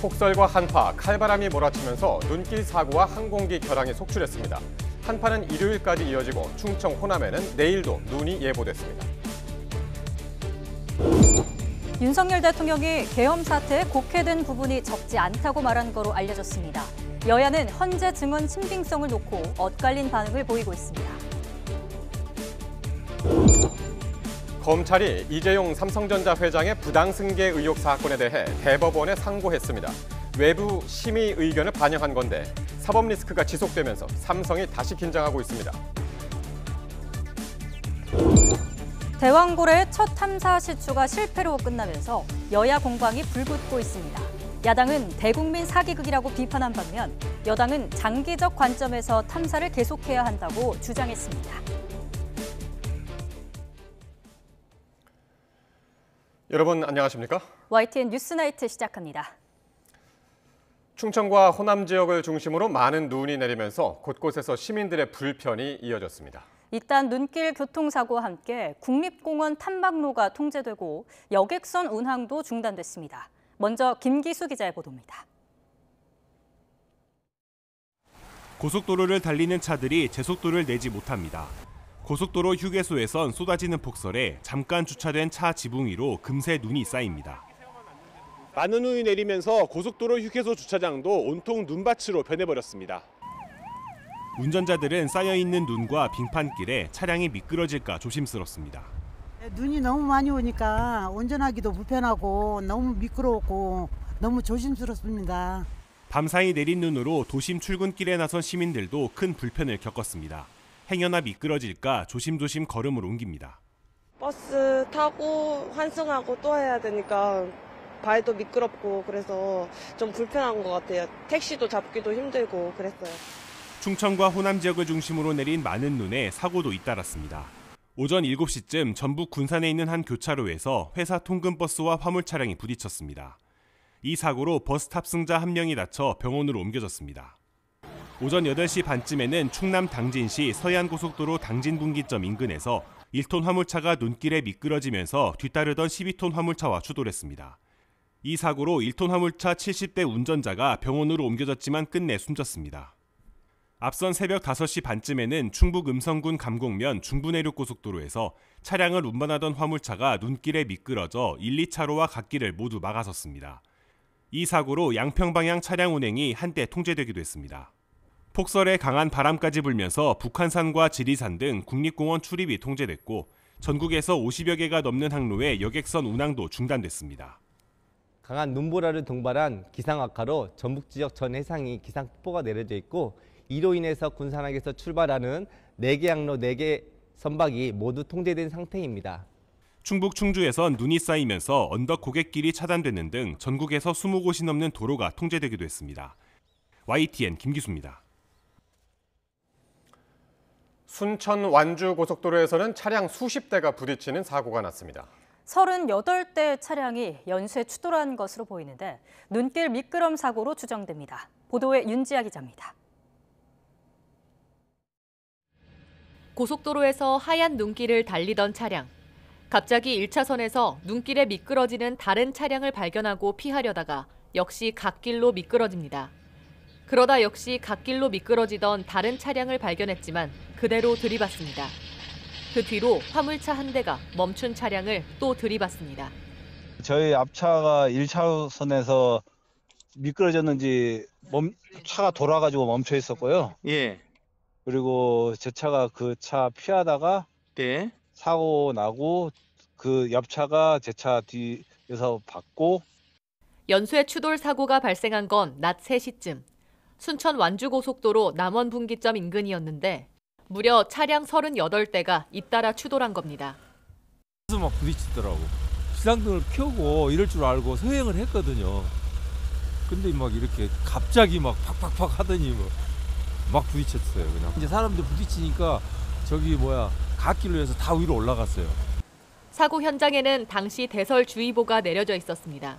폭설과 한파, 칼바람이 몰아치면서 눈길 사고와 항공기 결항이 속출했습니다. 한파는 일요일까지 이어지고 충청 호남에는 내일도 눈이 예보됐습니다. 윤석열 대통령이 계엄 사태에 곡해된 부분이 적지 않다고 말한 거로 알려졌습니다. 여야는 헌재 증언 신빙성을 놓고 엇갈린 반응을 보이고 있습니다. 검찰이 이재용 삼성전자 회장의 부당승계 의혹 사건에 대해 대법원에 상고했습니다. 외부 심의 의견을 반영한 건데 사법 리스크가 지속되면서 삼성이 다시 긴장하고 있습니다. 대왕고래의 첫 탐사 시추가 실패로 끝나면서 여야 공방이 불붙고 있습니다. 야당은 대국민 사기극이라고 비판한 반면 여당은 장기적 관점에서 탐사를 계속해야 한다고 주장했습니다. 여러분 안녕하십니까? YTN 뉴스나이트 시작합니다. 충청과 호남 지역을 중심으로 많은 눈이 내리면서 곳곳에서 시민들의 불편이 이어졌습니다. 이딴 눈길 교통사고와 함께 국립공원 탐방로가 통제되고 여객선 운항도 중단됐습니다. 먼저 김기수 기자의 보도입니다. 고속도로를 달리는 차들이 제속도를 내지 못합니다. 고속도로 휴게소에선 쏟아지는 폭설에 잠깐 주차된 차 지붕 위로 금세 눈이 쌓입니다. 많은 눈이 내리면서 고속도로 휴게소 주차장도 온통 눈밭으로 변해버렸습니다. 운전자들은 쌓여있는 눈과 빙판길에 차량이 미끄러질까 조심스럽습니다. 눈이 너무 많이 오니까 운전하기도 불편하고 너무 미끄럽고 너무 조심스럽습니다. 밤사이 내린 눈으로 도심 출근길에 나선 시민들도 큰 불편을 겪었습니다. 행여나 미끄러질까 조심조심 걸음을 옮깁니다. 버스 타고 환승하고 또 해야 되니까 발도 미끄럽고 그래서 좀 불편한 것 같아요. 택시도 잡기도 힘들고 그랬어요. 충청과 호남 지역을 중심으로 내린 많은 눈에 사고도 잇따랐습니다. 오전 7시쯤 전북 군산에 있는 한 교차로에서 회사 통근버스와 화물 차량이 부딪혔습니다. 이 사고로 버스 탑승자 1명이 다쳐 병원으로 옮겨졌습니다. 오전 8시 반쯤에는 충남 당진시 서해안고속도로 당진분기점 인근에서 1톤 화물차가 눈길에 미끄러지면서 뒤따르던 12톤 화물차와 추돌했습니다. 이 사고로 1톤 화물차 70대 운전자가 병원으로 옮겨졌지만 끝내 숨졌습니다. 앞선 새벽 5시 반쯤에는 충북 음성군 감곡면 중부내륙고속도로에서 차량을 운반하던 화물차가 눈길에 미끄러져 1, 2차로와 갓길을 모두 막아섰습니다. 이 사고로 양평방향 차량 운행이 한때 통제되기도 했습니다. 폭설에 강한 바람까지 불면서 북한산과 지리산 등 국립공원 출입이 통제됐고 전국에서 50여 개가 넘는 항로에 여객선 운항도 중단됐습니다. 강한 눈보라를 동반한 기상악화로 전북 지역 전 해상이 기상특보가 내려져 있고 이로 인해서 군산항에서 출발하는 4개 항로 4개 선박이 모두 통제된 상태입니다. 충북 충주에선 눈이 쌓이면서 언덕 고갯길이 차단되는 등 전국에서 20곳이 넘는 도로가 통제되기도 했습니다. YTN 김기수입니다. 순천 완주 고속도로에서는 차량 수십 대가 부딪히는 사고가 났습니다. 38대 차량이 연쇄 추돌한 것으로 보이는데 눈길 미끄럼 사고로 추정됩니다. 보도에 윤지아 기자입니다. 고속도로에서 하얀 눈길을 달리던 차량. 갑자기 1차선에서 눈길에 미끄러지는 다른 차량을 발견하고 피하려다가 역시 갓길로 미끄러집니다. 그러다 역시 갓길로 미끄러지던 다른 차량을 발견했지만 그대로 들이받습니다. 그 뒤로 화물차 한 대가 멈춘 차량을 또 들이받습니다. 저희 앞차가 1차선에서 미끄러졌는지 차가 돌아가지고 멈춰 있었고요. 예. 그리고 제 차가 그 차 피하다가 네. 사고 나고 그 옆차가 제 차 뒤에서 받고. 연쇄 추돌 사고가 발생한 건 낮 3시쯤. 순천 완주고속도로 남원분기점 인근이었는데 무려 차량 38대가 잇따라 추돌한 겁니다. 막 부딪히더라고. 시상등을 켜고 이럴 줄 알고 서행을 했거든요. 근데 막 이렇게 갑자기 막 팍팍팍 하더니 막 부딪혔어요. 그냥 이제 사람들 부딪히니까 갓길로 해서 다 위로 올라갔어요. 사고 현장에는 당시 대설주의보가 내려져 있었습니다.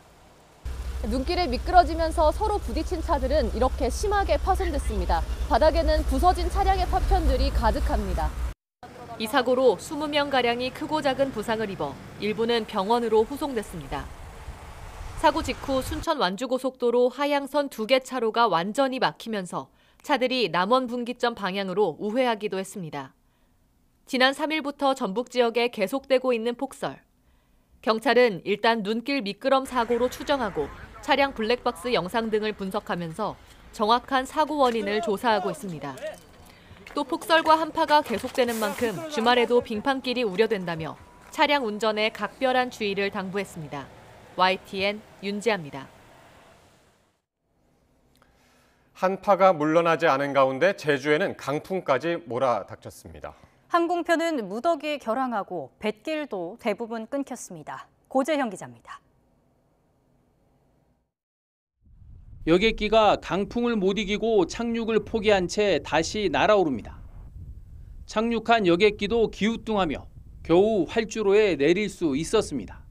눈길에 미끄러지면서 서로 부딪힌 차들은 이렇게 심하게 파손됐습니다. 바닥에는 부서진 차량의 파편들이 가득합니다. 이 사고로 20명가량이 크고 작은 부상을 입어 일부는 병원으로 후송됐습니다. 사고 직후 순천 완주고속도로 하향선 2개 차로가 완전히 막히면서 차들이 남원 분기점 방향으로 우회하기도 했습니다. 지난 3일부터 전북 지역에 계속되고 있는 폭설. 경찰은 일단 눈길 미끄럼 사고로 추정하고 차량 블랙박스 영상 등을 분석하면서 정확한 사고 원인을 조사하고 있습니다. 또 폭설과 한파가 계속되는 만큼 주말에도 빙판길이 우려된다며 차량 운전에 각별한 주의를 당부했습니다. YTN 윤지아입니다. 한파가 물러나지 않은 가운데 제주에는 강풍까지 몰아닥쳤습니다. 항공편은 무더기에 결항하고 뱃길도 대부분 끊겼습니다. 고재형 기자입니다. 여객기가 강풍을 못 이기고 착륙을 포기한 채 다시 날아오릅니다. 착륙한 여객기도 기우뚱하며 겨우 활주로에 내릴 수 있었습니다.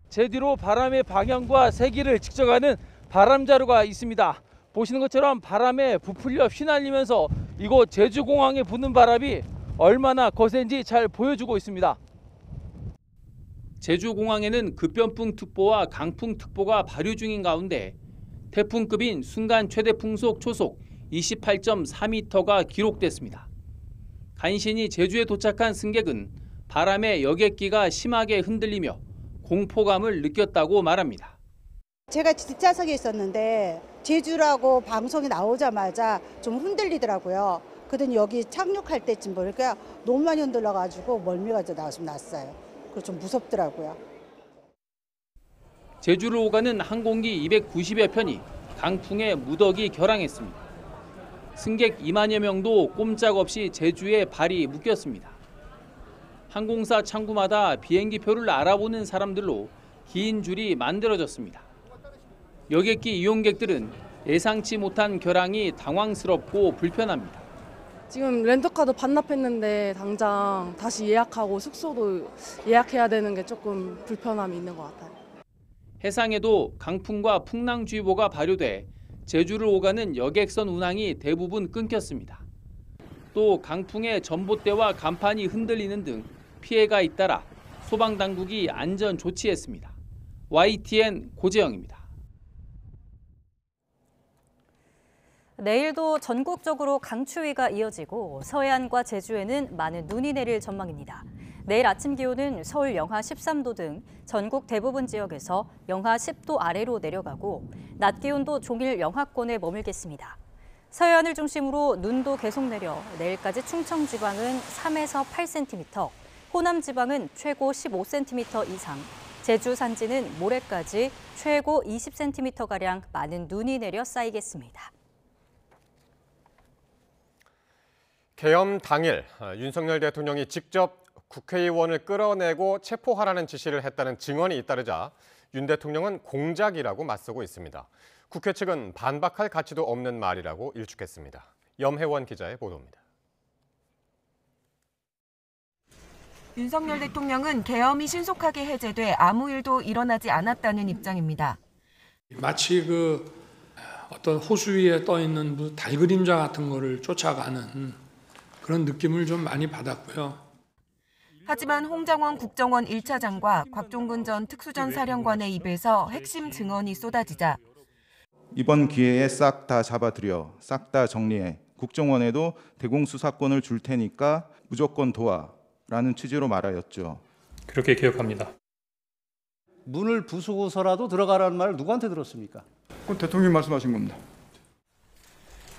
제 뒤로 바람의 방향과 세기를 측정하는 바람자루가 있습니다. 보시는 것처럼 바람에 부풀려 휘날리면서 이곳 제주공항에 부는 바람이 얼마나 거센지 잘 보여주고 있습니다. 제주공항에는 급변풍특보와 강풍특보가 발효 중인 가운데 태풍급인 순간 최대 풍속 초속 28.4m가 기록됐습니다. 간신히 제주에 도착한 승객은 바람에 여객기가 심하게 흔들리며 공포감을 느꼈다고 말합니다. 제가 뒷좌석에 있었는데 제주라고 방송이 나오자마자 좀 흔들리더라고요. 그러더니 여기 착륙할 때쯤 보니까 너무 많이 흔들려가지고 멀미가 좀 났어요. 그래서 좀 무섭더라고요. 제주를 오가는 항공기 290여 편이 강풍에 무더기 결항했습니다. 승객 2만여 명도 꼼짝없이 제주에 발이 묶였습니다. 항공사 창구마다 비행기표를 알아보는 사람들로 긴 줄이 만들어졌습니다. 여객기 이용객들은 예상치 못한 결항이 당황스럽고 불편합니다. 지금 렌터카도 반납했는데 당장 다시 예약하고 숙소도 예약해야 되는 게 조금 불편함이 있는 것 같아요. 해상에도 강풍과 풍랑주의보가 발효돼 제주를 오가는 여객선 운항이 대부분 끊겼습니다. 또 강풍에 전봇대와 간판이 흔들리는 등 피해가 잇따라 소방당국이 안전 조치했습니다. YTN 고재영입니다. 내일도 전국적으로 강추위가 이어지고 서해안과 제주에는 많은 눈이 내릴 전망입니다. 내일 아침 기온은 서울 영하 13도 등 전국 대부분 지역에서 영하 10도 아래로 내려가고 낮 기온도 종일 영하권에 머물겠습니다. 서해안을 중심으로 눈도 계속 내려 내일까지 충청 지방은 3에서 8cm, 호남 지방은 최고 15cm 이상, 제주 산지는 모레까지 최고 20cm가량 많은 눈이 내려 쌓이겠습니다. 계엄 당일 윤석열 대통령이 직접 국회의원을 끌어내고 체포하라는 지시를 했다는 증언이 잇따르자 윤 대통령은 공작이라고 맞서고 있습니다. 국회 측은 반박할 가치도 없는 말이라고 일축했습니다. 염혜원 기자의 보도입니다. 윤석열 대통령은 계엄이 신속하게 해제돼 아무 일도 일어나지 않았다는 입장입니다. 마치 어떤 호수 위에 떠 있는 달 그림자 같은 거를 쫓아가는 그런 느낌을 좀 많이 받았고요. 하지만 홍장원 국정원 1차장과 곽종근 전 특수전 사령관의 입에서 핵심 증언이 쏟아지자 이번 기회에 싹 다 잡아들여, 싹 다 정리해. 국정원에도 대공수사권을 줄 테니까 무조건 도와라는 취지로 말하였죠. 그렇게 기억합니다. 문을 부수고서라도 들어가라는 말을 누구한테 들었습니까? 그건 대통령이 말씀하신 겁니다.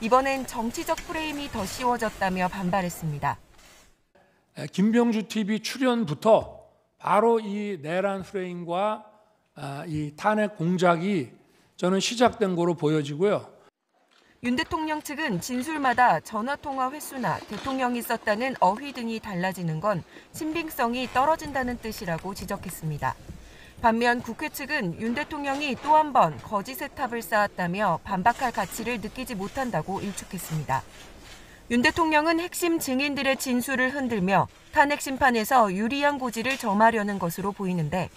이번엔 정치적 프레임이 더 씌워졌다며 반발했습니다. 김병주 TV 출연부터 바로 이 내란 프레임과 이 탄핵 공작이 저는 시작된 거로 보여지고요. 윤 대통령 측은 진술마다 전화통화 횟수나 대통령이 썼다는 어휘 등이 달라지는 건 신빙성이 떨어진다는 뜻이라고 지적했습니다. 반면 국회 측은 윤 대통령이 또 한 번 거짓의 탑을 쌓았다며 반박할 가치를 느끼지 못한다고 일축했습니다. 윤 대통령은 핵심 증인들의 진술을 흔들며 탄핵 심판에서 유리한 고지를 점하려는 것으로 보이는데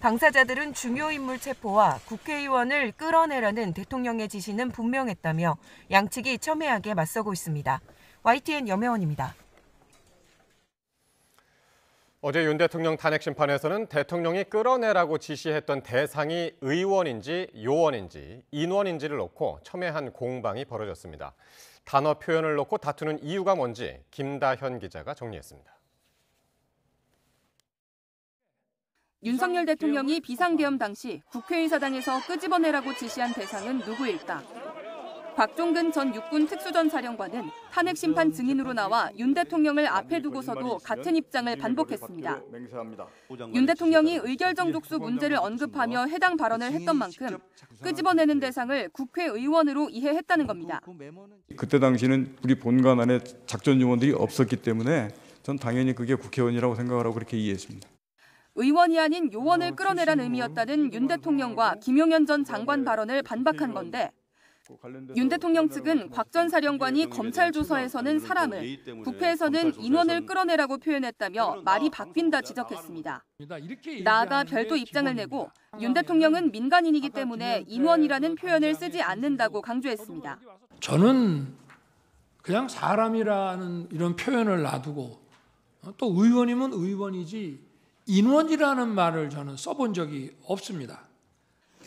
당사자들은 중요 인물 체포와 국회의원을 끌어내라는 대통령의 지시는 분명했다며 양측이 첨예하게 맞서고 있습니다. YTN 염혜원입니다. 어제 윤 대통령 탄핵 심판에서는 대통령이 끌어내라고 지시했던 대상이 의원인지 요원인지 인원인지를 놓고 첨예한 공방이 벌어졌습니다. 단어 표현을 놓고 다투는 이유가 뭔지 김다현 기자가 정리했습니다. 윤석열 대통령이 비상계엄 당시 국회의사당에서 끄집어내라고 지시한 대상은 누구일까? 곽종근 전 육군 특수전사령관은 탄핵 심판 증인으로 나와 윤 대통령을 앞에 두고서도 같은 입장을 반복했습니다. 윤 대통령이 의결정족수 문제를 언급하며 해당 발언을 했던 만큼 끄집어내는 대상을 국회의원으로 이해했다는 겁니다. 그때 당시는 우리 본관 안에 작전 요원들이 없었기 때문에 전 당연히 그게 국회의원이라고 생각을 하고 그렇게 이해했습니다. 의원이 아닌 요원을 끌어내란 의미였다는 윤 대통령과 김용현 전 장관 발언을 반박한 건데 윤 대통령 측은 곽 전 사령관이 검찰 조서에서는 사람을, 국회에서는 인원을 끌어내라고 표현했다며 말이 바뀐다 지적했습니다. 나아가 별도 입장을 내고 윤 대통령은 민간인이기 때문에 인원이라는 표현을 쓰지 않는다고 강조했습니다. 저는 그냥 사람이라는 이런 표현을 놔두고 또 의원이면 의원이지 인원이라는 말을 저는 써본 적이 없습니다.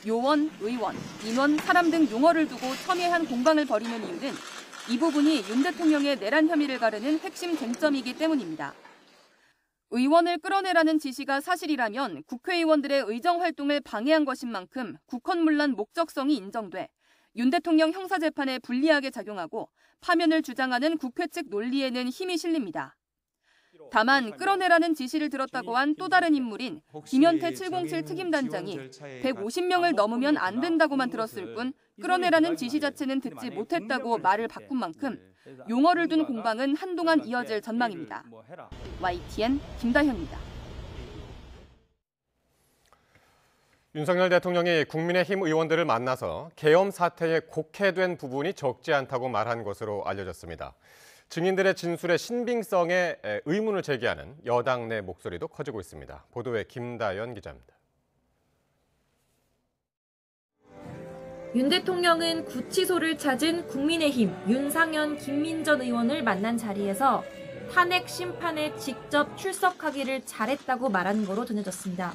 요원, 의원, 인원, 사람 등 용어를 두고 첨예한 공방을 벌이는 이유는 이 부분이 윤 대통령의 내란 혐의를 가르는 핵심 쟁점이기 때문입니다. 의원을 끌어내라는 지시가 사실이라면 국회의원들의 의정 활동을 방해한 것인 만큼 국헌문란 목적성이 인정돼 윤 대통령 형사재판에 불리하게 작용하고 파면을 주장하는 국회 측 논리에는 힘이 실립니다. 다만 끌어내라는 지시를 들었다고 한 또 다른 인물인 김현태 707 특임단장이 150명을 넘으면 안 된다고만 들었을 뿐 끌어내라는 지시 자체는 듣지 못했다고 말을 바꾼 만큼 용어를 둔 공방은 한동안 이어질 전망입니다. YTN 김다현입니다. 윤석열 대통령이 국민의힘 의원들을 만나서 계엄 사태에 곡해된 부분이 적지 않다고 말한 것으로 알려졌습니다. 증인들의 진술의 신빙성에 의문을 제기하는 여당 내 목소리도 커지고 있습니다. 보도에 김다연 기자입니다. 윤 대통령은 구치소를 찾은 국민의힘 윤상현, 김민전 의원을 만난 자리에서 탄핵 심판에 직접 출석하기를 잘했다고 말한 거로 전해졌습니다.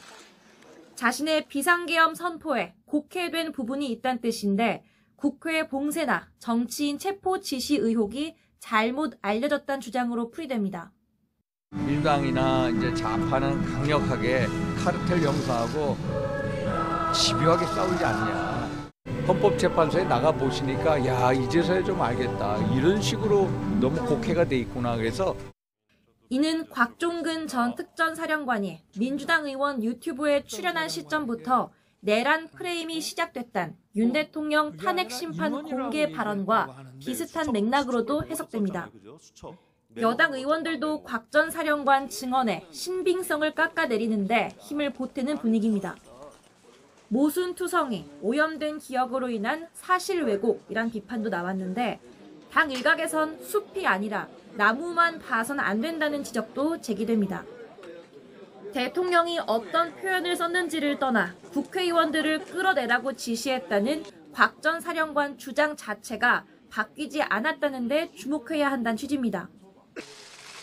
자신의 비상계엄 선포에 곡해된 부분이 있다는 뜻인데 국회 봉쇄나 정치인 체포 지시 의혹이 잘못 알려졌다는 주장으로 풀이됩니다. 민주당이나 이제 좌파는 강력하게 카르텔 형사하고 집요하게 싸우지 않냐. 헌법재판소에 나가 보시니까 야 이제서야 좀 알겠다. 이런 식으로 너무 곡해가 돼 있구나. 그래서 이는 곽종근 전 특전사령관이 민주당 의원 유튜브에 출연한 시점부터 내란 프레임이 시작됐단 윤 대통령 탄핵 심판 공개 발언과 비슷한 맥락으로도 해석됩니다. 여당 의원들도 곽 전 사령관 증언에 신빙성을 깎아내리는데 힘을 보태는 분위기입니다. 모순투성이, 오염된 기억으로 인한 사실 왜곡이란 비판도 나왔는데 당 일각에선 숲이 아니라 나무만 봐선 안 된다는 지적도 제기됩니다. 대통령이 어떤 표현을 썼는지를 떠나 국회의원들을 끌어내라고 지시했다는 곽 전 사령관 주장 자체가 바뀌지 않았다는 데 주목해야 한다는 취지입니다.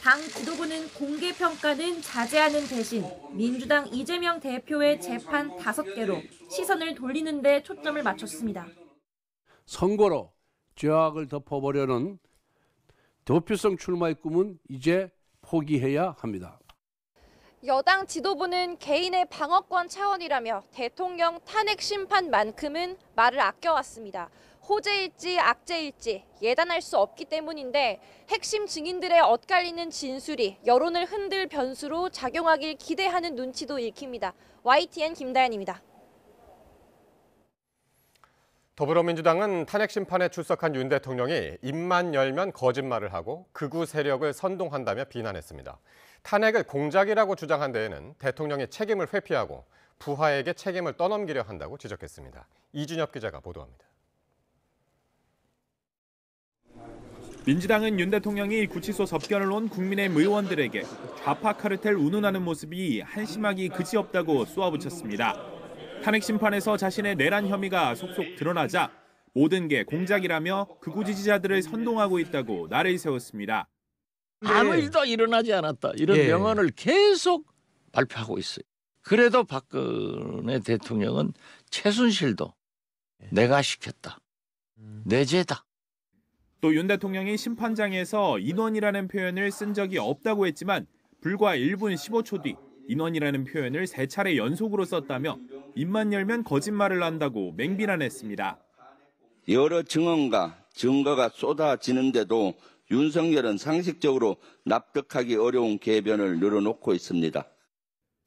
당 지도부는 공개 평가는 자제하는 대신 민주당 이재명 대표의 재판 5개로 시선을 돌리는 데 초점을 맞췄습니다. 선거로 죄악을 덮어보려는 대표성 출마의 꿈은 이제 포기해야 합니다. 여당 지도부는 개인의 방어권 차원이라며 대통령 탄핵 심판만큼은 말을 아껴왔습니다. 호재일지 악재일지 예단할 수 없기 때문인데 핵심 증인들의 엇갈리는 진술이 여론을 흔들 변수로 작용하길 기대하는 눈치도 읽힙니다. YTN 김다연입니다. 더불어민주당은 탄핵 심판에 출석한 윤 대통령이 입만 열면 거짓말을 하고 극우 세력을 선동한다며 비난했습니다. 탄핵을 공작이라고 주장한 데에는 대통령의 책임을 회피하고 부하에게 책임을 떠넘기려 한다고 지적했습니다. 이준엽 기자가 보도합니다. 민주당은 윤 대통령이 구치소 접견을 온 국민의힘 의원들에게 좌파 카르텔 운운하는 모습이 한심하기 그지없다고 쏘아붙였습니다. 탄핵 심판에서 자신의 내란 혐의가 속속 드러나자 모든 게 공작이라며 극우 지지자들을 선동하고 있다고 날을 세웠습니다. 아무 일도 일어나지 않았다. 이런 예. 명언을 계속 발표하고 있어요. 그래도 박근혜 대통령은 최순실도 내가 시켰다. 내 죄다. 또 윤 대통령이 심판장에서 인원이라는 표현을 쓴 적이 없다고 했지만 불과 1분 15초 뒤 인원이라는 표현을 3차례 연속으로 썼다며 입만 열면 거짓말을 한다고 맹비난했습니다. 여러 증언과 증거가 쏟아지는데도 윤석열은 상식적으로 납득하기 어려운 궤변을 늘어놓고 있습니다.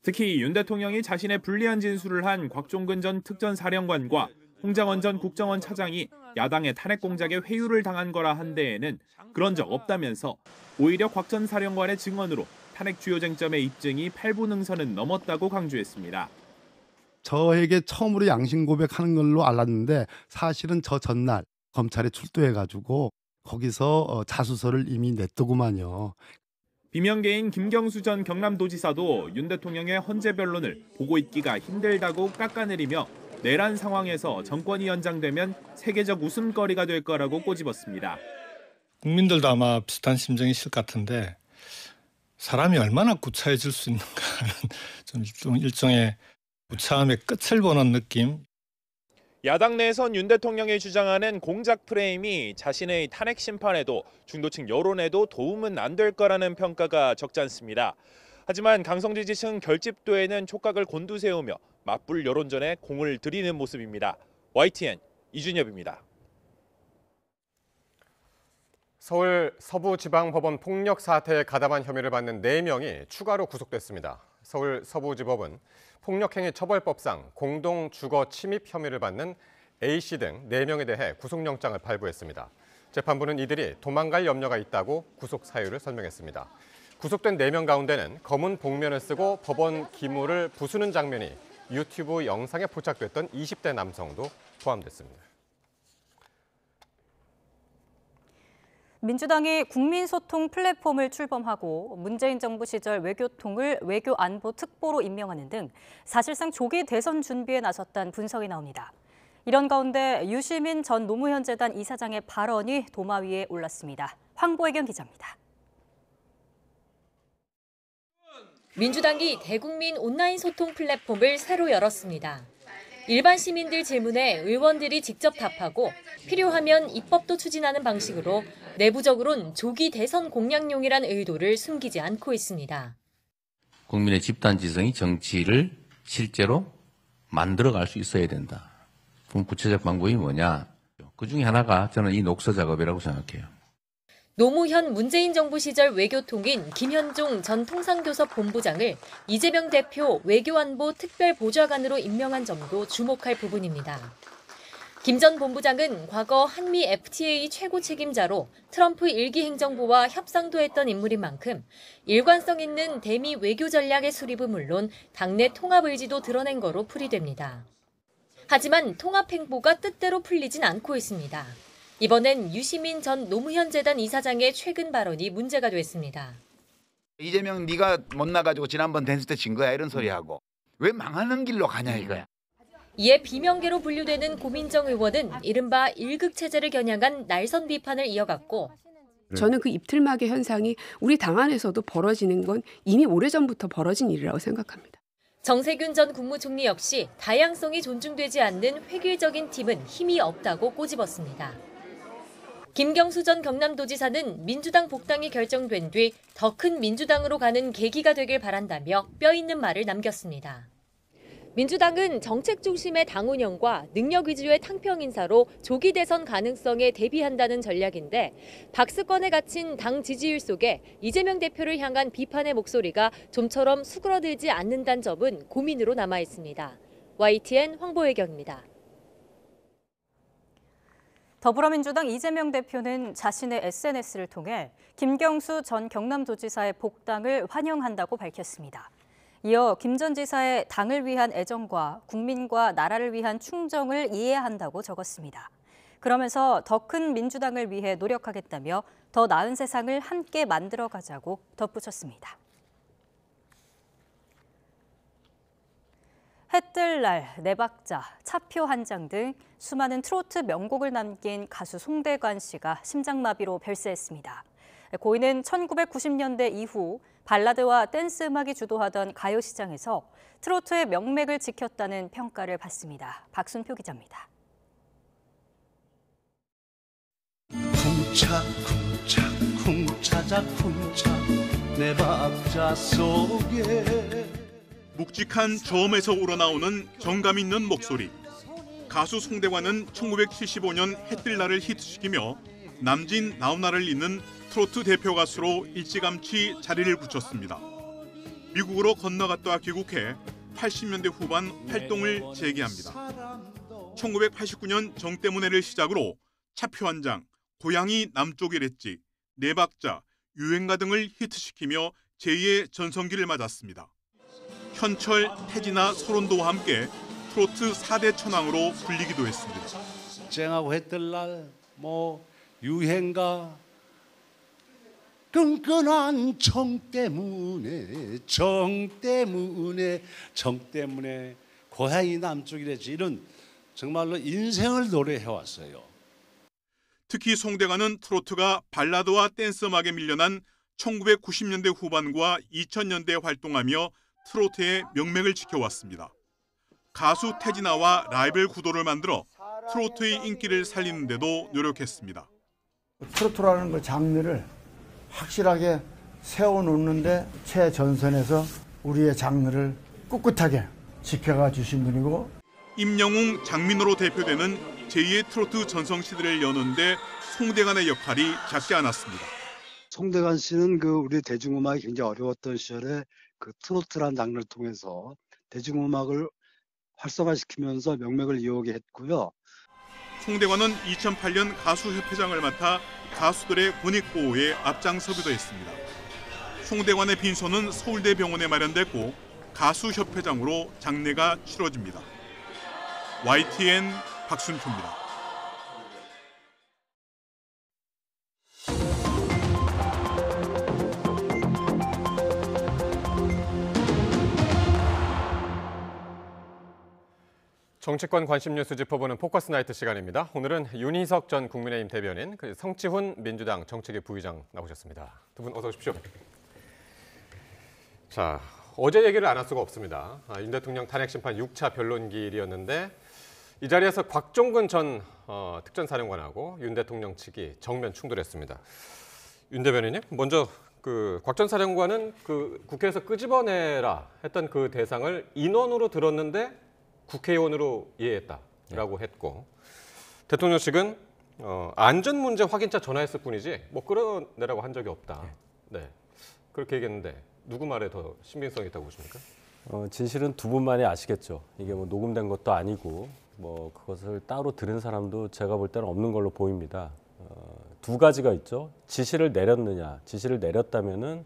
특히 윤 대통령이 자신의 불리한 진술을 한 곽종근 전 특전사령관과 홍장원 전 국정원 차장이 야당의 탄핵 공작에 회유를 당한 거라 한 데에는 그런 적 없다면서 오히려 곽 전 사령관의 증언으로 탄핵 주요 쟁점의 입증이 8분 응선은 넘었다고 강조했습니다. 저에게 처음으로 양심 고백하는 걸로 알았는데 사실은 저 전날 검찰에 출두해가지고 거기서 자수서를 이미 냈더구만요. 비명계인 김경수 전 경남도지사도 윤 대통령의 헌재 변론을 보고 있기가 힘들다고 깎아내리며 내란 상황에서 정권이 연장되면 세계적 웃음거리가 될 거라고 꼬집었습니다. 국민들도 아마 비슷한 심정이실 것 같은데 사람이 얼마나 구차해질 수 있는가 하는 좀 일종의 구차함의 끝을 보는 느낌. 야당 내에선 윤 대통령이 주장하는 공작 프레임이 자신의 탄핵 심판에도 중도층 여론에도 도움은 안 될 거라는 평가가 적지 않습니다. 하지만 강성 지지층 결집도에는 촉각을 곤두세우며 맞불 여론전에 공을 들이는 모습입니다. YTN 이준엽입니다. 서울 서부지방법원 폭력 사태에 가담한 혐의를 받는 4명이 추가로 구속됐습니다. 서울 서부지법은 폭력행위 처벌법상 공동주거 침입 혐의를 받는 A씨 등 4명에 대해 구속영장을 발부했습니다. 재판부는 이들이 도망갈 염려가 있다고 구속 사유를 설명했습니다. 구속된 4명 가운데는 검은 복면을 쓰고 법원 기물을 부수는 장면이 유튜브 영상에 포착됐던 20대 남성도 포함됐습니다. 민주당이 국민소통 플랫폼을 출범하고 문재인 정부 시절 외교통을 외교안보특보로 임명하는 등 사실상 조기 대선 준비에 나섰다는 분석이 나옵니다. 이런 가운데 유시민 전 노무현 재단 이사장의 발언이 도마 위에 올랐습니다. 황보혜경 기자입니다. 민주당이 대국민 온라인 소통 플랫폼을 새로 열었습니다. 일반 시민들 질문에 의원들이 직접 답하고 필요하면 입법도 추진하는 방식으로 내부적으로는 조기 대선 공략용이란 의도를 숨기지 않고 있습니다. 국민의 집단지성이 정치를 실제로 만들어갈 수 있어야 된다. 그럼 구체적 방법이 뭐냐? 그중에 하나가 저는 이 녹서 작업이라고 생각해요. 노무현 문재인 정부 시절 외교통인 김현종 전 통상교섭 본부장을 이재명 대표 외교안보 특별보좌관으로 임명한 점도 주목할 부분입니다. 김 전 본부장은 과거 한미 FTA 최고 책임자로 트럼프 1기 행정부와 협상도 했던 인물인 만큼 일관성 있는 대미 외교 전략의 수립은 물론 당내 통합 의지도 드러낸 거로 풀이됩니다. 하지만 통합 행보가 뜻대로 풀리진 않고 있습니다. 이번엔 유시민 전 노무현 재단 이사장의 최근 발언이 문제가 됐습니다. 이재명 네가 못 나가지고 지난번 댄스 때 진 거야 이런 소리 하고 왜 망하는 길로 가냐 이거야. 이에 비명계로 분류되는 고민정 의원은 이른바 일극체제를 겨냥한 날선 비판을 이어갔고 저는 그 입틀막의 현상이 우리 당 안에서도 벌어지는 건 이미 오래전부터 벌어진 일이라고 생각합니다. 정세균 전 국무총리 역시 다양성이 존중되지 않는 획일적인 팀은 힘이 없다고 꼬집었습니다. 김경수 전 경남도지사는 민주당 복당이 결정된 뒤 더 큰 민주당으로 가는 계기가 되길 바란다며 뼈 있는 말을 남겼습니다. 민주당은 정책 중심의 당 운영과 능력 위주의 탕평 인사로 조기 대선 가능성에 대비한다는 전략인데 박스권에 갇힌 당 지지율 속에 이재명 대표를 향한 비판의 목소리가 좀처럼 수그러들지 않는다는 점은 고민으로 남아 있습니다. YTN 황보혜경입니다. 더불어민주당 이재명 대표는 자신의 SNS를 통해 김경수 전 경남도지사의 복당을 환영한다고 밝혔습니다. 이어 김 전 지사의 당을 위한 애정과 국민과 나라를 위한 충정을 이해한다고 적었습니다. 그러면서 더 큰 민주당을 위해 노력하겠다며 더 나은 세상을 함께 만들어가자고 덧붙였습니다. 해뜰 날, 네 박자, 차표 한 장 등 수많은 트로트 명곡을 남긴 가수 송대관 씨가 심장마비로 별세했습니다. 고인은 1990년대 이후 발라드와 댄스 음악이 주도하던 가요 시장에서 트로트의 명맥을 지켰다는 평가를 받습니다. 박순표 기자입니다. 쿵차쿵차자 쿵차 내 박자 속에 묵직한 저음에서 우러나오는 정감 있는 목소리. 가수 송대관은 1975년 해뜰 날을 히트시키며 남진 나훈아를 잇는 트로트 대표 가수로 일찌감치 자리를 굳혔습니다. 미국으로 건너갔다가 귀국해 80년대 후반 활동을 재개합니다. 1989년 정때문에를 시작으로 차표 한 장, 고향이 남쪽이랬지, 네 박자, 유행가 등을 히트시키며 제2의 전성기를 맞았습니다. 현철, 태진아, 서른도와 함께 트로트 4대 천왕으로 불리기도 했습니다. 쨍하고 했던 날, 유행가, 끈끈한 정 때문에 고향이 남쪽이랬지, 이런 정말로 인생을 노래해왔어요. 특히 송대관은 트로트가 발라드와 댄스 음악에 밀려난 1990년대 후반과 2000년대에 활동하며 트로트의 명맥을 지켜왔습니다. 가수 태진아와 라이벌 구도를 만들어 트로트의 인기를 살리는 데도 노력했습니다. 트로트라는 그 장르를 확실하게 세워놓는데 최전선에서 우리의 장르를 꿋꿋하게 지켜가 주신 분이고, 임영웅, 장민호로 대표되는 제2의 트로트 전성시대를 여는데 송대관의 역할이 작지 않았습니다. 송대관 씨는 우리 대중음악이 굉장히 어려웠던 시절에 그 트로트라는 장르를 통해서 대중음악을 활성화시키면서 명맥을 이어오게 했고요. 송대관은 2008년 가수협회장을 맡아 가수들의 권익보호에 앞장서기도 했습니다. 송대관의 빈소는 서울대병원에 마련됐고 가수협회장으로 장례가 치러집니다. YTN 박순표입니다. 정치권 관심 뉴스 짚어보는 포커스 나이트 시간입니다. 오늘은 윤희석 전 국민의힘 대변인, 성치훈 민주당 정책위 부의장 나오셨습니다. 두 분 어서 오십시오. 자, 어제 얘기를 안 할 수가 없습니다. 윤 대통령 탄핵 심판 6차 변론기일이었는데 이 자리에서 곽종근 전 특전사령관하고 윤 대통령 측이 정면 충돌했습니다. 윤 대변인님, 먼저 곽 전 사령관은 국회에서 끄집어내라 했던 그 대상을 인원으로 들었는데 국회의원으로 이해했다라고 했고, 대통령 측은 안전 문제 확인차 전화했을 뿐이지 끌어내라고 한 적이 없다. 네, 그렇게 얘기했는데 누구 말에 더 신빙성이 있다고 보십니까? 진실은 두 분만이 아시겠죠. 이게 녹음된 것도 아니고 그것을 따로 들은 사람도 제가 볼 때는 없는 걸로 보입니다. 두 가지가 있죠. 지시를 내렸느냐, 지시를 내렸다면은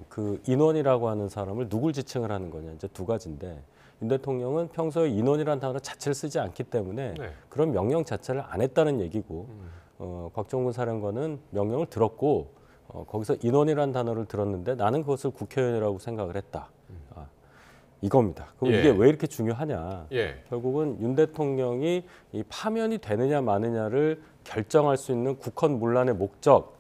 그 인원이라고 하는 사람을 누굴 지칭을 하는 거냐, 이제 두 가지인데, 윤 대통령은 평소에 인원이라는 단어 자체를 쓰지 않기 때문에 그런 명령 자체를 안 했다는 얘기고, 곽종근 사령관은 명령을 들었고 거기서 인원이라는 단어를 들었는데 나는 그것을 국회의원이라고 생각을 했다. 이겁니다. 그럼 이게 왜 이렇게 중요하냐? 결국은 윤 대통령이 이 파면이 되느냐 마느냐를 결정할 수 있는 국헌 문란의 목적,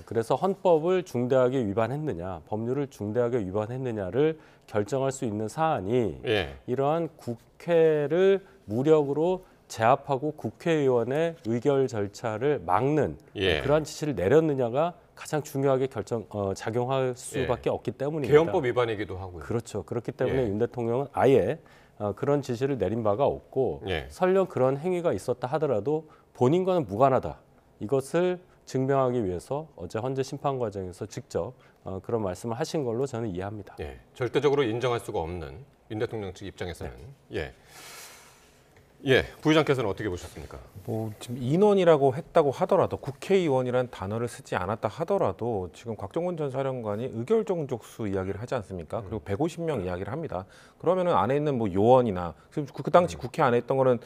그래서 헌법을 중대하게 위반했느냐, 법률을 중대하게 위반했느냐를 결정할 수 있는 사안이 이러한 국회를 무력으로 제압하고 국회의원의 의결 절차를 막는 그러한 지시를 내렸느냐가 가장 중요하게 작용할 수밖에 없기 때문입니다. 개헌법 위반이기도 하고요. 그렇죠. 그렇기 때문에 윤 대통령은 아예 그런 지시를 내린 바가 없고 설령 그런 행위가 있었다 하더라도 본인과는 무관하다. 이것을 증명하기 위해서 어제 헌재 심판 과정에서 직접 그런 말씀을 하신 걸로 저는 이해합니다. 절대적으로 인정할 수가 없는 윤 대통령 측 입장에서는 부의장께서는 어떻게 보셨습니까? 지금 인원이라고 했다고 하더라도, 국회의원이라는 단어를 쓰지 않았다 하더라도 지금 곽종근 전 사령관이 의결정족수 이야기를 하지 않습니까? 그리고 150명 이야기를 합니다. 그러면은 안에 있는 요원이나 그 당시 국회 안에 있던 거는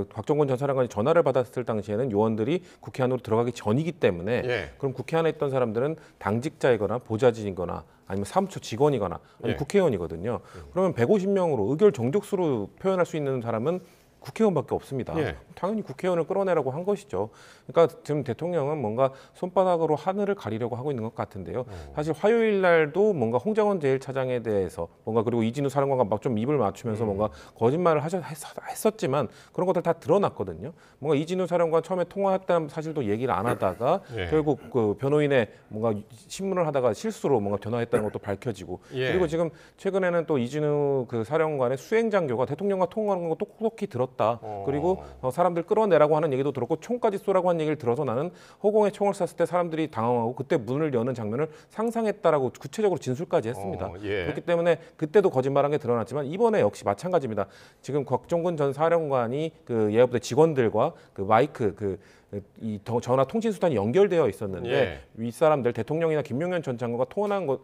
곽종근 전 사령관이 전화를 받았을 당시에는 요원들이 국회 안으로 들어가기 전이기 때문에 그럼 국회 안에 있던 사람들은 당직자이거나 보좌진이거나 아니면 사무처 직원이거나 아니면 국회의원이거든요. 그러면 150명으로 의결 정족수로 표현할 수 있는 사람은 국회의원밖에 없습니다. 예. 당연히 국회의원을 끌어내라고 한 것이죠. 그러니까 지금 대통령은 뭔가 손바닥으로 하늘을 가리려고 하고 있는 것 같은데요. 사실 화요일 날도 뭔가 홍장원 제1차장에 대해서 뭔가 그리고 이진우 사령관과 막 좀 입을 맞추면서 뭔가 거짓말을 했었지만 그런 것들 다 드러났거든요. 뭔가 이진우 사령관 처음에 통화했다는 사실도 얘기를 안 하다가 예. 결국 그 변호인의 뭔가 신문을 하다가 실수로 뭔가 전화했다는 것도 밝혀지고 예. 그리고 지금 최근에는 또 이진우 그 사령관의 수행장교가 대통령과 통화하는 거 똑똑히 들었다. 그리고 사람들 끌어내라고 하는 얘기도 들었고 총까지 쏘라고 하는 얘기를 들어서 나는 허공에 총을 쐈을 때 사람들이 당황하고 그때 문을 여는 장면을 상상했다라고 구체적으로 진술까지 했습니다. 예. 그렇기 때문에 그때도 거짓말한 게 드러났지만 이번에 역시 마찬가지입니다. 지금 곽종근 전 사령관이 그 예하부대 직원들과 그 마이크 이 전화 통신 수단이 연결되어 있었는데 예. 윗사람들 대통령이나 김용현 전 장관과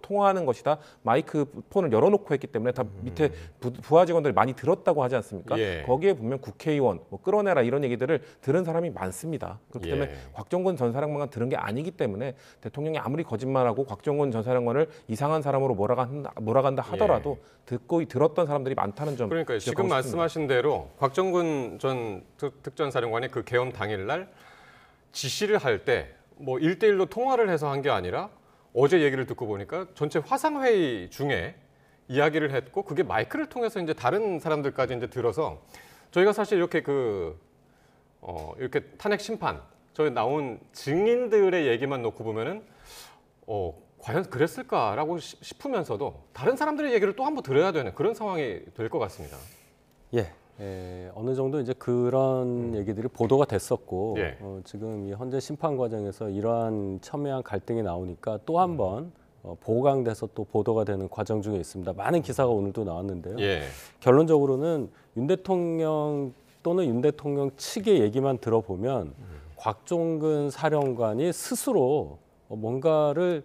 통화하는 것이다. 마이크 폰을 열어놓고 했기 때문에 다 밑에 부하 직원들이 많이 들었다고 하지 않습니까? 예. 거기에 분명 국회의원 뭐 끌어내라 이런 얘기들을 들은 사람이 많습니다. 그렇기 때문에 곽종근 전 사령관만 들은 게 아니기 때문에 대통령이 아무리 거짓말하고 곽종근 전 사령관을 이상한 사람으로 몰아간다 하더라도 듣고 들었던 사람들이 많다는 점. 그러니까 지금 말씀하신 대로 곽종근 전 특전사령관이 그 계엄 당일날 지시를 할 때 뭐 1대1로 통화를 해서 한 게 아니라 어제 얘기를 듣고 보니까 전체 화상회의 중에 이야기를 했고 그게 마이크를 통해서 이제 다른 사람들까지 이제 들어서 저희가 사실 이렇게 이렇게 탄핵 심판 저희 나온 증인들의 얘기만 놓고 보면은 과연 그랬을까라고 싶으면서도 다른 사람들의 얘기를 또 한번 들어야 되는 그런 상황이 될 것 같습니다. 예. 어느 정도 이제 그런 얘기들이 보도가 됐었고 예. 지금 이 헌재 심판 과정에서 이러한 첨예한 갈등이 나오니까 또 한 번 보강돼서 또 보도가 되는 과정 중에 있습니다. 많은 기사가 오늘도 나왔는데요. 예. 결론적으로는 윤 대통령 또는 윤 대통령 측의 얘기만 들어보면 곽종근 사령관이 스스로 뭔가를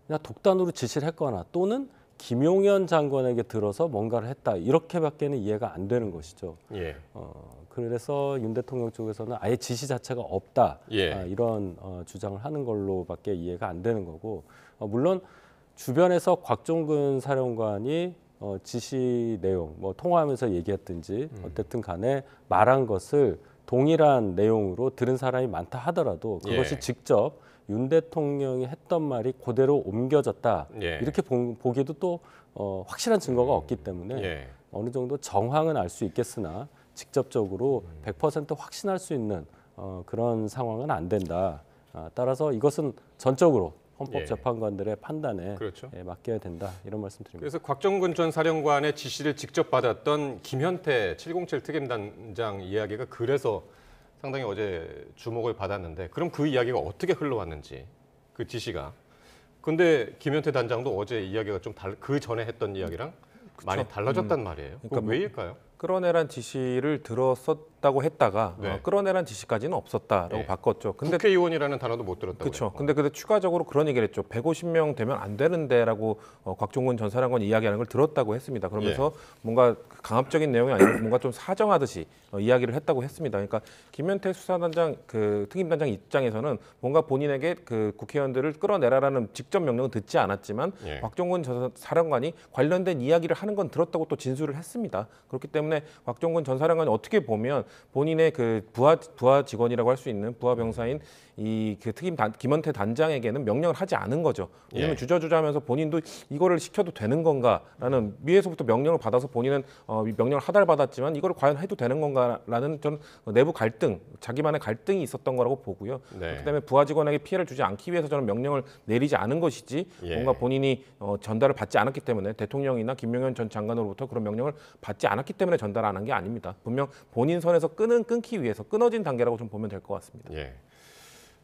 그냥 독단으로 지시를 했거나 또는 김용현 장관에게 들어서 뭔가를 했다 이렇게밖에는 이해가 안 되는 것이죠. 예. 그래서 윤 대통령 쪽에서는 아예 지시 자체가 없다 예. 이런 주장을 하는 걸로밖에 이해가 안 되는 거고 물론 주변에서 곽종근 사령관이 지시 내용 뭐 통화하면서 얘기했든지 어쨌든 간에 말한 것을 동일한 내용으로 들은 사람이 많다 하더라도 그것이 예. 직접 윤 대통령이 했던 말이 그대로 옮겨졌다 예. 이렇게 보기도 또 확실한 증거가 없기 때문에 예. 어느 정도 정황은 알 수 있겠으나 직접적으로 100% 확신할 수 있는 그런 상황은 안 된다. 따라서 이것은 전적으로 헌법재판관들의 판단에 그렇죠. 맡겨야 된다 이런 말씀드립니다. 그래서 곽종근 전 사령관의 지시를 직접 받았던 김현태 707 특임단장 이야기가 그래서 상당히 어제 주목을 받았는데 그럼 그 이야기가 어떻게 흘러왔는지 그 지시가. 근데 김현태 단장도 어제 이야기가 좀 그 전에 했던 이야기랑 많이 달라졌단 말이에요. 그러니까 왜일까요? 끌어내란 지시를 들었었다고 했다가 끌어내란 지시까지는 없었다라고 바꿨죠. 근데 국회의원이라는 단어도 못 들었다고. 그렇죠. 근데 추가적으로 그런 얘기를 했죠. 150명 되면 안 되는데라고 곽종근 전 사령관이 이야기하는 걸 들었다고 했습니다. 그러면서 뭔가 강압적인 내용이 아니고 뭔가 좀 사정하듯이 이야기를 했다고 했습니다. 그러니까 김현태 수사단장 특임단장 입장에서는 뭔가 본인에게 그 국회의원들을 끌어내라라는 직접 명령은 듣지 않았지만 곽종근 전 사령관이 관련된 이야기를 하는 건 들었다고 또 진술을 했습니다. 그렇기 때문에 곽종근 전 사령관이 어떻게 보면 본인의 그 부하 직원이라고 할 수 있는 부하 병사인 이 그 김현태 단장에게는 명령을 하지 않은 거죠. 왜냐하면 주저주저하면서 본인도 이거를 시켜도 되는 건가라는 위에서부터 명령을 받아서 본인은 명령을 하달받았지만 이걸 과연 해도 되는 건가라는 좀 내부 갈등, 자기만의 갈등이 있었던 거라고 보고요. 그렇기 때문에 부하 직원에게 피해를 주지 않기 위해서 저는 명령을 내리지 않은 것이지 뭔가 본인이 전달을 받지 않았기 때문에 대통령이나 김용현 전 장관으로부터 그런 명령을 받지 않았기 때문에 전달 안 한 게 아닙니다. 분명 본인 선에서 끊기 위해서 끊어진 단계라고 좀 보면 될 것 같습니다. 예.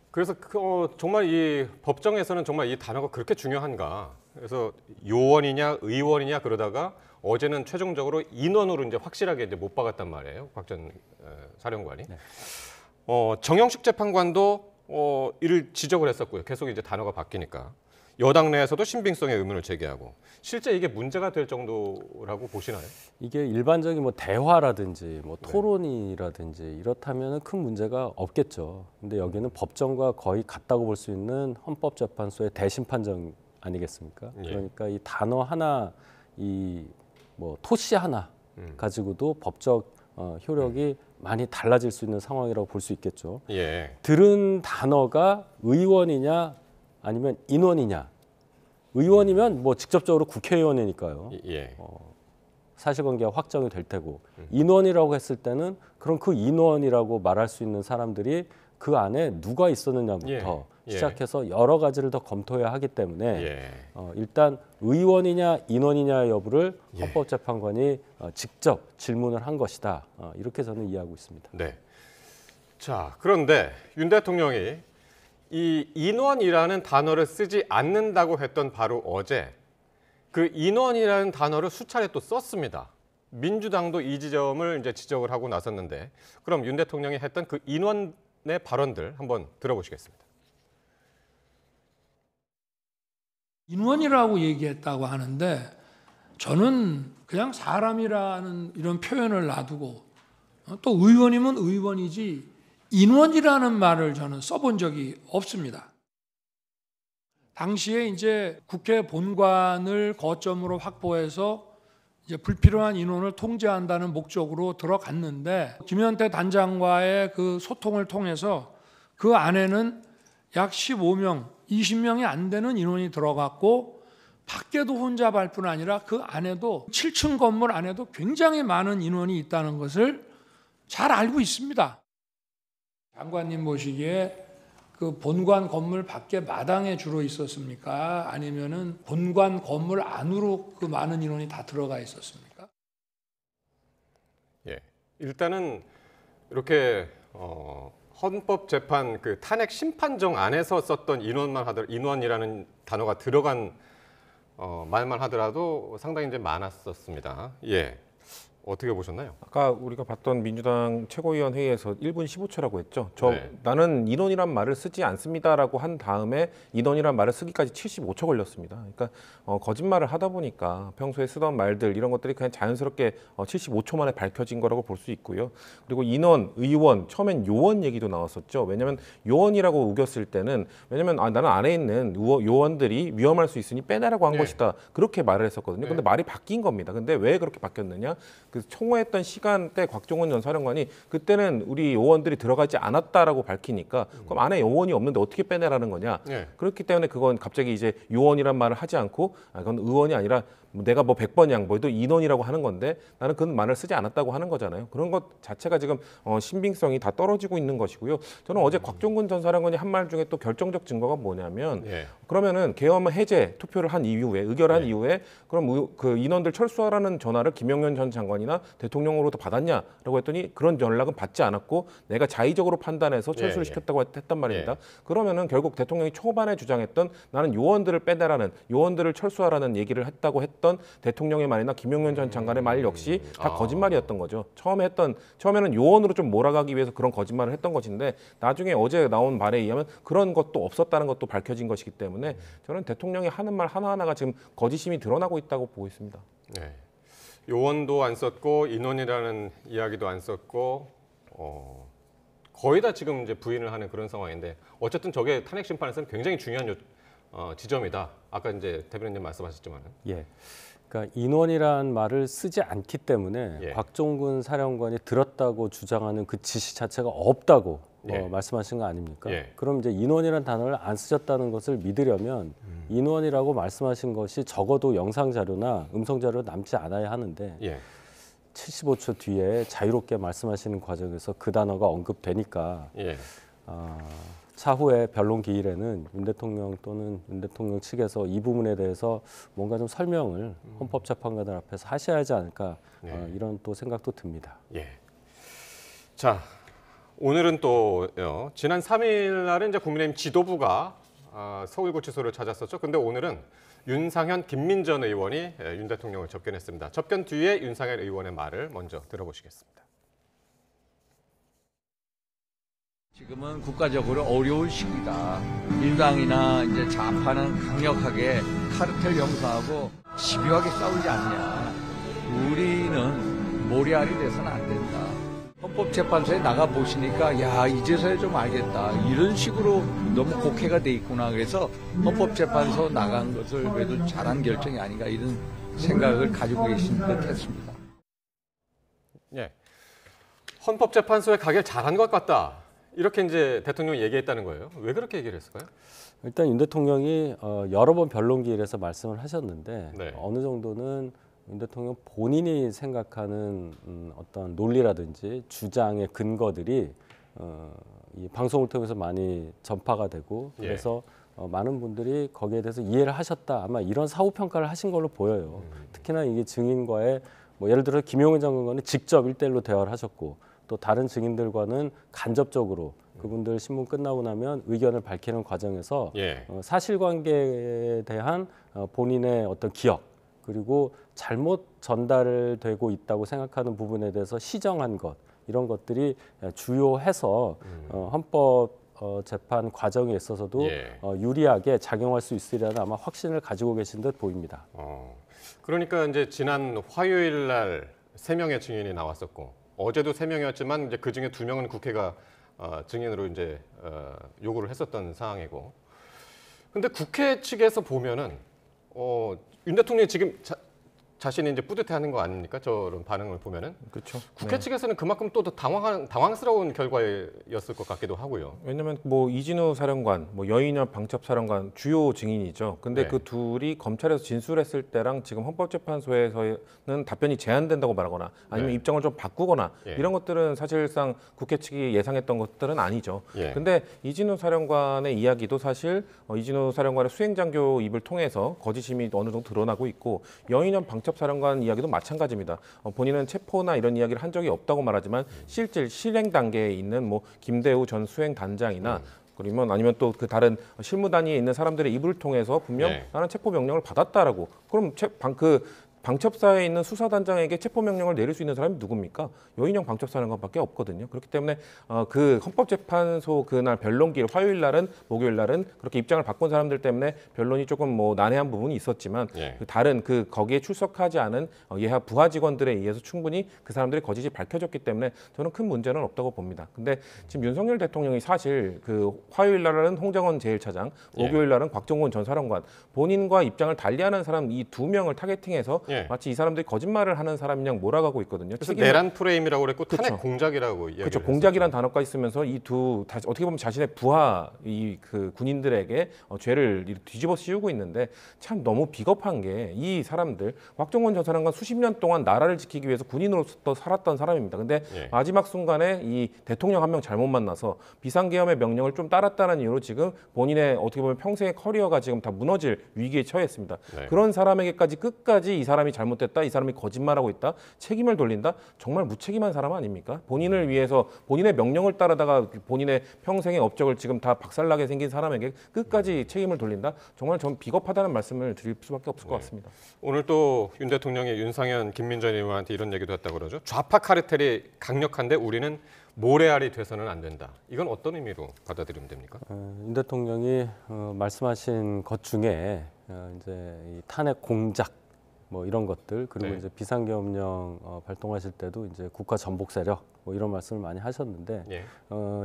그래서 정말 이 법정에서는 정말 이 단어가 그렇게 중요한가? 그래서 요원이냐 의원이냐 그러다가 어제는 최종적으로 인원으로 이제 확실하게 이제 못 박았단 말이에요. 곽 전 사령관이. 정영식 재판관도 이를 지적을 했었고요. 계속 이제 단어가 바뀌니까. 여당 내에서도 신빙성의 의문을 제기하고 실제 이게 문제가 될 정도라고 보시나요? 이게 일반적인 뭐 대화라든지 뭐 토론이라든지 이렇다면 큰 문제가 없겠죠. 근데 여기는 법정과 거의 같다고 볼 수 있는 헌법재판소의 대심판정 아니겠습니까? 그러니까 이 단어 하나, 이 뭐 토시 하나 가지고도 법적 효력이 많이 달라질 수 있는 상황이라고 볼 수 있겠죠. 예. 들은 단어가 의원이냐 아니면 인원이냐. 의원이면 뭐 직접적으로 국회의원이니까요. 예. 사실관계가 확정이 될 테고 인원이라고 했을 때는 그럼 그 인원이라고 말할 수 있는 사람들이 그 안에 누가 있었느냐부터 예. 시작해서 여러 가지를 더 검토해야 하기 때문에 일단 의원이냐 인원이냐 여부를 헌법재판관이 직접 질문을 한 것이다. 이렇게 저는 이해하고 있습니다. 네. 자, 그런데 윤 대통령이 이 인원이라는 단어를 쓰지 않는다고 했던 바로 어제 그 인원이라는 단어를 수차례 또 썼습니다. 민주당도 이 지점을 이제 지적을 하고 나섰는데 그럼 윤 대통령이 했던 그 인원의 발언들 한번 들어보시겠습니다. 인원이라고 얘기했다고 하는데 저는 그냥 사람이라는 이런 표현을 놔두고 또 의원이면 의원이지 인원이라는 말을 저는 써본 적이 없습니다. 당시에 이제 국회 본관을 거점으로 확보해서 이제 불필요한 인원을 통제한다는 목적으로 들어갔는데 김현태 단장과의 그 소통을 통해서 그 안에는 약 15명, 20명이 안 되는 인원이 들어갔고 밖에도 혼잡할 뿐 아니라 그 안에도 7층 건물 안에도 굉장히 많은 인원이 있다는 것을 잘 알고 있습니다. 장관님 보시기에 그 본관 건물 밖에 마당에 주로 있었습니까? 아니면은 본관 건물 안으로 그 많은 인원이 다 들어가 있었습니까? 예, 일단은 이렇게 헌법재판 그 탄핵 심판정 안에서 썼던 인원이라는 단어가 들어간 말만 하더라도 상당히 이제 많았었습니다. 예. 어떻게 보셨나요? 아까 우리가 봤던 민주당 최고위원 회의에서 1분 15초라고 했죠. 네. 나는 인원이란 말을 쓰지 않습니다라고 한 다음에 인원이란 말을 쓰기까지 75초 걸렸습니다. 그러니까 거짓말을 하다 보니까 평소에 쓰던 말들 이런 것들이 그냥 자연스럽게 75초 만에 밝혀진 거라고 볼 수 있고요. 그리고 인원, 의원, 처음엔 요원 얘기도 나왔었죠. 왜냐하면 요원이라고 우겼을 때는 왜냐하면 나는 안에 있는 요원들이 위험할 수 있으니 빼내라고 한 것이다. 그렇게 말을 했었거든요. 근데 말이 바뀐 겁니다. 근데 왜 그렇게 바뀌었느냐? 총회했던 시간대 곽종원 전 사령관이 그때는 우리 요원들이 들어가지 않았다라고 밝히니까 그럼 안에 요원이 없는데 어떻게 빼내라는 거냐. 그렇기 때문에 그건 갑자기 이제 요원이란 말을 하지 않고 그건 의원이 아니라 내가 뭐 100번 양보해도 인원이라고 하는 건데 나는 그 말을 쓰지 않았다고 하는 거잖아요. 그런 것 자체가 지금 신빙성이 다 떨어지고 있는 것이고요. 저는 어제 곽종근 전 사령관이 한 말 중에 또 결정적 증거가 뭐냐면 그러면은 계엄 해제 투표를 한 이후에 의결한 이후에 그럼 그 인원들 철수하라는 전화를 김영현 전 장관이나 대통령으로부터 받았냐라고 했더니 그런 연락은 받지 않았고 내가 자의적으로 판단해서 철수를 시켰다고 했단 말입니다. 그러면은 결국 대통령이 초반에 주장했던 나는 요원들을 빼내라는 요원들을 철수하라는 얘기를 했다고 했던 대통령의 말이나 김용현 전 장관의 말 역시 다 거짓말이었던 거죠. 처음에는 요원으로 좀 몰아가기 위해서 그런 거짓말을 했던 것인데 나중에 어제 나온 말에 의하면 그런 것도 없었다는 것도 밝혀진 것이기 때문에 저는 대통령이 하는 말 하나하나가 지금 거짓임이 드러나고 있다고 보고 있습니다. 네. 요원도 안 썼고 인원이라는 이야기도 안 썼고 거의 다 지금 이제 부인을 하는 그런 상황인데 어쨌든 저게 탄핵 심판에서는 굉장히 중요한 지점이다. 아까 이제 대변인님 말씀하셨지만은. 예. 그러니까 인원이란 말을 쓰지 않기 때문에 곽종근 사령관이 들었다고 주장하는 그 지시 자체가 없다고 말씀하신 거 아닙니까? 그럼 이제 인원이라는 단어를 안 쓰셨다는 것을 믿으려면 인원이라고 말씀하신 것이 적어도 영상 자료나 음성 자료 남지 않아야 하는데 75초 뒤에 자유롭게 말씀하시는 과정에서 그 단어가 언급되니까 차후에 변론 기일에는 윤 대통령 또는 윤 대통령 측에서 이 부분에 대해서 뭔가 좀 설명을 헌법재판관들 앞에서 하셔야 하지 않을까 이런 또 생각도 듭니다. 자, 오늘은 또 지난 3일 날은 이제 국민의힘 지도부가 서울구치소를 찾았었죠. 근데 오늘은 윤상현, 김민전 의원이 윤 대통령을 접견했습니다. 접견 뒤에 윤상현 의원의 말을 먼저 들어보시겠습니다. 지금은 국가적으로 어려울 시기다. 민주당이나 이제 좌파는 강력하게 카르텔 형사하고 집요하게 싸우지 않냐. 우리는 모래알이 돼서는 안 된다. 헌법재판소에 나가 보시니까 야 이제서야 좀 알겠다. 이런 식으로 너무 곡해가 돼 있구나. 그래서 헌법재판소 나간 것을 그래도 잘한 결정이 아닌가 이런 생각을 가지고 계신 듯 했습니다. 헌법재판소에 가길 잘한 것 같다. 이렇게 이제 대통령이 얘기했다는 거예요. 왜 그렇게 얘기를 했을까요? 일단 윤 대통령이 여러 번 변론기일에서 말씀을 하셨는데 네. 어느 정도는 윤 대통령 본인이 생각하는 어떤 논리라든지 주장의 근거들이 이 방송을 통해서 많이 전파가 되고 그래서 많은 분들이 거기에 대해서 이해를 하셨다. 아마 이런 사후 평가를 하신 걸로 보여요. 특히나 이게 증인과의 뭐 예를 들어 김용현 장관과는 직접 1대1로 대화를 하셨고 또 다른 증인들과는 간접적으로 그분들 신문 끝나고 나면 의견을 밝히는 과정에서 사실관계에 대한 본인의 어떤 기억 그리고 잘못 전달되고 있다고 생각하는 부분에 대해서 시정한 것 이런 것들이 주요해서 헌법 재판 과정에 있어서도 유리하게 작용할 수 있으리라는 아마 확신을 가지고 계신 듯 보입니다. 그러니까 이제 지난 화요일 날 3명의 증인이 나왔었고 어제도 3명이었지만 이제 그 중에 2명은 국회가 증인으로 이제 요구를 했었던 상황이고. 근데 국회 측에서 보면은 윤 대통령이 지금 자신이 이제 뿌듯해하는 거 아닙니까? 저런 반응을 보면은. 그렇죠. 국회 측에서는 그만큼 또 당황스러운 결과였을 것 같기도 하고요. 왜냐하면 뭐 이진우 사령관, 뭐 여인현 방첩사령관 주요 증인이죠. 근데 네. 그 둘이 검찰에서 진술했을 때랑 지금 헌법재판소에서는 답변이 제한된다고 말하거나 아니면 입장을 좀 바꾸거나 이런 것들은 사실상 국회 측이 예상했던 것들은 아니죠. 근데 이진우 사령관의 이야기도 사실 이진우 사령관의 수행장교 입을 통해서 거짓임이 어느 정도 드러나고 있고 여인현 방첩사령관 이야기도 마찬가지입니다. 본인은 체포나 이런 이야기를 한 적이 없다고 말하지만 실질 실행 단계에 있는 뭐 김대우 전 수행단장이나 그러면 아니면 또 그 다른 실무 단위에 있는 사람들의 입을 통해서 분명 나는 체포 명령을 받았다라고. 그럼 방첩사에 있는 수사단장에게 체포 명령을 내릴 수 있는 사람이 누굽니까? 여인형 방첩사령관밖에 없거든요. 그렇기 때문에 그 헌법재판소 그날 변론기일 화요일 날은 목요일 날은 그렇게 입장을 바꾼 사람들 때문에 변론이 조금 뭐 난해한 부분이 있었지만 그 다른 거기에 출석하지 않은 예하 부하 직원들에 의해서 충분히 그 사람들의 거짓이 밝혀졌기 때문에 저는 큰 문제는 없다고 봅니다. 근데 지금 윤석열 대통령이 사실 그 화요일 날은 홍장원 제1차장, 목요일 날은 곽정원 전 사령관 본인과 입장을 달리하는 사람 이 2명을 타겟팅해서 마치 이 사람들이 거짓말을 하는 사람이랑 몰아가고 있거든요. 그래서 내란 프레임이라고 그랬고 탄핵 공작이라고 이야기를 그렇죠. 공작이라는 단어가 있으면서 이 어떻게 보면 자신의 부하 그 군인들에게 죄를 뒤집어 씌우고 있는데 참 너무 비겁한 게 이 사람들 곽정원 전 사령관 수십 년 동안 나라를 지키기 위해서 군인으로서 살았던 사람입니다. 근데 마지막 순간에 이 대통령 한 명 잘못 만나서 비상계엄의 명령을 좀 따랐다는 이유로 지금 본인의 어떻게 보면 평생의 커리어가 지금 다 무너질 위기에 처했습니다. 그런 사람에게까지 끝까지 이 사람이 잘못됐다, 이 사람이 거짓말하고 있다, 책임을 돌린다. 정말 무책임한 사람 아닙니까? 본인을 위해서 본인의 명령을 따르다가 본인의 평생의 업적을 지금 다 박살나게 생긴 사람에게 끝까지 책임을 돌린다. 정말 전 비겁하다는 말씀을 드릴 수밖에 없을 것 같습니다. 오늘 또 윤 대통령이 윤상현, 김민전 의원한테 이런 얘기도 했다고 그러죠. 좌파 카르텔이 강력한데 우리는 모래알이 돼서는 안 된다. 이건 어떤 의미로 받아들이면 됩니까? 윤 대통령이 말씀하신 것 중에 이제 이 탄핵 공작 뭐 이런 것들 그리고 이제 비상계엄령 발동하실 때도 이제 국가 전복 세력 뭐 이런 말씀을 많이 하셨는데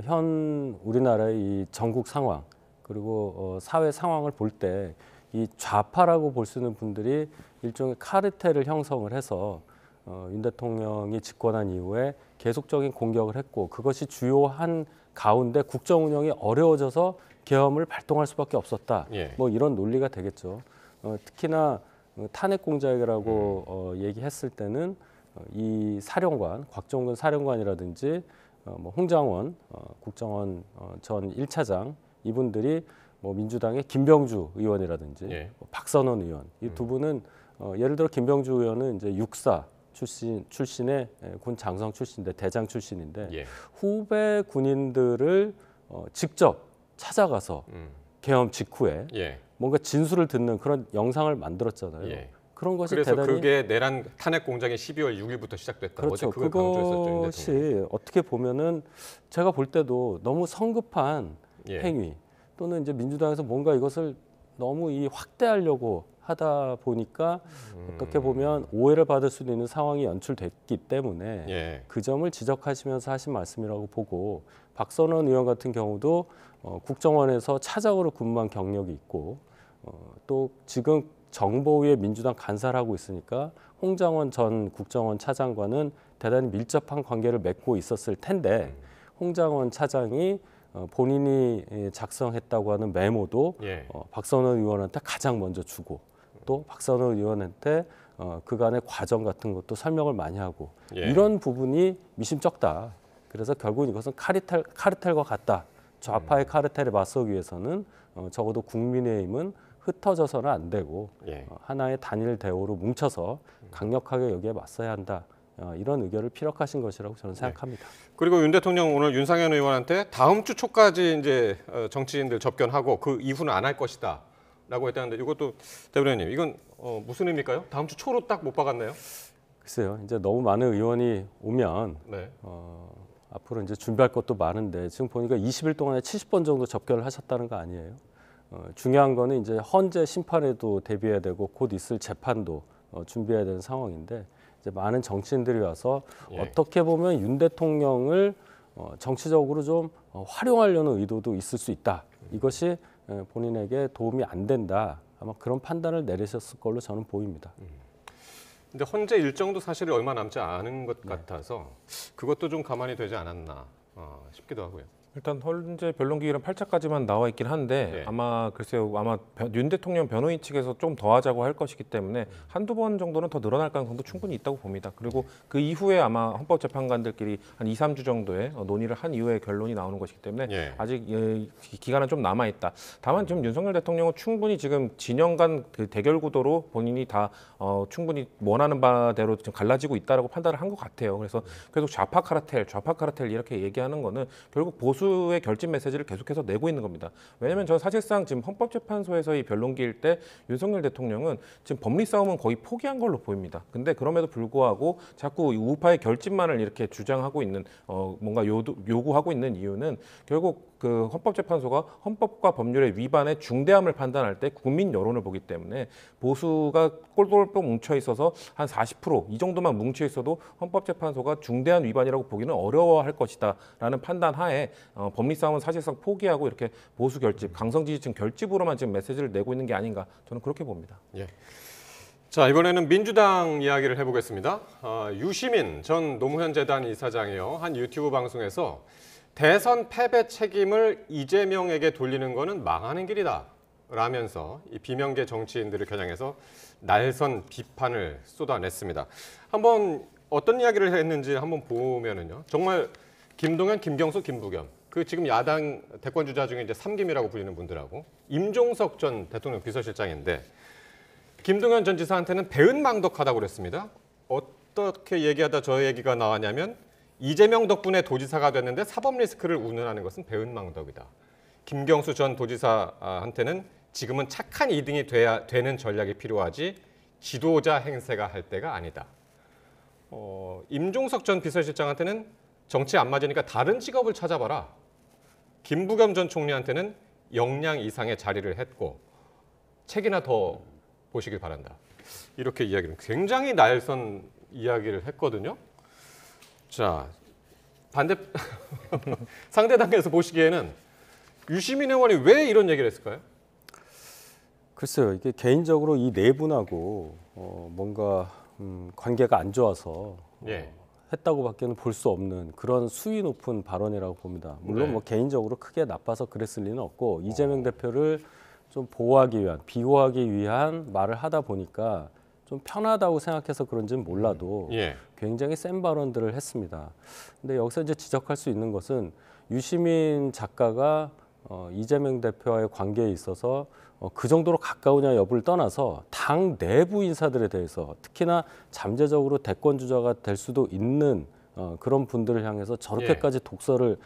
현 우리나라의 이 전국 상황 그리고 사회 상황을 볼 때 이 좌파라고 볼 수 있는 분들이 일종의 카르텔을 형성을 해서 윤 대통령이 집권한 이후에 계속적인 공격을 했고 그것이 주요한 가운데 국정 운영이 어려워져서 계엄을 발동할 수밖에 없었다. 뭐 이런 논리가 되겠죠. 특히나 탄핵 공작이라고 얘기했을 때는 이 사령관, 곽정근 사령관이라든지 뭐 홍장원, 국정원 전 1차장 이분들이 뭐 민주당의 김병주 의원이라든지 뭐 박선원 의원 이 두 분은 예를 들어 김병주 의원은 이제 육사 출신의 군 장성 출신인데 대장 출신인데 후배 군인들을 직접 찾아가서 계엄 직후에 뭔가 진술을 듣는 그런 영상을 만들었잖아요. 그런 것이 그래서 대단히 그게 내란 탄핵 공작이 12월 6일부터 시작됐다. 그렇죠. 어제 그걸 강조했었죠. 그것이 어떻게 보면은 제가 볼 때도 너무 성급한 행위 또는 이제 민주당에서 뭔가 이것을 너무 확대하려고 하다 보니까 어떻게 보면 오해를 받을 수도 있는 상황이 연출됐기 때문에 그 점을 지적하시면서 하신 말씀이라고 보고 박선원 의원 같은 경우도 국정원에서 차장으로 근무한 경력이 있고 또 지금 정보위에 민주당 간사를 하고 있으니까 홍장원 전 국정원 차장과는 대단히 밀접한 관계를 맺고 있었을 텐데 홍장원 차장이 본인이 작성했다고 하는 메모도 박선원 의원한테 가장 먼저 주고 또 박선원 의원한테 그간의 과정 같은 것도 설명을 많이 하고 이런 부분이 미심쩍다. 그래서 결국은 이것은 카르텔과 같다. 좌파의 카르텔에 맞서기 위해서는 적어도 국민의힘은 흩어져서는 안 되고 하나의 단일 대오로 뭉쳐서 강력하게 여기에 맞서야 한다. 이런 의견을 피력하신 것이라고 저는 생각합니다. 그리고 윤 대통령 오늘 윤상현 의원한테 다음 주 초까지 이제 정치인들 접견하고 그 이후는 안 할 것이다라고 했다는데 이것도 대변인님 이건 무슨 의미일까요? 다음 주 초로 딱 못 박았네요. 글쎄요. 이제 너무 많은 의원이 오면 앞으로 이제 준비할 것도 많은데 지금 보니까 20일 동안에 70번 정도 접견을 하셨다는 거 아니에요? 중요한 거는 이제 헌재 심판에도 대비해야 되고 곧 있을 재판도 준비해야 되는 상황인데 이제 많은 정치인들이 와서 어떻게 보면 윤 대통령을 정치적으로 좀 활용하려는 의도도 있을 수 있다. 이것이 본인에게 도움이 안 된다. 아마 그런 판단을 내리셨을 걸로 저는 보입니다. 근데 헌재 일정도 사실 얼마 남지 않은 것 같아서 그것도 좀 가만히 되지 않았나 싶기도 하고요. 일단 헌재 변론 기일은 8차까지만 나와 있긴 한데 아마 글쎄요 아마 윤 대통령 변호인 측에서 좀 더 하자고 할 것이기 때문에 한두 번 정도는 더 늘어날 가능성도 충분히 있다고 봅니다. 그리고 그 이후에 아마 헌법재판관들끼리 한 2, 3주 정도의 논의를 한 이후에 결론이 나오는 것이기 때문에 아직 기간은 좀 남아 있다. 다만 지금 윤석열 대통령은 충분히 지금 진영 간 그 대결 구도로 본인이 다 충분히 원하는 바대로 지금 갈라지고 있다라고 판단을 한 것 같아요. 그래서 계속 좌파 카르텔 이렇게 얘기하는 거는 결국 보수의 결집 메시지를 계속해서 내고 있는 겁니다. 왜냐하면 저 사실상 지금 헌법재판소에서의 변론기일 때 윤석열 대통령은 지금 법리 싸움은 거의 포기한 걸로 보입니다. 근데 그럼에도 불구하고 자꾸 우파의 결집만을 이렇게 주장하고 있는 뭔가 요구하고 있는 이유는 결국 그 헌법재판소가 헌법과 법률의 위반의 중대함을 판단할 때 국민 여론을 보기 때문에 보수가 꼴똘똘 뭉쳐 있어서 한 40% 이 정도만 뭉쳐 있어도 헌법재판소가 중대한 위반이라고 보기는 어려워할 것이다라는 판단 하에 법리 싸움은 사실상 포기하고 이렇게 보수 결집, 강성 지지층 결집으로만 지금 메시지를 내고 있는 게 아닌가 저는 그렇게 봅니다. 자, 이번에는 민주당 이야기를 해보겠습니다. 유시민 전 노무현 재단 이사장이요. 한 유튜브 방송에서 대선 패배 책임을 이재명에게 돌리는 거는 망하는 길이다 라면서 이 비명계 정치인들을 겨냥해서 날선 비판을 쏟아냈습니다. 한번 어떤 이야기를 했는지 한번 보면은요. 정말 김동연, 김경수, 김부겸 그 지금 야당 대권 주자 중에 이제 3김이라고 불리는 분들하고 임종석 전 대통령 비서실장인데 김동연 전 지사한테는 배은망덕하다고 그랬습니다. 어떻게 얘기하다 저 얘기가 나왔냐면 이재명 덕분에 도지사가 됐는데 사법 리스크를 운운하는 것은 배은망덕이다. 김경수 전 도지사한테는 지금은 착한 2등이 되는 전략이 필요하지 지도자 행세가 할 때가 아니다. 임종석 전 비서실장한테는 정치 안 맞으니까 다른 직업을 찾아봐라. 김부겸 전 총리한테는 역량 이상의 자리를 했고 책이나 더 보시길 바란다. 이렇게 이야기를 굉장히 날선 이야기를 했거든요. 자, 상대 당에서 보시기에는 유시민 의원이 왜 이런 얘기를 했을까요? 글쎄요, 이게 개인적으로 이 네 분하고 뭔가 관계가 안 좋아서 했다고밖에는 볼 수 없는 그런 수위 높은 발언이라고 봅니다. 물론 뭐 개인적으로 크게 나빠서 그랬을 리는 없고 이재명 대표를 좀 보호하기 위한, 비호하기 위한 말을 하다 보니까 좀 편하다고 생각해서 그런지는 몰라도 굉장히 센 발언들을 했습니다. 근데 여기서 이제 지적할 수 있는 것은 유시민 작가가 이재명 대표와의 관계에 있어서 그 정도로 가까우냐 여부를 떠나서 당 내부 인사들에 대해서 특히나 잠재적으로 대권 주자가 될 수도 있는 그런 분들을 향해서 저렇게까지 독설을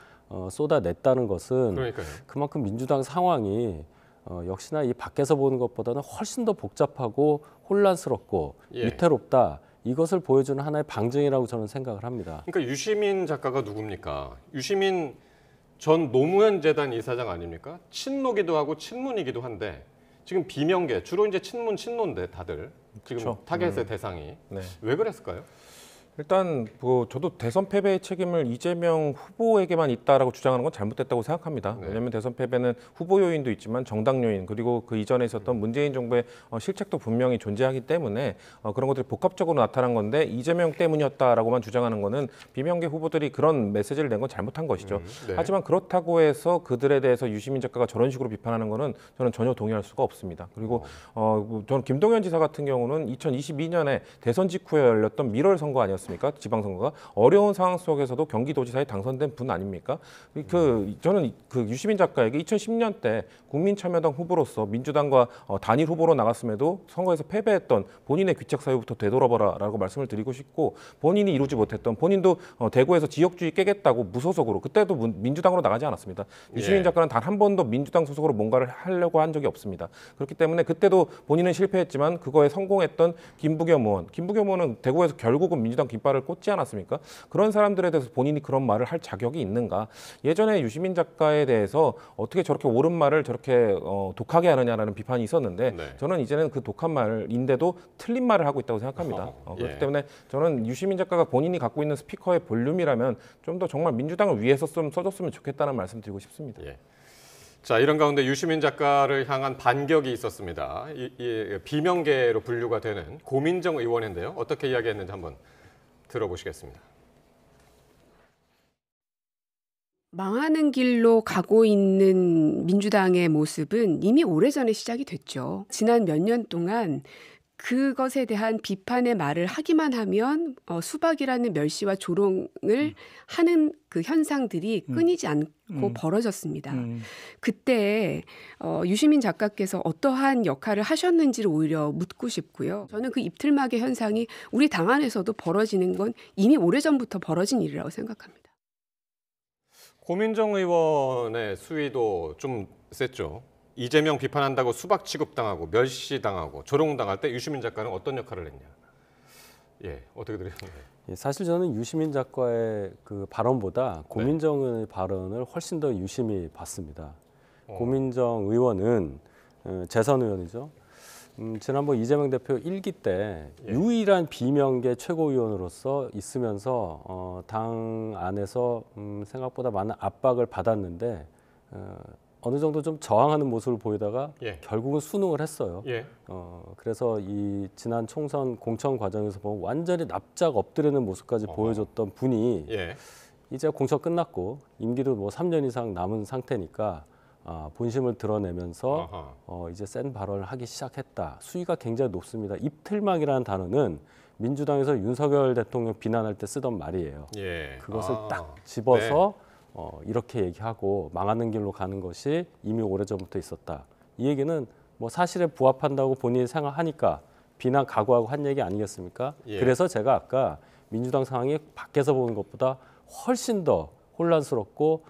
쏟아냈다는 것은 그만큼 민주당 상황이 역시나 이 밖에서 보는 것보다는 훨씬 더 복잡하고 혼란스럽고 위태롭다. 이것을 보여주는 하나의 방증이라고 저는 생각을 합니다. 그러니까 유시민 작가가 누굽니까? 유시민 전 노무현 재단 이사장 아닙니까? 친노기도 하고 친문이기도 한데 지금 비명계, 주로 이제 친문, 친노인데 다들 지금 타겟의 대상이 왜 그랬을까요? 일단 뭐 저도 대선 패배의 책임을 이재명 후보에게만 있다라고 주장하는 건 잘못됐다고 생각합니다. 왜냐하면 대선 패배는 후보 요인도 있지만 정당 요인 그리고 그 이전에 있었던 문재인 정부의 실책도 분명히 존재하기 때문에 그런 것들이 복합적으로 나타난 건데 이재명 때문이었다라고만 주장하는 거는 비명계 후보들이 그런 메시지를 낸 건 잘못한 것이죠. 네. 하지만 그렇다고 해서 그들에 대해서 유시민 작가가 저런 식으로 비판하는 거는 저는 전혀 동의할 수가 없습니다. 그리고 저는 김동연 지사 같은 경우는 2022년에 대선 직후에 열렸던 밀월 선거 아니었습니까? 지방선거가 어려운 상황 속에서도 경기도지사에 당선된 분 아닙니까? 저는 그 유시민 작가에게 2010년 때 국민참여당 후보로서 민주당과 단일 후보로 나갔음에도 선거에서 패배했던 본인의 귀책 사유부터 되돌아보라라고 말씀을 드리고 싶고 본인이 이루지 못했던 본인도 대구에서 지역주의 깨겠다고 무소속으로 그때도 민주당으로 나가지 않았습니다. 유시민 작가는 단 한 번도 민주당 소속으로 뭔가를 하려고 한 적이 없습니다. 그렇기 때문에 그때도 본인은 실패했지만 그거에 성공했던 김부겸 의원은 대구에서 결국은 민주당 깃발을 꽂지 않았습니까? 그런 사람들에 대해서 본인이 그런 말을 할 자격이 있는가? 예전에 유시민 작가에 대해서 어떻게 저렇게 옳은 말을 저렇게 독하게 하느냐라는 비판이 있었는데 저는 이제는 그 독한 말인데도 틀린 말을 하고 있다고 생각합니다. 그렇기 때문에 저는 유시민 작가가 본인이 갖고 있는 스피커의 볼륨이라면 좀 더 정말 민주당을 위해서 좀 써줬으면 좋겠다는 말씀 드리고 싶습니다. 자, 이런 가운데 유시민 작가를 향한 반격이 있었습니다. 비명계로 분류가 되는 고민정 의원인데요. 어떻게 이야기했는지 한번 들어보시겠습니다. 망하는 길로 가고 있는 민주당의 모습은 이미 오래전에 시작이 됐죠. 지난 몇 년 동안 그것에 대한 비판의 말을 하기만 하면 수박이라는 멸시와 조롱을 하는 그 현상들이 끊이지 않고 벌어졌습니다. 그때 유시민 작가께서 어떠한 역할을 하셨는지를 오히려 묻고 싶고요. 저는 그 입틀막의 현상이 우리 당 안에서도 벌어지는 건 이미 오래전부터 벌어진 일이라고 생각합니다. 고민정 의원의 수위도 좀 셌죠. 이재명 비판한다고 수박 취급당하고 멸시당하고 조롱당할 때 유시민 작가는 어떤 역할을 했냐. 어떻게 들으셨나요? 사실 저는 유시민 작가의 그 발언보다 고민정 발언을 훨씬 더 유심히 봤습니다. 고민정 의원은 재선 의원이죠. 지난번 이재명 대표 1기 때 유일한 비명계 최고위원으로서 있으면서 당 안에서 생각보다 많은 압박을 받았는데 어느 정도 좀 저항하는 모습을 보이다가 결국은 순응을 했어요. 그래서 이 지난 총선 공천 과정에서 보면 완전히 납작 엎드리는 모습까지 보여줬던 분이 이제 공천 끝났고 임기도 뭐 3년 이상 남은 상태니까 본심을 드러내면서 이제 센 발언을 하기 시작했다. 수위가 굉장히 높습니다. 입틀막이라는 단어는 민주당에서 윤석열 대통령 비난할 때 쓰던 말이에요. 그것을 딱 집어서 이렇게 얘기하고 망하는 길로 가는 것이 이미 오래전부터 있었다. 이 얘기는 뭐 사실에 부합한다고 본인이 생각하니까 비난 각오하고 한 얘기 아니겠습니까? 그래서 제가 아까 민주당 상황이 밖에서 보는 것보다 훨씬 더 혼란스럽고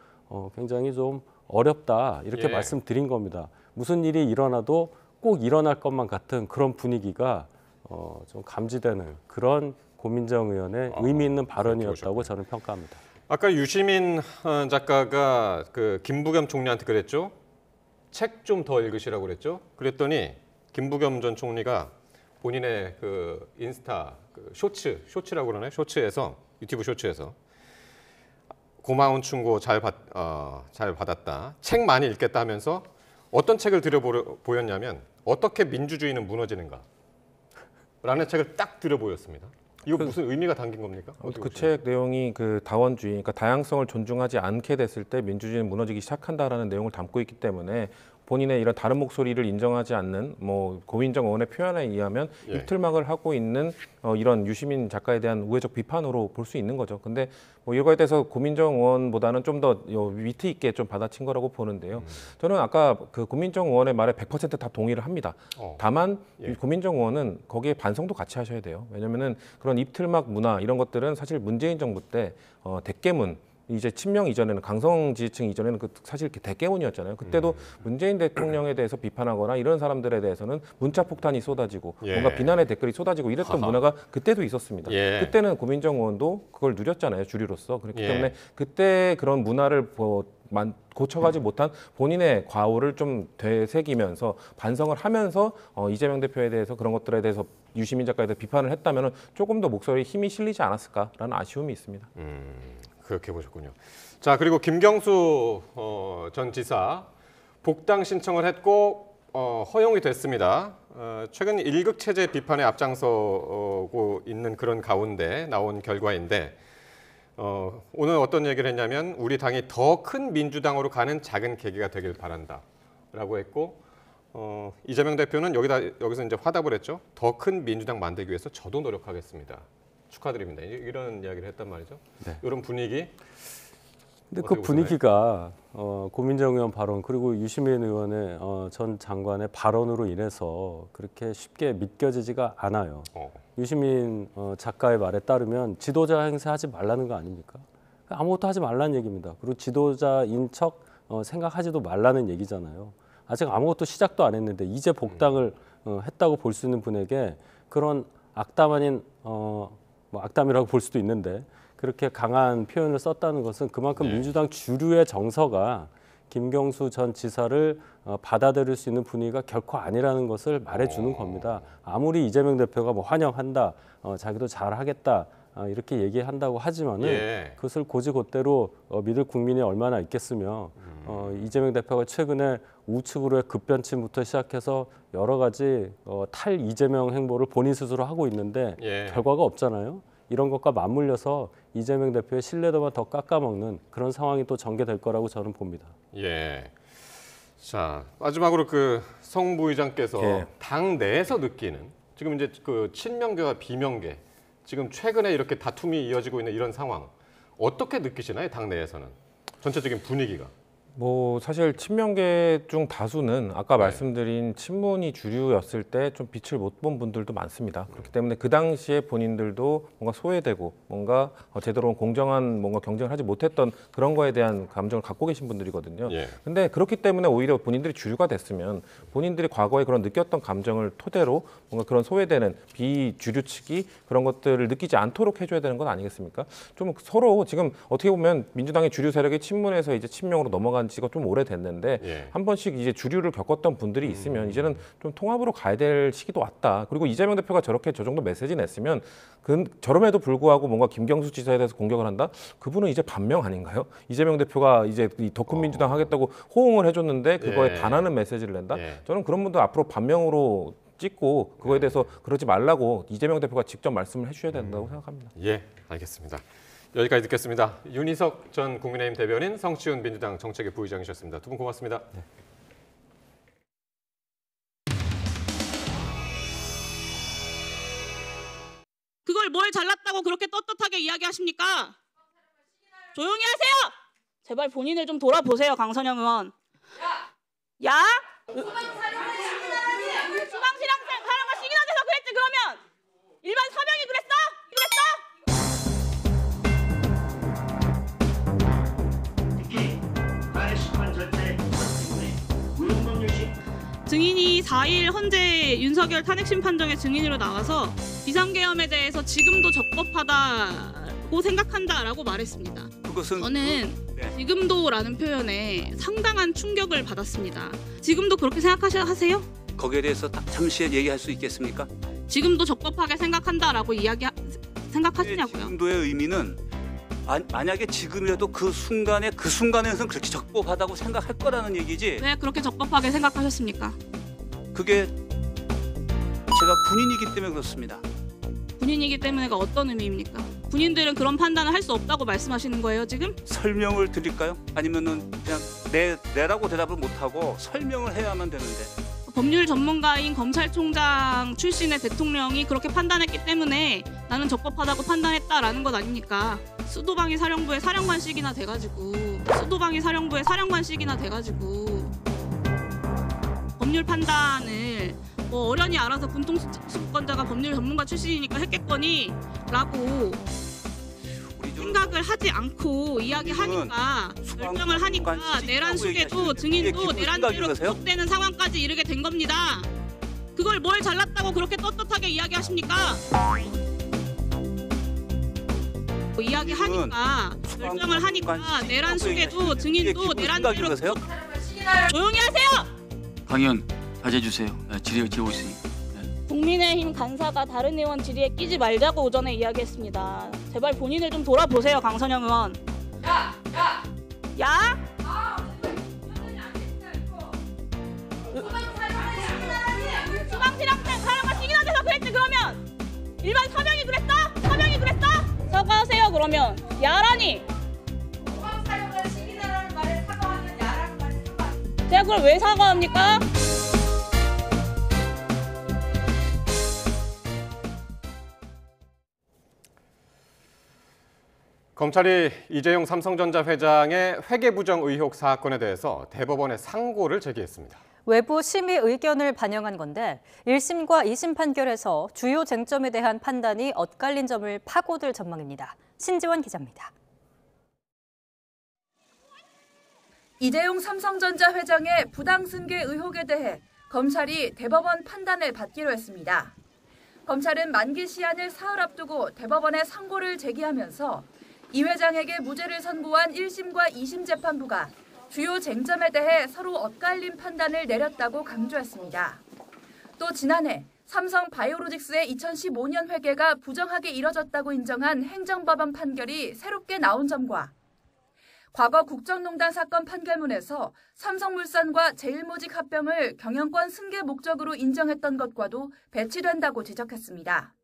굉장히 좀 어렵다 이렇게 말씀드린 겁니다. 무슨 일이 일어나도 꼭 일어날 것만 같은 그런 분위기가 좀 감지되는 그런 고민정 의원의 의미 있는 발언이었다고 저는 평가합니다. 아까 유시민 작가가 그 김부겸 총리한테 그랬죠. 책 좀 더 읽으시라고 그랬죠. 그랬더니 김부겸 전 총리가 본인의 그 인스타 그 쇼츠라고 그러나요? 유튜브 쇼츠에서 고마운 충고 잘 받았다. 책 많이 읽겠다 하면서 어떤 책을 들여보였냐면 어떻게 민주주의는 무너지는가 라는 책을 딱 들여보였습니다. 이거 무슨 의미가 담긴 겁니까? 그 책 내용이 그 다원주의, 그러니까 다양성을 존중하지 않게 됐을 때 민주주의는 무너지기 시작한다라는 내용을 담고 있기 때문에 본인의 이런 다른 목소리를 인정하지 않는 뭐 고민정 의원의 표현에 의하면 입틀막을 하고 있는 이런 유시민 작가에 대한 우회적 비판으로 볼 수 있는 거죠. 근데 뭐 이거에 대해서 고민정 의원보다는 좀 더 위트 있게 좀 받아친 거라고 보는데요. 저는 아까 그 고민정 의원의 말에 100% 다 동의를 합니다. 다만 고민정 의원은 거기에 반성도 같이 하셔야 돼요. 왜냐면은 그런 입틀막 문화 이런 것들은 사실 문재인 정부 때 대깨문 이제 친명 이전에는 강성 지지층 이전에는 그 사실 대깨문이었잖아요. 그때도 문재인 대통령에 대해서 비판하거나 이런 사람들에 대해서는 문자 폭탄이 쏟아지고 뭔가 비난의 댓글이 쏟아지고 이랬던 문화가 그때도 있었습니다. 그때는 고민정 의원도 그걸 누렸잖아요. 주류로서. 그렇기 때문에 그때 그런 문화를 고쳐가지 못한 본인의 과오를 좀 되새기면서 반성을 하면서 이재명 대표에 대해서 그런 것들에 대해서 유시민 작가에 대해서 비판을 했다면 조금 더 목소리에 힘이 실리지 않았을까라는 아쉬움이 있습니다. 그렇게 보셨군요. 자, 그리고 김경수 전 지사 복당 신청을 했고 허용이 됐습니다. 최근 1급 체제 비판에 앞장서고 있는 그런 가운데 나온 결과인데 오늘 어떤 얘기를 했냐면 우리 당이 더 큰 민주당으로 가는 작은 계기가 되길 바란다라고 했고 이재명 대표는 여기서 이제 화답을 했죠. 더 큰 민주당 만들기 위해서 저도 노력하겠습니다. 축하드립니다. 이런 이야기를 했단 말이죠. 네. 이런 분위기. 근데 그 분위기가 고민정 의원 발언 그리고 유시민 의원의 전 장관의 발언으로 인해서 그렇게 쉽게 믿겨지지가 않아요. 유시민 작가의 말에 따르면 지도자 행세하지 말라는 거 아닙니까? 아무것도 하지 말라는 얘기입니다. 그리고 지도자인 척 생각하지도 말라는 얘기잖아요. 아직 아무것도 시작도 안 했는데 이제 복당을 했다고 볼 수 있는 분에게 그런 악담 아닌 뭐 악담이라고 볼 수도 있는데 그렇게 강한 표현을 썼다는 것은 그만큼 민주당 주류의 정서가 김경수 전 지사를 받아들일 수 있는 분위기가 결코 아니라는 것을 말해주는 겁니다. 아무리 이재명 대표가 뭐 환영한다, 자기도 잘하겠다 이렇게 얘기한다고 하지만은 그것을 고지곧대로 믿을 국민이 얼마나 있겠으며 이재명 대표가 최근에 우측으로의 급변침부터 시작해서 여러 가지 탈 이재명 행보를 본인 스스로 하고 있는데 결과가 없잖아요. 이런 것과 맞물려서 이재명 대표의 신뢰도만 더 깎아먹는 그런 상황이 또 전개될 거라고 저는 봅니다. 예. 자, 마지막으로 그 성 부의장께서 당 내에서 느끼는 지금 이제 그 친명계와 비명계 지금 최근에 이렇게 다툼이 이어지고 있는 이런 상황 어떻게 느끼시나요? 당 내에서는 전체적인 분위기가. 뭐 사실 친명계 중 다수는 아까 말씀드린 친문이 주류였을 때 좀 빛을 못 본 분들도 많습니다. 그렇기 때문에 그 당시에 본인들도 뭔가 소외되고 뭔가 제대로 공정한 뭔가 경쟁을 하지 못했던 그런 거에 대한 감정을 갖고 계신 분들이거든요. 근데 그렇기 때문에 오히려 본인들이 주류가 됐으면 본인들이 과거에 그런 느꼈던 감정을 토대로 뭔가 그런 소외되는 비주류 측이 그런 것들을 느끼지 않도록 해줘야 되는 건 아니겠습니까? 좀 서로 지금 어떻게 보면 민주당의 주류 세력이 친문에서 이제 친명으로 넘어간 지가 좀 오래됐는데 한 번씩 이제 주류를 겪었던 분들이 있으면 이제는 좀 통합으로 가야 될 시기도 왔다. 그리고 이재명 대표가 저렇게 저 정도 메시지 냈으면 저럼에도 불구하고 뭔가 김경수 지사에 대해서 공격을 한다? 그분은 이제 반명 아닌가요? 이재명 대표가 이제 더 큰 민주당 하겠다고 호응을 해줬는데 그거에 반하는 메시지를 낸다? 저는 그런 분들 앞으로 반명으로 찍고 그거에 대해서 그러지 말라고 이재명 대표가 직접 말씀을 해주셔야 된다고 생각합니다. 예, 알겠습니다. 여기까지 듣겠습니다. 윤희석 전 국민의힘 대변인, 성시훈 민주당 정책위 부의장이셨습니다. 두 분 고맙습니다. 그걸 뭘 잘났다고 그렇게 떳떳하게 이야기하십니까? 조용히 하세요! 제발 본인을 좀 돌아보세요, 강선영 의원. 야? 수방실형사 사령관 시기나 돼서 그랬지 그러면? 일반 사병이 그랬어? 증인이 4일 헌재 윤석열 탄핵심판정의 증인으로 나와서 비상계엄에 대해서 지금도 적법하다고 생각한다라고 말했습니다. 저는 지금도라는 표현에 상당한 충격을 받았습니다. 지금도 그렇게 생각하세요? 거기에 대해서 잠시 얘기할 수 있겠습니까? 지금도 적법하게 생각한다라고 생각하시냐고요? 지금도의 의미는 만약에 지금이라도 그 순간에서는 그렇게 적법하다고 생각할 거라는 얘기지. 왜 그렇게 적법하게 생각하셨습니까? 그게 제가 군인이기 때문에 그렇습니다. 군인이기 때문에가 어떤 의미입니까? 군인들은 그런 판단을 할 수 없다고 말씀하시는 거예요, 지금? 설명을 드릴까요? 아니면은 그냥 네라고 대답을 못하고 설명을 해야만 되는데. 법률 전문가인 검찰총장 출신의 대통령이 그렇게 판단했기 때문에 나는 적법하다고 판단했다라는 것 아닙니까? 수도방위 사령부의 사령관식이나 돼가지고 법률 판단을 뭐 어련히 알아서 군통수권자가 법률 전문가 출신이니까 했겠거니 라고 생각을 하지 않고 이야기하니까 결정을 하니까 내란 수계도 증인도 내란죄로 구속되는 상황까지 이르게 된 겁니다. 그걸 뭘 잘났다고 그렇게 떳떳하게 이야기하십니까? 이야기하니까 결정을 하니까 내란 속에도 증인도 내란대로 조용히 하세요. 강연 자제해 주세요. 질의고 있으니. 국민의힘 간사가 다른 의원 질의에 끼지 말자고 오전에 이야기했습니다. 제발 본인을 좀 돌아보세요, 강선영 의원. 야? 수방실학생 사람과 시기나 돼서 그랬지 그러면? 일반 서명이 그랬어? 서명이 그랬어? 사과하세요 그러면. 야라니. 제가 그걸 왜 사과합니까? 검찰이 이재용 삼성전자 회장의 회계부정 의혹 사건에 대해서 대법원에 상고를 제기했습니다. 외부 심의 의견을 반영한 건데 1심과 2심 판결에서 주요 쟁점에 대한 판단이 엇갈린 점을 파고들 전망입니다. 신지원 기자입니다. 이재용 삼성전자 회장의 부당승계 의혹에 대해 검찰이 대법원 판단을 받기로 했습니다. 검찰은 만기 시한을 사흘 앞두고 대법원에 상고를 제기하면서 이 회장에게 무죄를 선고한 1심과 2심 재판부가 주요 쟁점에 대해 서로 엇갈린 판단을 내렸다고 강조했습니다. 또 지난해 삼성 바이오로직스의 2015년 회계가 부정하게 이뤄졌다고 인정한 행정법원 판결이 새롭게 나온 점과 과거 국정농단 사건 판결문에서 삼성물산과 제일모직 합병을 경영권 승계 목적으로 인정했던 것과도 배치된다고 지적했습니다.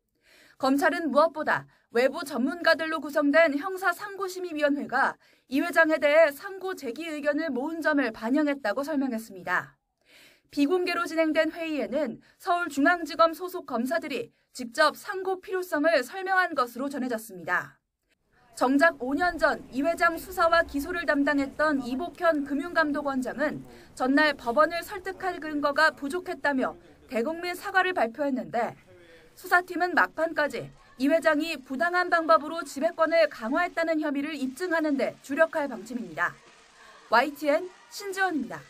검찰은 무엇보다 외부 전문가들로 구성된 형사상고심의위원회가 이 회장에 대해 상고 제기 의견을 모은 점을 반영했다고 설명했습니다. 비공개로 진행된 회의에는 서울중앙지검 소속 검사들이 직접 상고 필요성을 설명한 것으로 전해졌습니다. 정작 5년 전 이 회장 수사와 기소를 담당했던 이복현 금융감독원장은 전날 법원을 설득할 근거가 부족했다며 대국민 사과를 발표했는데 수사팀은 막판까지 이 회장이 부당한 방법으로 지배권을 강화했다는 혐의를 입증하는 데 주력할 방침입니다. YTN 신지원입니다.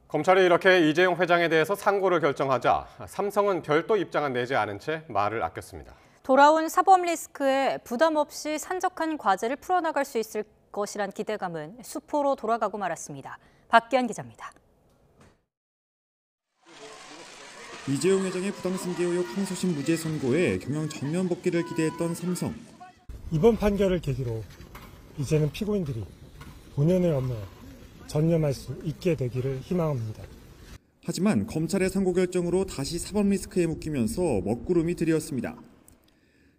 검찰이 이렇게 이재용 회장에 대해서 상고를 결정하자 삼성은 별도 입장은 내지 않은 채 말을 아꼈습니다. 돌아온 사법 리스크에 부담 없이 산적한 과제를 풀어나갈 수 있을 것이란 기대감은 수포로 돌아가고 말았습니다. 박기환 기자입니다. 이재용 회장의 부당승계 의혹 항소심 무죄 선고에 경영 전면 복귀를 기대했던 삼성. 이번 판결을 계기로 이제는 피고인들이 본연의 업무에 전념할 수 있게 되기를 희망합니다. 하지만 검찰의 상고 결정으로 다시 사법 리스크에 묶이면서 먹구름이 들이었습니다.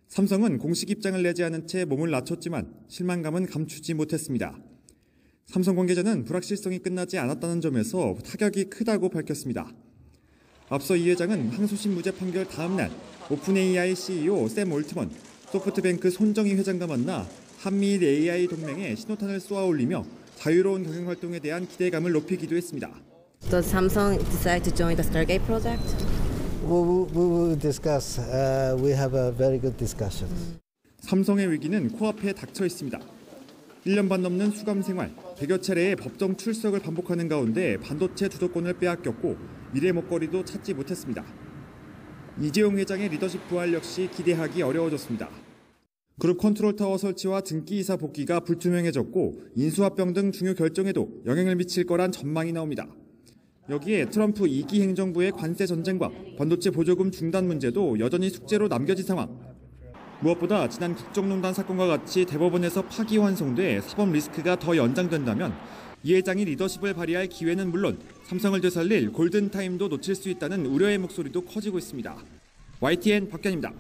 삼성은 공식 입장을 내지 않은 채 몸을 낮췄지만 실망감은 감추지 못했습니다. 삼성 관계자는 불확실성이 끝나지 않았다는 점에서 타격이 크다고 밝혔습니다. 앞서 이 회장은 항소심 무죄 판결 다음 날 오픈 AI CEO 샘 올트먼, 소프트뱅크 손정희 회장과 만나 한미일 AI 동맹에 신호탄을 쏘아올리며 자유로운 경영 활동에 대한 기대감을 높이기도 했습니다. Does Samsung decide to join the Stargate project? We will discuss. We have a very good discussion. 삼성의 위기는 코앞에 닥쳐 있습니다. 1년 반 넘는 수감 생활, 100여 차례의 법정 출석을 반복하는 가운데 반도체 주도권을 빼앗겼고 미래 먹거리도 찾지 못했습니다. 이재용 회장의 리더십 부활 역시 기대하기 어려워졌습니다. 그룹 컨트롤타워 설치와 등기이사 복귀가 불투명해졌고 인수합병 등 중요 결정에도 영향을 미칠 거란 전망이 나옵니다. 여기에 트럼프 2기 행정부의 관세 전쟁과 반도체 보조금 중단 문제도 여전히 숙제로 남겨진 상황. 무엇보다 지난 국정농단 사건과 같이 대법원에서 파기환송돼 사법 리스크가 더 연장된다면 이 회장이 리더십을 발휘할 기회는 물론 삼성을 되살릴 골든타임도 놓칠 수 있다는 우려의 목소리도 커지고 있습니다. YTN 박현입니다.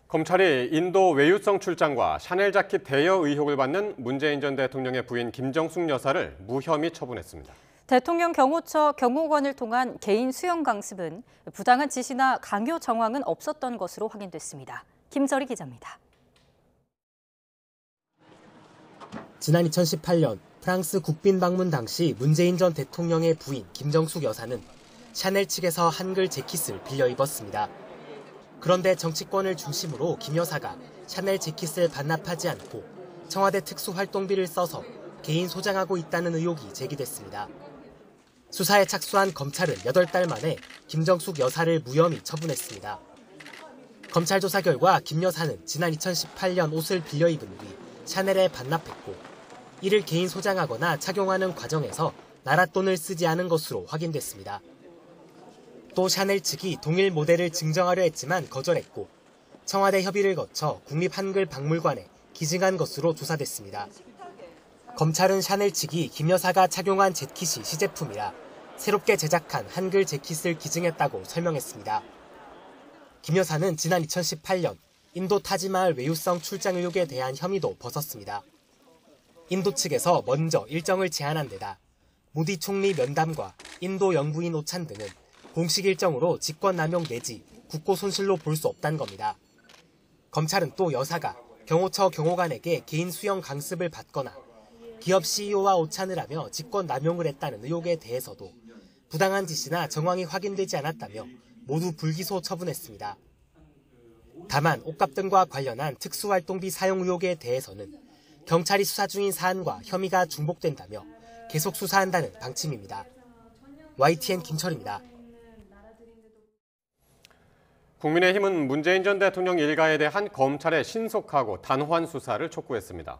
검찰이 인도 외유성 출장과 샤넬 자켓 대여 의혹을 받는 문재인 전 대통령의 부인 김정숙 여사를 무혐의 처분했습니다. 대통령 경호처 경호관을 통한 개인 수영 강습은 부당한 지시나 강요 정황은 없었던 것으로 확인됐습니다. 김설희 기자입니다. 지난 2018년 프랑스 국빈 방문 당시 문재인 전 대통령의 부인 김정숙 여사는 샤넬 측에서 한글 재킷을 빌려 입었습니다. 그런데 정치권을 중심으로 김 여사가 샤넬 재킷을 반납하지 않고 청와대 특수활동비를 써서 개인 소장하고 있다는 의혹이 제기됐습니다. 수사에 착수한 검찰은 8달 만에 김정숙 여사를 무혐의 처분했습니다. 검찰 조사 결과 김 여사는 지난 2018년 옷을 빌려 입은 뒤 샤넬에 반납했고 이를 개인 소장하거나 착용하는 과정에서 나라 돈을 쓰지 않은 것으로 확인됐습니다. 또 샤넬 측이 동일 모델을 증정하려 했지만 거절했고 청와대 협의를 거쳐 국립한글박물관에 기증한 것으로 조사됐습니다. 검찰은 샤넬 측이 김 여사가 착용한 재킷이 시제품이라 새롭게 제작한 한글 재킷을 기증했다고 설명했습니다. 김 여사는 지난 2018년 인도 타지마할 외유성 출장 의혹에 대한 혐의도 벗었습니다. 인도 측에서 먼저 일정을 제안한 데다 모디 총리 면담과 인도 영부인 오찬 등은 공식 일정으로 직권남용 내지 국고손실로 볼 수 없다는 겁니다. 검찰은 또 여사가 경호처 경호관에게 개인 수영 강습을 받거나 기업 CEO와 오찬을 하며 직권남용을 했다는 의혹에 대해서도 부당한 지시나 정황이 확인되지 않았다며 모두 불기소 처분했습니다. 다만 옷값 등과 관련한 특수활동비 사용 의혹에 대해서는 경찰이 수사 중인 사안과 혐의가 중복된다며 계속 수사한다는 방침입니다. YTN 김철입니다. 국민의힘은 문재인 전 대통령 일가에 대한 검찰의 신속하고 단호한 수사를 촉구했습니다.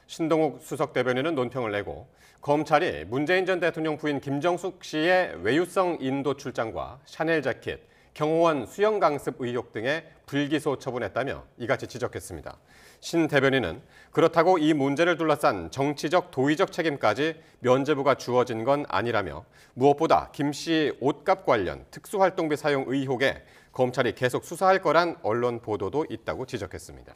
신동욱 수석 대변인은 논평을 내고 검찰이 문재인 전 대통령 부인 김정숙 씨의 외유성 인도 출장과 샤넬 재킷, 경호원 수영 강습 의혹 등의 불기소 처분했다며 이같이 지적했습니다. 신 대변인은 그렇다고 이 문제를 둘러싼 정치적 도의적 책임까지 면죄부가 주어진 건 아니라며 무엇보다 김 씨 옷값 관련 특수활동비 사용 의혹에 검찰이 계속 수사할 거란 언론 보도도 있다고 지적했습니다.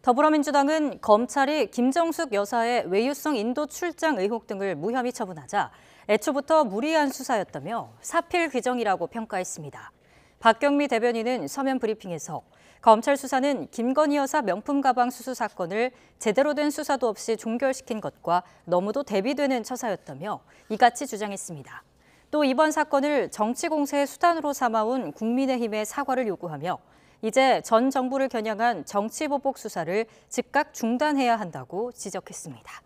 더불어민주당은 검찰이 김정숙 여사의 외유성 인도 출장 의혹 등을 무혐의 처분하자 애초부터 무리한 수사였다며 사필 규정이라고 평가했습니다. 박경미 대변인은 서면 브리핑에서 검찰 수사는 김건희 여사 명품 가방 수수 사건을 제대로 된 수사도 없이 종결시킨 것과 너무도 대비되는 처사였다며 이같이 주장했습니다. 또 이번 사건을 정치 공세의 수단으로 삼아온 국민의힘의 사과를 요구하며 이제 전 정부를 겨냥한 정치보복 수사를 즉각 중단해야 한다고 지적했습니다.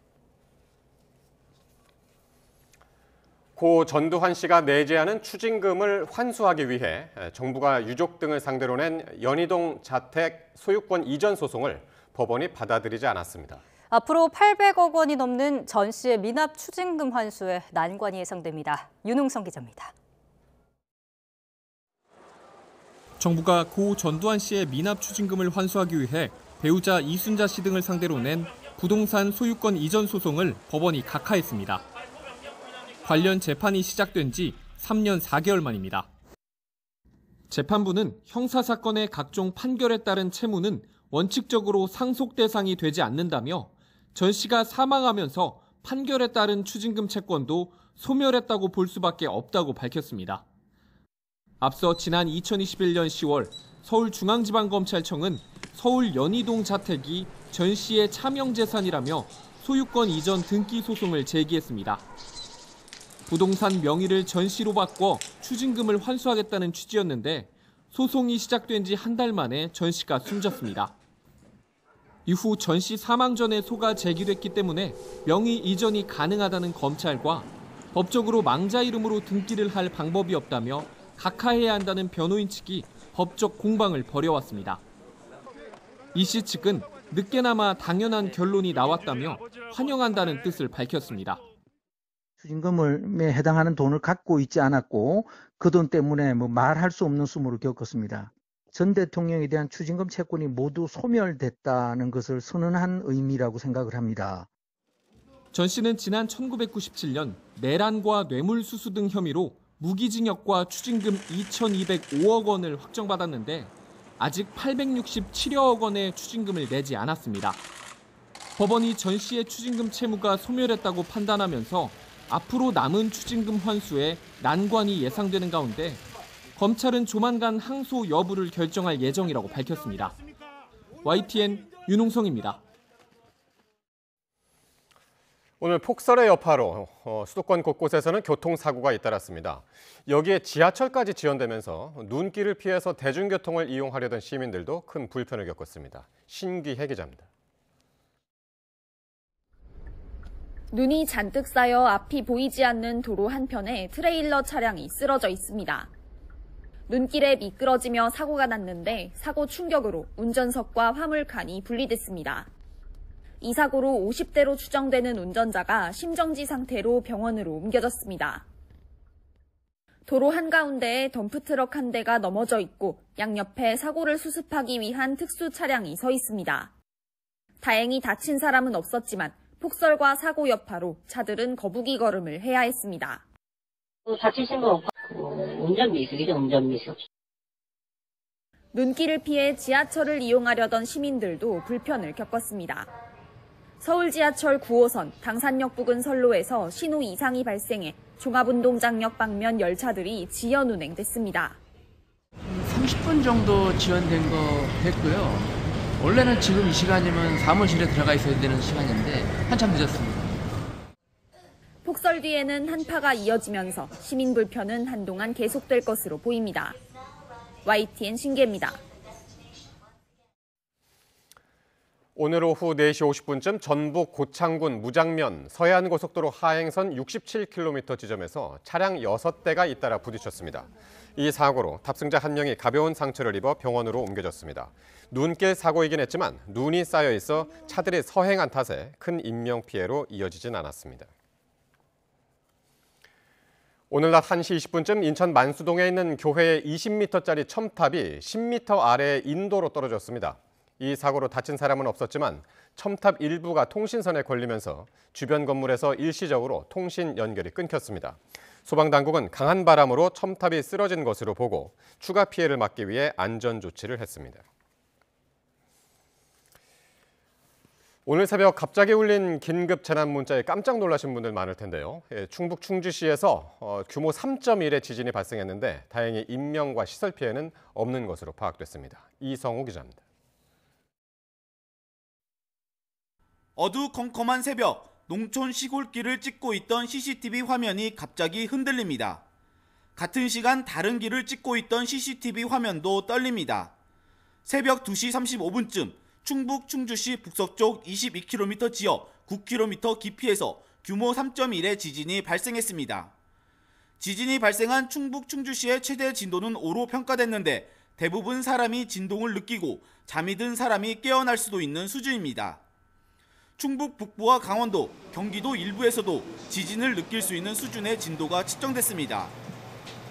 고 전두환 씨가 내재하는 추징금을 환수하기 위해 정부가 유족 등을 상대로 낸 연희동 자택 소유권 이전 소송을 법원이 받아들이지 않았습니다. 앞으로 800억 원이 넘는 전 씨의 미납 추징금 환수에 난관이 예상됩니다. 윤웅성 기자입니다. 정부가 고 전두환 씨의 미납 추징금을 환수하기 위해 배우자 이순자 씨 등을 상대로 낸 부동산 소유권 이전 소송을 법원이 각하했습니다. 관련 재판이 시작된 지 3년 4개월 만입니다. 재판부는 형사사건의 각종 판결에 따른 채무는 원칙적으로 상속 대상이 되지 않는다며 전 씨가 사망하면서 판결에 따른 추징금 채권도 소멸했다고 볼 수밖에 없다고 밝혔습니다. 앞서 지난 2021년 10월 서울중앙지방검찰청은 서울 연희동 자택이 전 씨의 차명재산이라며 소유권 이전 등기 소송을 제기했습니다. 부동산 명의를 전 씨로 바꿔 추징금을 환수하겠다는 취지였는데 소송이 시작된 지 한 달 만에 전 씨가 숨졌습니다. 이후 전 씨 사망 전에 소가 제기됐기 때문에 명의 이전이 가능하다는 검찰과 법적으로 망자 이름으로 등기를 할 방법이 없다며 각하해야 한다는 변호인 측이 법적 공방을 벌여왔습니다. 이 씨 측은 늦게나마 당연한 결론이 나왔다며 환영한다는 뜻을 밝혔습니다. 추징금에 해당하는 돈을 갖고 있지 않았고 그 돈 때문에 말할 수 없는 수모를 겪었습니다. 전 대통령에 대한 추징금 채권이 모두 소멸됐다는 것을 선언한 의미라고 생각을 합니다. 전 씨는 지난 1997년 내란과 뇌물수수 등 혐의로 무기징역과 추징금 2,205억 원을 확정받았는데 아직 867여억 원의 추징금을 내지 않았습니다. 법원이 전 씨의 추징금 채무가 소멸했다고 판단하면서 앞으로 남은 추징금 환수에 난관이 예상되는 가운데 검찰은 조만간 항소 여부를 결정할 예정이라고 밝혔습니다. YTN 윤웅성입니다. 오늘 폭설의 여파로 수도권 곳곳에서는 교통사고가 잇따랐습니다. 여기에 지하철까지 지연되면서 눈길을 피해서 대중교통을 이용하려던 시민들도 큰 불편을 겪었습니다. 신기혜 기자입니다. 눈이 잔뜩 쌓여 앞이 보이지 않는 도로 한편에 트레일러 차량이 쓰러져 있습니다. 눈길에 미끄러지며 사고가 났는데 사고 충격으로 운전석과 화물칸이 분리됐습니다. 이 사고로 50대로 추정되는 운전자가 심정지 상태로 병원으로 옮겨졌습니다. 도로 한가운데에 덤프트럭 한 대가 넘어져 있고 양옆에 사고를 수습하기 위한 특수 차량이 서 있습니다. 다행히 다친 사람은 없었지만 폭설과 사고 여파로 차들은 거북이 걸음을 해야 했습니다. 다치신 건 없고 운전 미숙이죠, 운전 미숙. 눈길을 피해 지하철을 이용하려던 시민들도 불편을 겪었습니다. 서울 지하철 9호선 당산역 부근 선로에서 신호 이상이 발생해 종합운동장역 방면 열차들이 지연 운행됐습니다. 30분 정도 지연된 거 됐고요. 원래는 지금 이 시간이면 사무실에 들어가 있어야 되는 시간인데 한참 늦었습니다. 폭설 뒤에는 한파가 이어지면서 시민 불편은 한동안 계속될 것으로 보입니다. YTN 신기입니다. 오늘 오후 4시 50분쯤 전북 고창군 무장면 서해안고속도로 하행선 67km 지점에서 차량 6대가 잇따라 부딪혔습니다. 이 사고로 탑승자 1명이 가벼운 상처를 입어 병원으로 옮겨졌습니다. 눈길 사고이긴 했지만 눈이 쌓여 있어 차들이 서행한 탓에 큰 인명피해로 이어지진 않았습니다. 오늘 낮 1시 20분쯤 인천 만수동에 있는 교회의 20m짜리 첨탑이 10m 아래의 인도로 떨어졌습니다. 이 사고로 다친 사람은 없었지만 첨탑 일부가 통신선에 걸리면서 주변 건물에서 일시적으로 통신 연결이 끊겼습니다. 소방당국은 강한 바람으로 첨탑이 쓰러진 것으로 보고 추가 피해를 막기 위해 안전 조치를 했습니다. 오늘 새벽 갑자기 울린 긴급 재난 문자에 깜짝 놀라신 분들 많을 텐데요. 충북 충주시에서 규모 3.1의 지진이 발생했는데 다행히 인명과 시설 피해는 없는 것으로 파악됐습니다. 이성우 기자입니다. 어두컴컴한 새벽, 농촌 시골길을 찍고 있던 CCTV 화면이 갑자기 흔들립니다. 같은 시간 다른 길을 찍고 있던 CCTV 화면도 떨립니다. 새벽 2시 35분쯤 충북 충주시 북서쪽 22km 지역 9km 깊이에서 규모 3.1의 지진이 발생했습니다. 지진이 발생한 충북 충주시의 최대 진도는 5로 평가됐는데 대부분 사람이 진동을 느끼고 잠이 든 사람이 깨어날 수도 있는 수준입니다. 충북 북부와 강원도, 경기도 일부에서도 지진을 느낄 수 있는 수준의 진도가 측정됐습니다.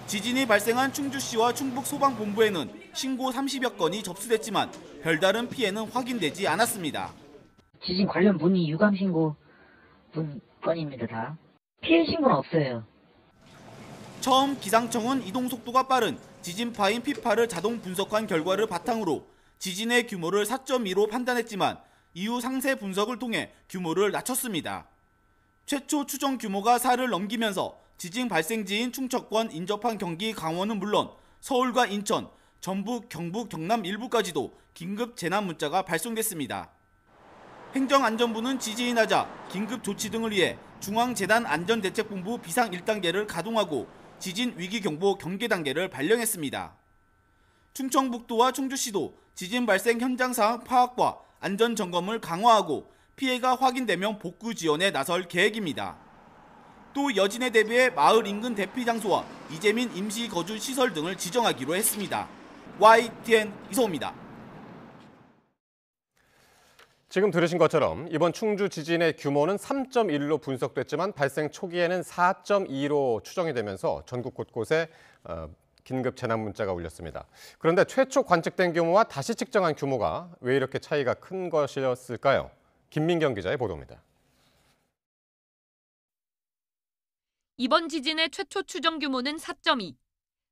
지진이 발생한 충주시와 충북소방본부에는 신고 30여 건이 접수됐지만 별다른 피해는 확인되지 않았습니다. 지진 관련 문의 유감 신고 건입니다. 다. 피해 신고는 없어요. 처음 기상청은 이동 속도가 빠른 지진파인 피파를 자동 분석한 결과를 바탕으로 지진의 규모를 4.2로 판단했지만 이후 상세 분석을 통해 규모를 낮췄습니다. 최초 추정 규모가 4를 넘기면서 지진 발생지인 충청권 인접한 경기 강원은 물론 서울과 인천, 전북, 경북, 경남 일부까지도 긴급 재난 문자가 발송됐습니다. 행정안전부는 지진이 나자 긴급 조치 등을 위해 중앙재난안전대책본부 비상 1단계를 가동하고 지진 위기경보 경계 단계를 발령했습니다. 충청북도와 충주시도 지진 발생 현장 상황 파악과 안전점검을 강화하고 피해가 확인되면 복구 지원에 나설 계획입니다. 또 여진에 대비해 마을 인근 대피 장소와 이재민 임시거주 시설 등을 지정하기로 했습니다. YTN 이소호입니다. 지금 들으신 것처럼 이번 충주 지진의 규모는 3.1로 분석됐지만 발생 초기에는 4.2로 추정이 되면서 전국 곳곳에 긴급 재난 문자가 울렸습니다. 그런데 최초 관측된 규모와 다시 측정한 규모가 왜 이렇게 차이가 큰 것이었을까요? 김민경 기자의 보도입니다. 이번 지진의 최초 추정 규모는 4.2.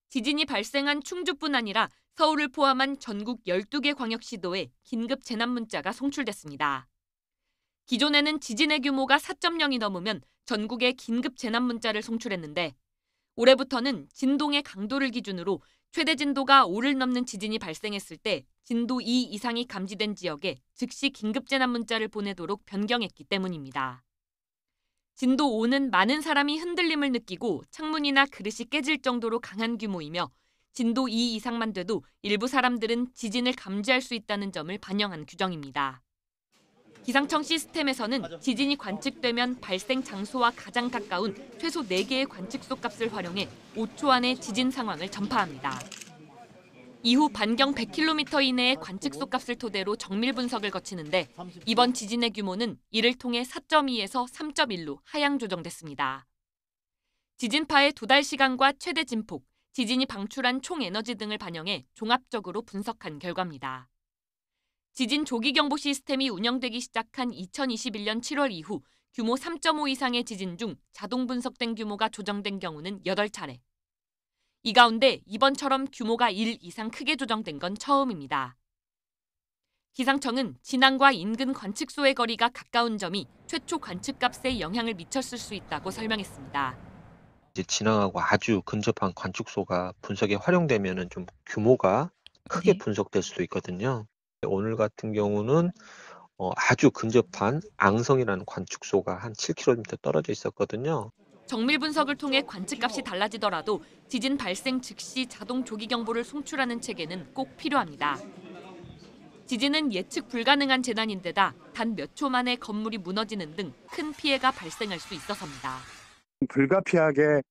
지진이 발생한 충주뿐 아니라 서울을 포함한 전국 12개 광역시도에 긴급 재난 문자가 송출됐습니다. 기존에는 지진의 규모가 4.0이 넘으면 전국에 긴급 재난 문자를 송출했는데 올해부터는 진동의 강도를 기준으로 최대 진도가 5를 넘는 지진이 발생했을 때 진도 2 이상이 감지된 지역에 즉시 긴급 재난 문자를 보내도록 변경했기 때문입니다. 진도 5는 많은 사람이 흔들림을 느끼고 창문이나 그릇이 깨질 정도로 강한 규모이며 진도 2 이상만 돼도 일부 사람들은 지진을 감지할 수 있다는 점을 반영한 규정입니다. 기상청 시스템에서는 지진이 관측되면 발생 장소와 가장 가까운 최소 4개의 관측소 값을 활용해 5초 안에 지진 상황을 전파합니다. 이후 반경 100km 이내의 관측소 값을 토대로 정밀 분석을 거치는데 이번 지진의 규모는 이를 통해 4.2에서 3.1로 하향 조정됐습니다. 지진파의 도달 시간과 최대 진폭, 지진이 방출한 총 에너지 등을 반영해 종합적으로 분석한 결과입니다. 지진 조기경보 시스템이 운영되기 시작한 2021년 7월 이후 규모 3.5 이상의 지진 중 자동 분석된 규모가 조정된 경우는 8차례. 이 가운데 이번처럼 규모가 1 이상 크게 조정된 건 처음입니다. 기상청은 진앙과 인근 관측소의 거리가 가까운 점이 최초 관측값에 영향을 미쳤을 수 있다고 설명했습니다. 이제 진앙하고 아주 근접한 관측소가 분석에 활용되면은 좀 규모가 크게 분석될 수도 있거든요. 오늘 같은 경우는 아주 근접한 앙성이라는 관측소가 한 7km 떨어져 있었거든요. 정밀 분석을 통해 관측값이 달라지더라도 지진 발생 즉시 자동 조기 경보를 송출하는 체계는 꼭 필요합니다. 지진은 예측 불가능한 재난인데다 단 몇 초 만에 건물이 무너지는 등 큰 피해가 발생할 수 있어서입니다. 불가피하게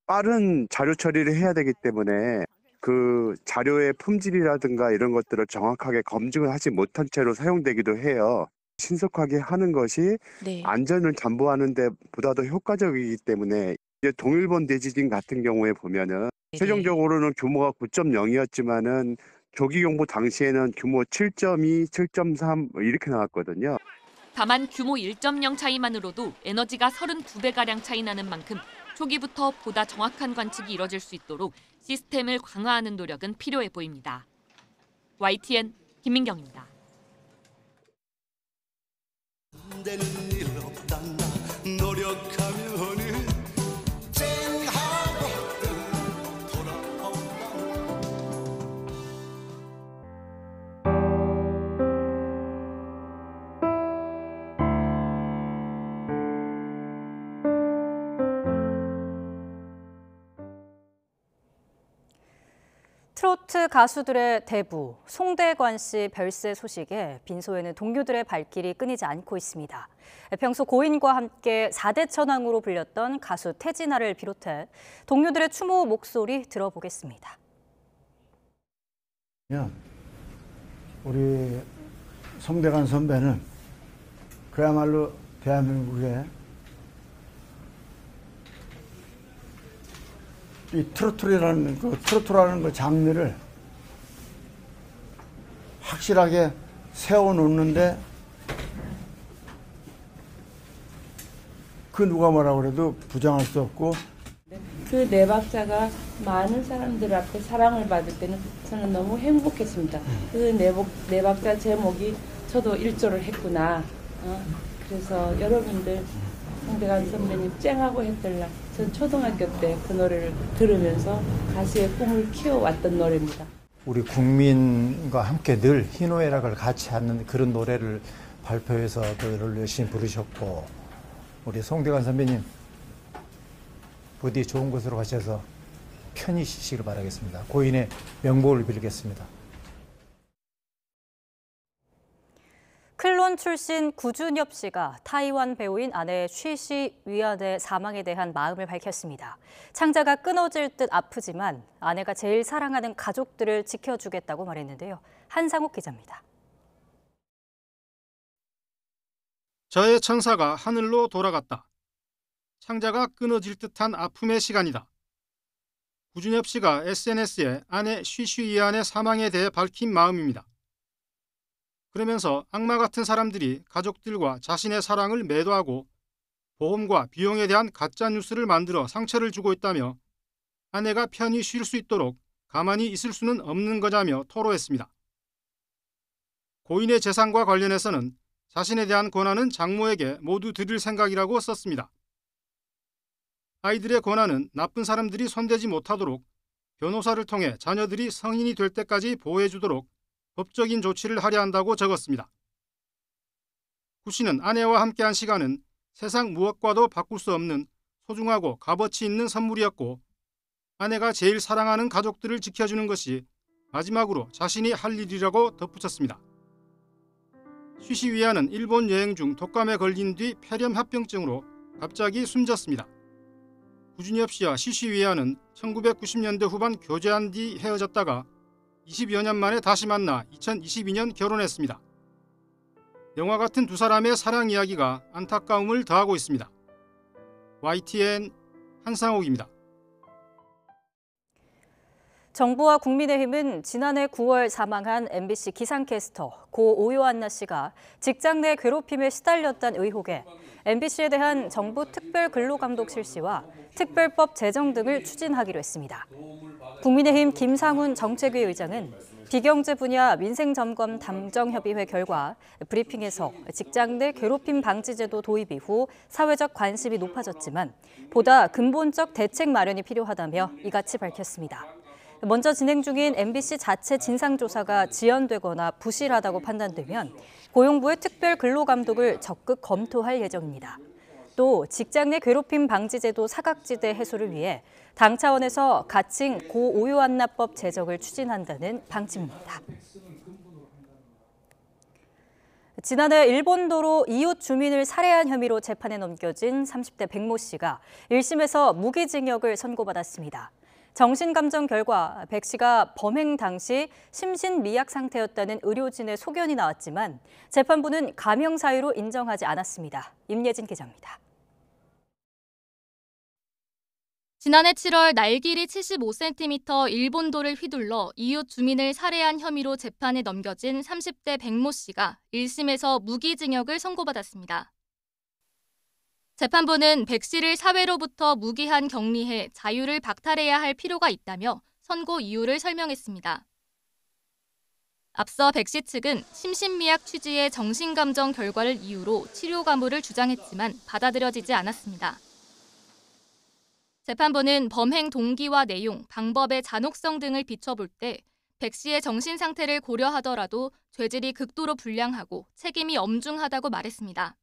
빠른 자료 처리를 해야 되기 때문에 그 자료의 품질이라든가 이런 것들을 정확하게 검증을 하지 못한 채로 사용되기도 해요. 신속하게 하는 것이 안전을 담보하는 데 보다 더 효과적이기 때문에 이제 동일본 대지진 같은 경우에 보면은 최종적으로는 규모가 9.0이었지만은 조기 경보 당시에는 규모 7.2, 7.3 이렇게 나왔거든요. 다만 규모 1.0 차이만으로도 에너지가 32배가량 차이 나는 만큼 초기부터 보다 정확한 관측이 이뤄질 수 있도록 시스템을 강화하는 노력은 필요해 보입니다. YTN 김민경입니다. 되는 일 없다 노력하면은 쨍하고 돌아온다. 트로트 가수들의 대부, 송대관 씨 별세 소식에 빈소에는 동료들의 발길이 끊이지 않고 있습니다. 평소 고인과 함께 4대 천왕으로 불렸던 가수 태진아를 비롯해 동료들의 추모 목소리 들어보겠습니다. 우리 송대관 선배는 그야말로 대한민국의 이 트로트라는 그 장르를 확실하게 세워놓는데 그 누가 뭐라고 그래도 부정할 수 없고 그 네 박자가 많은 사람들 앞에 사랑을 받을 때는 저는 너무 행복했습니다. 그 네 박자 제목이 저도 일조를 했구나. 그래서 여러분들 송대관 선배님 쨍하고 했던 날, 전 초등학교 때 그 노래를 들으면서 가수의 꿈을 키워왔던 노래입니다. 우리 국민과 함께 늘 희노애락을 같이 하는 그런 노래를 발표해서 그를 열심히 부르셨고 우리 송대관 선배님 부디 좋은 곳으로 가셔서 편히 쉬시길 바라겠습니다. 고인의 명복을 빌겠습니다. 클론 출신 구준엽 씨가 타이완 배우인 아내 쉬시 위안의 사망에 대한 마음을 밝혔습니다. 창자가 끊어질 듯 아프지만 아내가 제일 사랑하는 가족들을 지켜주겠다고 말했는데요. 한상욱 기자입니다. 저의 천사가 하늘로 돌아갔다. 창자가 끊어질 듯한 아픔의 시간이다. 구준엽 씨가 SNS에 아내 쉬시 위안의 사망에 대해 밝힌 마음입니다. 그러면서 악마 같은 사람들이 가족들과 자신의 사랑을 매도하고 보험과 비용에 대한 가짜 뉴스를 만들어 상처를 주고 있다며 아내가 편히 쉴 수 있도록 가만히 있을 수는 없는 거냐며 토로했습니다. 고인의 재산과 관련해서는 자신에 대한 권한은 장모에게 모두 드릴 생각이라고 썼습니다. 아이들의 권한은 나쁜 사람들이 손대지 못하도록 변호사를 통해 자녀들이 성인이 될 때까지 보호해주도록 법적인 조치를 하려 한다고 적었습니다. 구 씨는 아내와 함께한 시간은 세상 무엇과도 바꿀 수 없는 소중하고 값어치 있는 선물이었고 아내가 제일 사랑하는 가족들을 지켜주는 것이 마지막으로 자신이 할 일이라고 덧붙였습니다. 쉬시 위안은 일본 여행 중 독감에 걸린 뒤 폐렴합병증으로 갑자기 숨졌습니다. 구준엽 씨와 쉬시 위안은 1990년대 후반 교제한 뒤 헤어졌다가 20여 년 만에 다시 만나 2022년 결혼했습니다. 영화 같은 두 사람의 사랑 이야기가 안타까움을 더하고 있습니다. YTN 한상옥입니다. 정부와 국민의힘은 지난해 9월 사망한 MBC 기상캐스터 고 오요한나 씨가 직장 내 괴롭힘에 시달렸다는 의혹에 MBC에 대한 정부 특별근로감독 실시와 특별법 제정 등을 추진하기로 했습니다. 국민의힘 김상훈 정책위 의장은 비경제 분야 민생점검 담정협의회 결과 브리핑에서 직장 내 괴롭힘 방지제도 도입 이후 사회적 관심이 높아졌지만 보다 근본적 대책 마련이 필요하다며 이같이 밝혔습니다. 먼저 진행 중인 MBC 자체 진상조사가 지연되거나 부실하다고 판단되면 고용부의 특별근로감독을 적극 검토할 예정입니다. 또 직장 내 괴롭힘 방지제도 사각지대 해소를 위해 당 차원에서 가칭 고오요한나법 제정을 추진한다는 방침입니다. 지난해 일본도로 이웃 주민을 살해한 혐의로 재판에 넘겨진 30대 백모 씨가 1심에서 무기징역을 선고받았습니다. 정신감정 결과 백 씨가 범행 당시 심신미약 상태였다는 의료진의 소견이 나왔지만 재판부는 감형 사유로 인정하지 않았습니다. 임예진 기자입니다. 지난해 7월 날 길이 75cm 일본도를 휘둘러 이웃 주민을 살해한 혐의로 재판에 넘겨진 30대 백모 씨가 1심에서 무기징역을 선고받았습니다. 재판부는 백 씨를 사회로부터 무기한 격리해 자유를 박탈해야 할 필요가 있다며 선고 이유를 설명했습니다. 앞서 백 씨 측은 심신미약 취지의 정신감정 결과를 이유로 치료 가물을 주장했지만 받아들여지지 않았습니다. 재판부는 범행 동기와 내용, 방법의 잔혹성 등을 비춰볼 때 백 씨의 정신 상태를 고려하더라도 죄질이 극도로 불량하고 책임이 엄중하다고 말했습니다.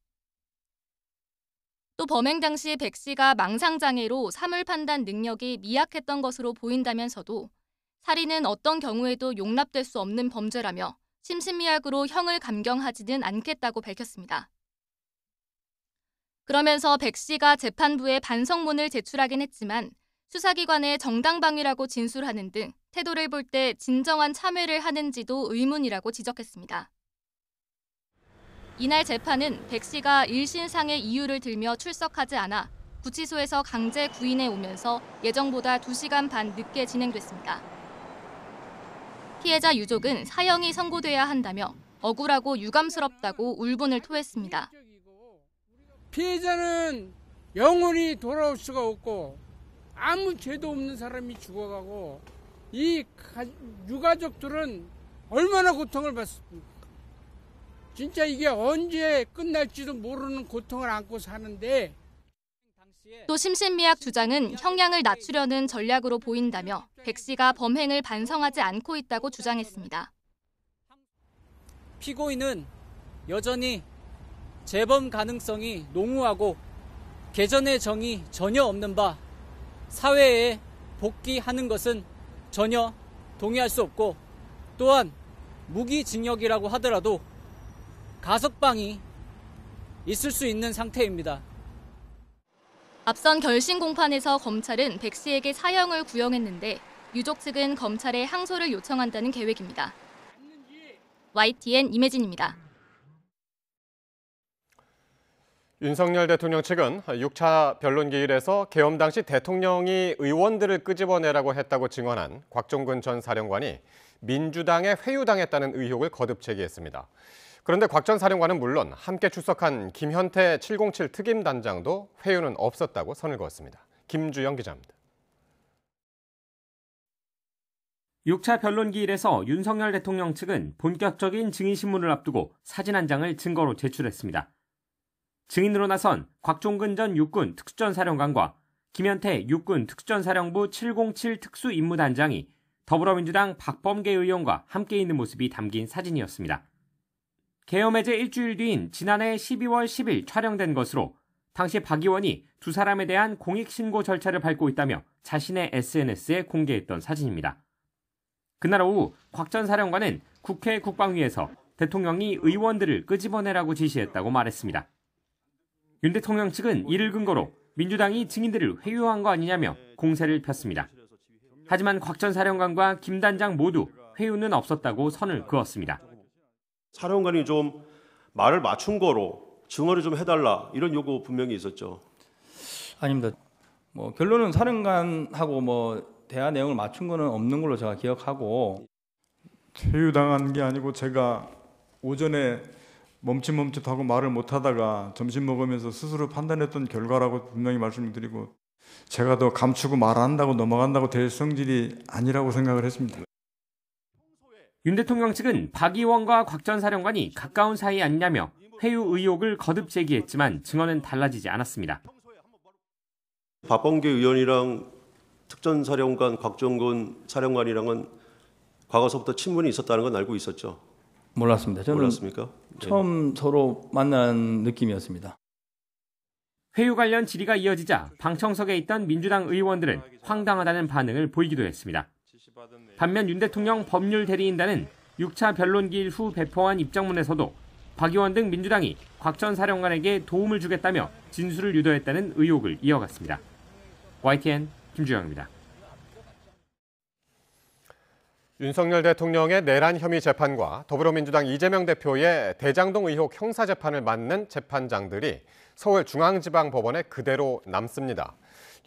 또 범행 당시 백 씨가 망상장애로 사물 판단 능력이 미약했던 것으로 보인다면서도 살인은 어떤 경우에도 용납될 수 없는 범죄라며 심신미약으로 형을 감경하지는 않겠다고 밝혔습니다. 그러면서 백 씨가 재판부에 반성문을 제출하긴 했지만 수사기관의 정당방위라고 진술하는 등 태도를 볼 때 진정한 참회를 하는지도 의문이라고 지적했습니다. 이날 재판은 백 씨가 1신상의 이유를 들며 출석하지 않아 구치소에서 강제 구인해 오면서 예정보다 2시간 반 늦게 진행됐습니다. 피해자 유족은 사형이 선고돼야 한다며 억울하고 유감스럽다고 울분을 토했습니다. 피해자는 영원히 돌아올 수가 없고 아무 죄도 없는 사람이 죽어가고 이 유가족들은 얼마나 고통을 받습니까? 진짜 이게 언제 끝날지도 모르는 고통을 안고 사는데 또 심신미약 주장은 형량을 낮추려는 전략으로 보인다며 백 씨가 범행을 반성하지 않고 있다고 주장했습니다. 피고인은 여전히 재범 가능성이 농후하고 개전의 정이 전혀 없는 바 사회에 복귀하는 것은 전혀 동의할 수 없고 또한 무기징역이라고 하더라도 가석방이 있을 수 있는 상태입니다. 앞선 결심 공판에서 검찰은 백 씨에게 사형을 구형했는데 유족 측은 검찰에 항소를 요청한다는 계획입니다. YTN 임혜진입니다. 윤석열 대통령 측은 6차 변론기일에서 계엄 당시 대통령이 의원들을 끄집어내라고 했다고 증언한 곽종근 전 사령관이 민주당에 회유당했다는 의혹을 거듭 제기했습니다. 그런데 곽 전 사령관은 물론 함께 출석한 김현태 707 특임단장도 회유는 없었다고 선을 그었습니다. 김주영 기자입니다. 6차 변론기일에서 윤석열 대통령 측은 본격적인 증인신문을 앞두고 사진 한 장을 증거로 제출했습니다. 증인으로 나선 곽종근 전 육군 특수전사령관과 김현태 육군 특수전사령부 707 특수임무단장이 더불어민주당 박범계 의원과 함께 있는 모습이 담긴 사진이었습니다. 계엄 해제 일주일 뒤인 지난해 12월 10일 촬영된 것으로 당시 박 의원이 두 사람에 대한 공익신고 절차를 밟고 있다며 자신의 SNS에 공개했던 사진입니다. 그날 오후 곽 전 사령관은 국회 국방위에서 대통령이 의원들을 끄집어내라고 지시했다고 말했습니다. 윤 대통령 측은 이를 근거로 민주당이 증인들을 회유한 거 아니냐며 공세를 폈습니다. 하지만 곽 전 사령관과 김 단장 모두 회유는 없었다고 선을 그었습니다. 사령관이 좀 말을 맞춘 거로 증언을 좀 해달라 이런 요구 분명히 있었죠. 아닙니다. 결론은 사령관하고 대화 내용을 맞춘 거는 없는 걸로 제가 기억하고. 회유당한 게 아니고 제가 오전에 멈칫멈칫하고 말을 못하다가 점심 먹으면서 스스로 판단했던 결과라고 분명히 말씀을 드리고, 제가 더 감추고 말 안 한다고 넘어간다고 될 성질이 아니라고 생각을 했습니다. 윤 대통령 측은 박 의원과 곽 전 사령관이 가까운 사이 아니냐며 회유 의혹을 거듭 제기했지만 증언은 달라지지 않았습니다. 박범계 의원이랑 특전사령관 곽정근 사령관이랑은 과거서부터 친분이 있었다는 건 알고 있었죠? 몰랐습니다. 저는 몰랐습니까? 처음 서로 만난 느낌이었습니다. 회유 관련 질의가 이어지자 방청석에 있던 민주당 의원들은 황당하다는 반응을 보이기도 했습니다. 반면 윤 대통령 법률 대리인단은 6차 변론기일 후 배포한 입장문에서도 박 의원 등 민주당이 곽 전 사령관에게 도움을 주겠다며 진술을 유도했다는 의혹을 이어갔습니다. YTN 김주영입니다. 윤석열 대통령의 내란 혐의 재판과 더불어민주당 이재명 대표의 대장동 의혹 형사재판을 맡는 재판장들이 서울중앙지방법원에 그대로 남습니다.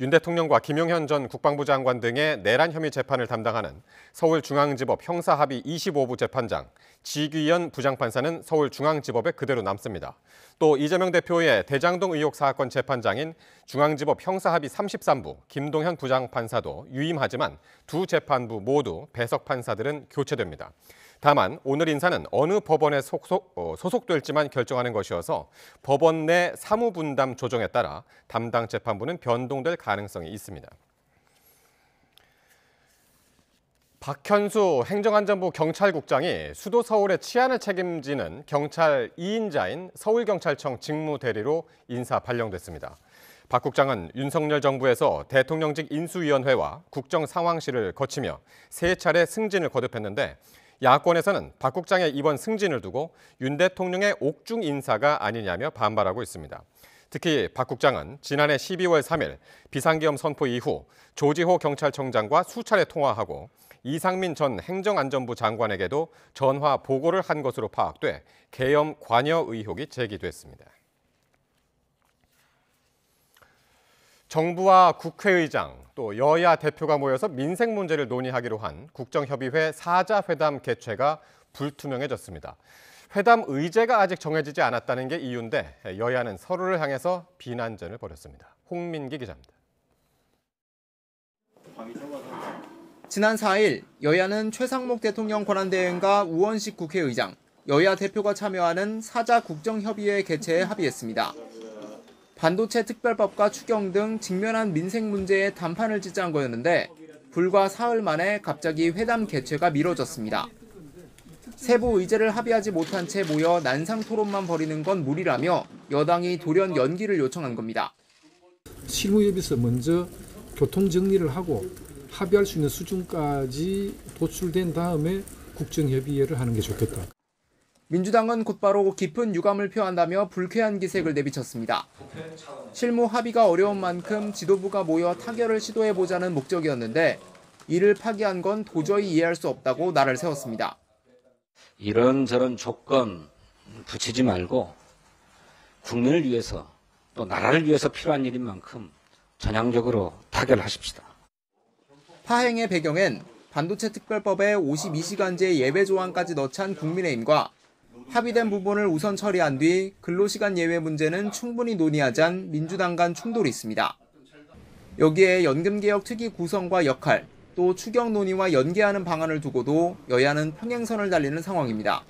윤 대통령과 김용현 전 국방부 장관 등의 내란 혐의 재판을 담당하는 서울중앙지법 형사합의 25부 재판장, 지귀현 부장판사는 서울중앙지법에 그대로 남습니다. 또 이재명 대표의 대장동 의혹 사건 재판장인 중앙지법 형사합의 33부 김동현 부장판사도 유임하지만 두 재판부 모두 배석 판사들은 교체됩니다. 다만 오늘 인사는 어느 법원에 소속될지만 결정하는 것이어서 법원 내 사무분담 조정에 따라 담당 재판부는 변동될 가능성이 있습니다. 박현수 행정안전부 경찰국장이 수도 서울의 치안을 책임지는 경찰 2인자인 서울경찰청 직무대리로 인사 발령됐습니다. 박 국장은 윤석열 정부에서 대통령직 인수위원회와 국정상황실을 거치며 3차례 승진을 거듭했는데 야권에서는 박 국장의 이번 승진을 두고 윤 대통령의 옥중 인사가 아니냐며 반발하고 있습니다. 특히 박 국장은 지난해 12월 3일 비상계엄 선포 이후 조지호 경찰청장과 수차례 통화하고 이상민 전 행정안전부 장관에게도 전화 보고를 한 것으로 파악돼 계엄 관여 의혹이 제기됐습니다. 정부와 국회의장 또 여야 대표가 모여서 민생 문제를 논의하기로 한 국정협의회 4자 회담 개최가 불투명해졌습니다. 회담 의제가 아직 정해지지 않았다는 게 이유인데 여야는 서로를 향해서 비난전을 벌였습니다. 홍민기 기자입니다. 지난 4일 여야는 최상목 대통령 권한대행과 우원식 국회의장, 여야 대표가 참여하는 4자 국정협의회 개최에 합의했습니다. 반도체 특별법과 추경 등 직면한 민생 문제에 단판을 짓자는 거였는데 불과 사흘 만에 갑자기 회담 개최가 미뤄졌습니다. 세부 의제를 합의하지 못한 채 모여 난상 토론만 벌이는 건 무리라며 여당이 돌연 연기를 요청한 겁니다. 실무협의서 먼저 교통 정리를 하고 합의할 수 있는 수준까지 도출된 다음에 국정협의회를 하는 게 좋겠다. 민주당은 곧바로 깊은 유감을 표한다며 불쾌한 기색을 내비쳤습니다. 실무 합의가 어려운 만큼 지도부가 모여 타결을 시도해보자는 목적이었는데 이를 파기한 건 도저히 이해할 수 없다고 날을 세웠습니다. 이런저런 조건 붙이지 말고 국민을 위해서 또 나라를 위해서 필요한 일인 만큼 전향적으로 타결하십시다. 파행의 배경엔 반도체 특별법에 52시간제 예외 조항까지 넣찬 국민의힘과 합의된 부분을 우선 처리한 뒤 근로시간 예외 문제는 충분히 논의하잔 민주당 간 충돌이 있습니다. 여기에 연금개혁 특위 구성과 역할, 또 추경 논의와 연계하는 방안을 두고도 여야는 평행선을 달리는 상황입니다.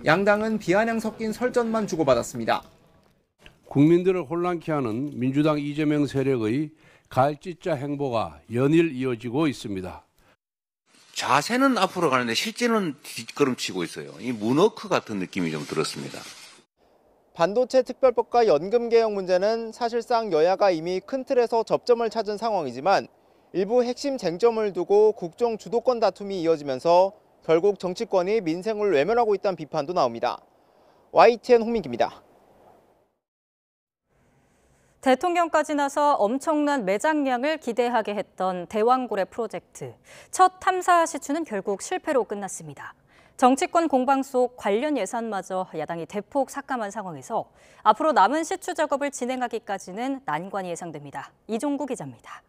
양당은 비아냥 섞인 설전만 주고받았습니다. 국민들을 혼란케 하는 민주당 이재명 세력의 갈짓자 행보가 연일 이어지고 있습니다. 자세는 앞으로 가는데 실제는 뒷걸음치고 있어요. 이 문워크 같은 느낌이 좀 들었습니다. 반도체 특별법과 연금개혁 문제는 사실상 여야가 이미 큰 틀에서 접점을 찾은 상황이지만 일부 핵심 쟁점을 두고 국정 주도권 다툼이 이어지면서 결국 정치권이 민생을 외면하고 있다는 비판도 나옵니다. YTN 홍민기입니다. 대통령까지 나서 엄청난 매장량을 기대하게 했던 대왕고래 프로젝트. 첫 탐사 시추는 결국 실패로 끝났습니다. 정치권 공방 속 관련 예산마저 야당이 대폭 삭감한 상황에서 앞으로 남은 시추 작업을 진행하기까지는 난관이 예상됩니다. 이종구 기자입니다.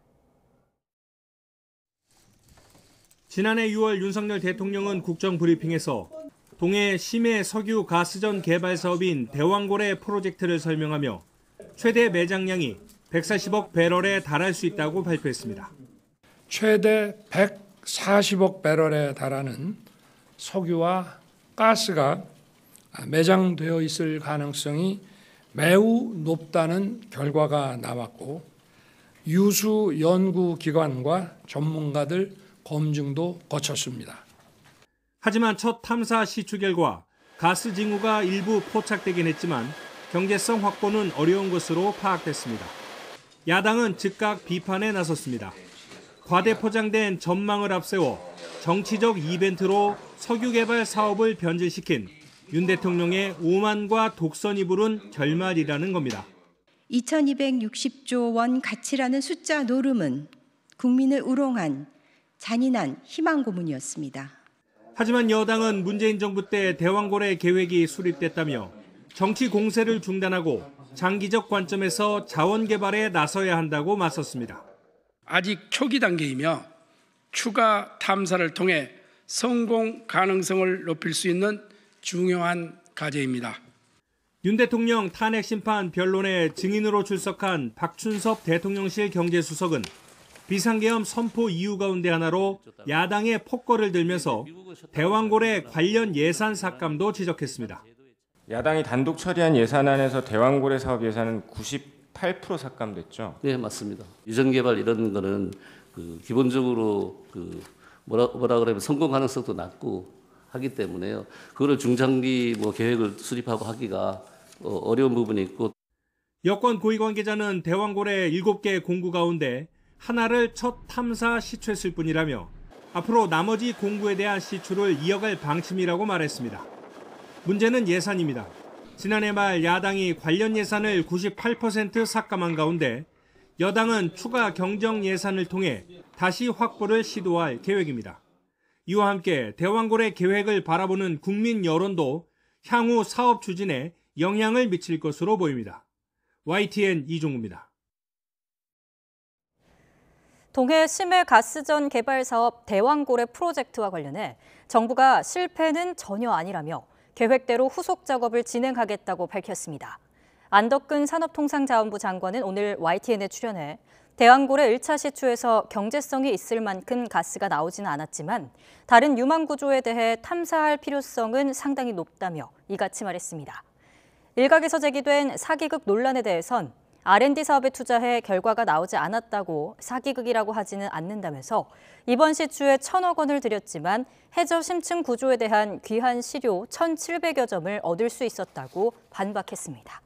지난해 6월 윤석열 대통령은 국정브리핑에서 동해 심해 석유 가스전 개발 사업인 대왕고래 프로젝트를 설명하며 최대 매장량이 140억 배럴에 달할 수 있다고 발표했습니다. 최대 140억 배럴에 달하는 석유와 가스가 매장되어 있을 가능성이 매우 높다는 결과가 나왔고 유수 연구기관과 전문가들 검증도 거쳤습니다. 하지만 첫 탐사 시추 결과 가스 징후가 일부 포착되긴 했지만 경제성 확보는 어려운 것으로 파악됐습니다. 야당은 즉각 비판에 나섰습니다. 과대 포장된 전망을 앞세워 정치적 이벤트로 석유 개발 사업을 변질시킨 윤 대통령의 오만과 독선이 부른 결말이라는 겁니다. 2260조 원 가치라는 숫자 노름은 국민을 우롱한 잔인한 희망 고문이었습니다. 하지만 여당은 문재인 정부 때 대왕고래 계획이 수립됐다며 정치 공세를 중단하고 장기적 관점에서 자원 개발에 나서야 한다고 맞섰습니다. 아직 초기 단계이며 추가 탐사를 통해 성공 가능성을 높일 수 있는 중요한 과제입니다. 윤 대통령 탄핵 심판 변론에 증인으로 출석한 박춘섭 대통령실 경제수석은 비상계엄 선포 이유 가운데 하나로 야당의 폭거를 들면서 대왕고래 관련 예산 삭감도 지적했습니다. 야당이 단독 처리한 예산안에서 대왕고래 사업 예산은 98% 삭감됐죠? 네, 맞습니다. 유전 개발 이런 거는 기본적으로 뭐라 그러면 성공 가능성도 낮고 하기 때문에요. 그거를 중장기 계획을 수립하고 하기가 어려운 부분이 있고. 여권 고위 관계자는 대왕고래 7개 공구 가운데 하나를 첫 탐사 시추했을 뿐이라며 앞으로 나머지 공구에 대한 시추를 이어갈 방침이라고 말했습니다. 문제는 예산입니다. 지난해 말 야당이 관련 예산을 98% 삭감한 가운데 여당은 추가 경정 예산을 통해 다시 확보를 시도할 계획입니다. 이와 함께 대왕고래 계획을 바라보는 국민 여론도 향후 사업 추진에 영향을 미칠 것으로 보입니다. YTN 이종우입니다. 동해 심해 가스전 개발 사업 대왕고래 프로젝트와 관련해 정부가 실패는 전혀 아니라며 계획대로 후속 작업을 진행하겠다고 밝혔습니다. 안덕근 산업통상자원부 장관은 오늘 YTN에 출연해 대왕고래 1차 시추에서 경제성이 있을 만큼 가스가 나오지는 않았지만 다른 유망 구조에 대해 탐사할 필요성은 상당히 높다며 이같이 말했습니다. 일각에서 제기된 사기극 논란에 대해선 R&D 사업에 투자해 결과가 나오지 않았다고 사기극이라고 하지는 않는다면서 이번 시추에 1,000억 원을 들였지만 해저 심층 구조에 대한 귀한 시료 1,700여 점을 얻을 수 있었다고 반박했습니다.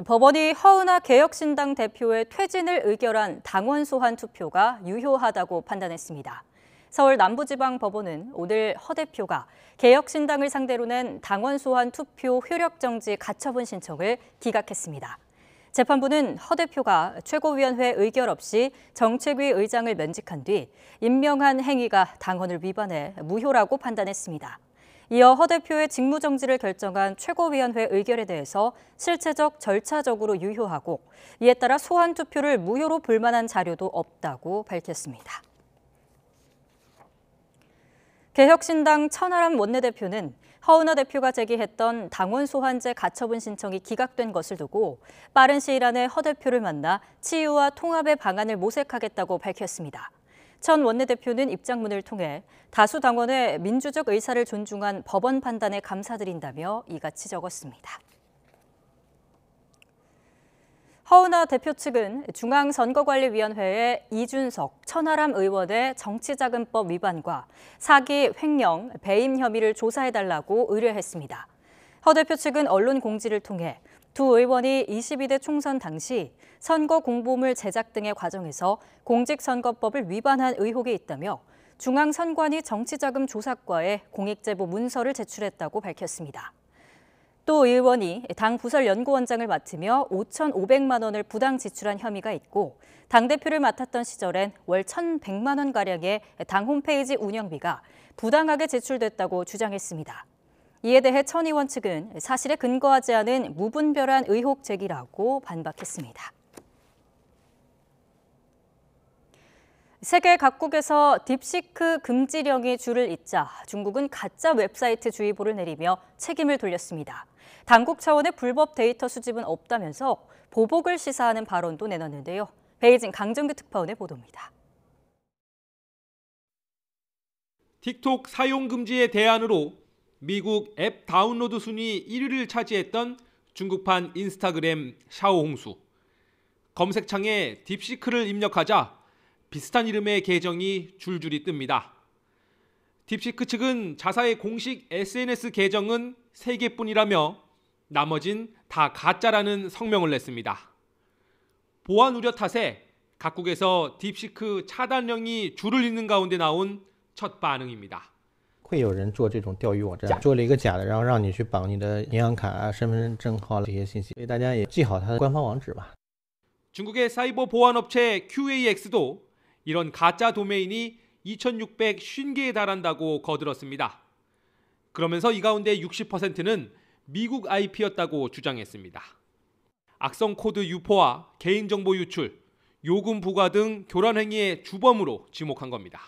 법원이 허은하 개혁신당 대표의 퇴진을 의결한 당원 소환 투표가 유효하다고 판단했습니다. 서울 남부지방법원은 오늘 허 대표가 개혁신당을 상대로 낸 당원 소환 투표 효력 정지 가처분 신청을 기각했습니다. 재판부는 허 대표가 최고위원회 의결 없이 정책위 의장을 면직한 뒤 임명한 행위가 당헌을 위반해 무효라고 판단했습니다. 이어 허 대표의 직무정지를 결정한 최고위원회 의결에 대해서 실체적, 절차적으로 유효하고 이에 따라 소환 투표를 무효로 볼 만한 자료도 없다고 밝혔습니다. 개혁신당 천하람 원내대표는 허은하 대표가 제기했던 당원 소환제 가처분 신청이 기각된 것을 두고 빠른 시일 안에 허 대표를 만나 치유와 통합의 방안을 모색하겠다고 밝혔습니다. 천 원내대표는 입장문을 통해 다수 당원의 민주적 의사를 존중한 법원 판단에 감사드린다며 이같이 적었습니다. 허은하 대표 측은 중앙선거관리위원회에 이준석, 천하람 의원의 정치자금법 위반과 사기, 횡령, 배임 혐의를 조사해달라고 의뢰했습니다. 허 대표 측은 언론 공지를 통해 두 의원이 22대 총선 당시 선거 공보물 제작 등의 과정에서 공직선거법을 위반한 의혹이 있다며 중앙선관위 정치자금 조사과에 공익제보 문서를 제출했다고 밝혔습니다. 또 의원이 당 부설 연구원장을 맡으며 5,500만 원을 부당 지출한 혐의가 있고 당대표를 맡았던 시절엔 월 1,100만 원가량의 당 홈페이지 운영비가 부당하게 제출됐다고 주장했습니다. 이에 대해 천 의원 측은 사실에 근거하지 않은 무분별한 의혹 제기라고 반박했습니다. 세계 각국에서 딥시크 금지령이 줄을 잇자 중국은 가짜 웹사이트 주의보를 내리며 책임을 돌렸습니다. 당국 차원의 불법 데이터 수집은 없다면서 보복을 시사하는 발언도 내놨는데요. 베이징 강정규 특파원의 보도입니다. 틱톡 사용 금지의 대안으로 미국 앱 다운로드 순위 1위를 차지했던 중국판 인스타그램 샤오홍수. 검색창에 딥시크를 입력하자 비슷한 이름의 계정이 줄줄이 뜹니다. 딥시크 측은 자사의 공식 SNS 계정은 3개뿐이라며 나머진 다 가짜라는 성명을 냈습니다. 보안 우려 탓에 각국에서 딥시크 차단령이 줄을 잇는 가운데 나온 첫 반응입니다. 会有人做这种钓鱼网站，做了一个假的，然后让你去绑你的银行卡啊、身份证号这些信息，所以大家也记好它的官方网址吧。 중국의 사이버 보안 업체 QAX도 이런 가짜 도메인이 2,650개에 달한다고 거들었습니다. 그러면서 이 가운데 60%는 미국 IP였다고 주장했습니다. 악성 코드 유포와 개인정보 유출, 요금 부과 등 교란 행위의 주범으로 지목한 겁니다.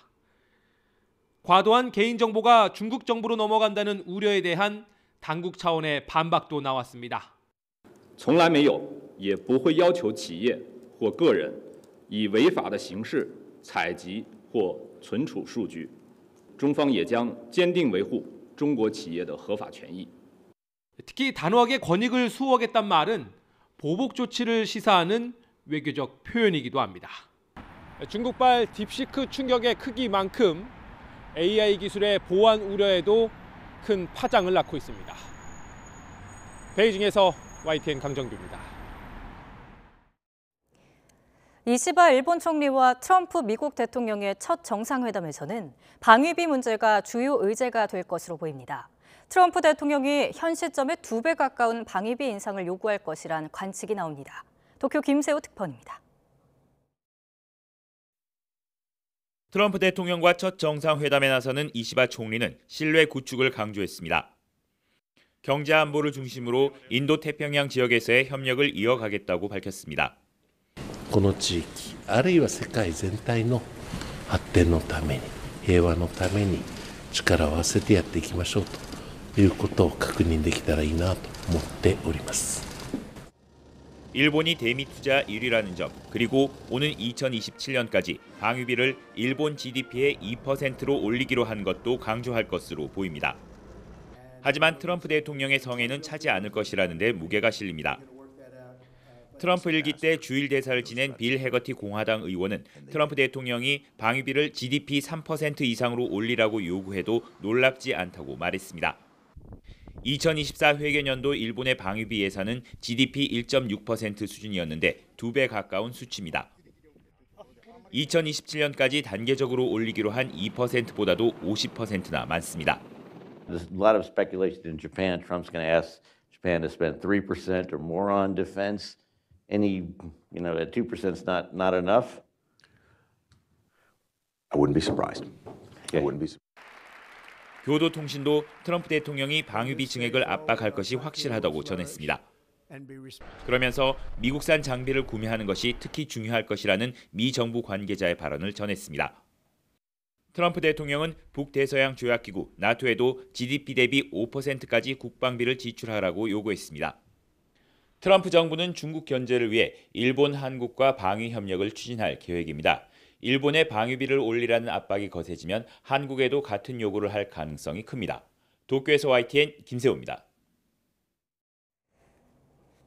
과도한 개인정보가 중국 정부로 넘어간다는 우려에 대한 당국 차원의 반박도 나왔습니다. 从来没有也不会要求企业或个人以违法的形式采集或存储数据，中方也将坚定维护中国企业的合法权益。 특히 단호하게 권익을 수호하겠다는 말은 보복 조치를 시사하는 외교적 표현이기도 합니다. 중국발 딥시크 충격의 크기만큼 AI 기술의 보안 우려에도 큰 파장을 낳고 있습니다. 베이징에서 YTN 강정규입니다. 이시바 일본 총리와 트럼프 미국 대통령의 첫 정상회담에서는 방위비 문제가 주요 의제가 될 것으로 보입니다. 트럼프 대통령이 현 시점에 2배 가까운 방위비 인상을 요구할 것이란 관측이 나옵니다. 도쿄 김세호 특파원입니다. 트럼프 대통령과 첫 정상회담에 나서는 이시바 총리는 신뢰 구축을 강조했습니다. 경제 안보를 중심으로 인도태평양 지역에서의 협력을 이어가겠다고 밝혔습니다. この地域あるいは世界全体の発展のために平和のために力を合わせてやっていきましょうということを確認できたらいいなと思っております. 일본이 대미 투자 1위라는 점, 그리고 오는 2027년까지 방위비를 일본 GDP의 2%로 올리기로 한 것도 강조할 것으로 보입니다. 하지만 트럼프 대통령의 성에는 차지 않을 것이라는 데 무게가 실립니다. 트럼프 일기 때 주일 대사를 지낸 빌 해거티 공화당 의원은 트럼프 대통령이 방위비를 GDP 3% 이상으로 올리라고 요구해도 놀랍지 않다고 말했습니다. 2024 회계년도 일본의 방위비 예산은 GDP 1.6% 수준이었는데 2배 가까운 수치입니다. 2027년까지 단계적으로 올리기로 한 2%보다도 50%나 많습니다. There's a lot of speculation in Japan. Trump's going to ask Japan to spend 3% or more on defense. At 2% is not enough. I wouldn't be surprised. I wouldn't be surprised. 교도통신도 트럼프 대통령이 방위비 증액을 압박할 것이 확실하다고 전했습니다. 그러면서 미국산 장비를 구매하는 것이 특히 중요할 것이라는 미 정부 관계자의 발언을 전했습니다. 트럼프 대통령은 북대서양 조약기구 나토에도 GDP 대비 5%까지 국방비를 지출하라고 요구했습니다. 트럼프 정부는 중국 견제를 위해 일본, 한국과 방위 협력을 추진할 계획입니다. 일본의 방위비를 올리라는 압박이 거세지면 한국에도 같은 요구를 할 가능성이 큽니다. 도쿄에서 YTN 김세호입니다.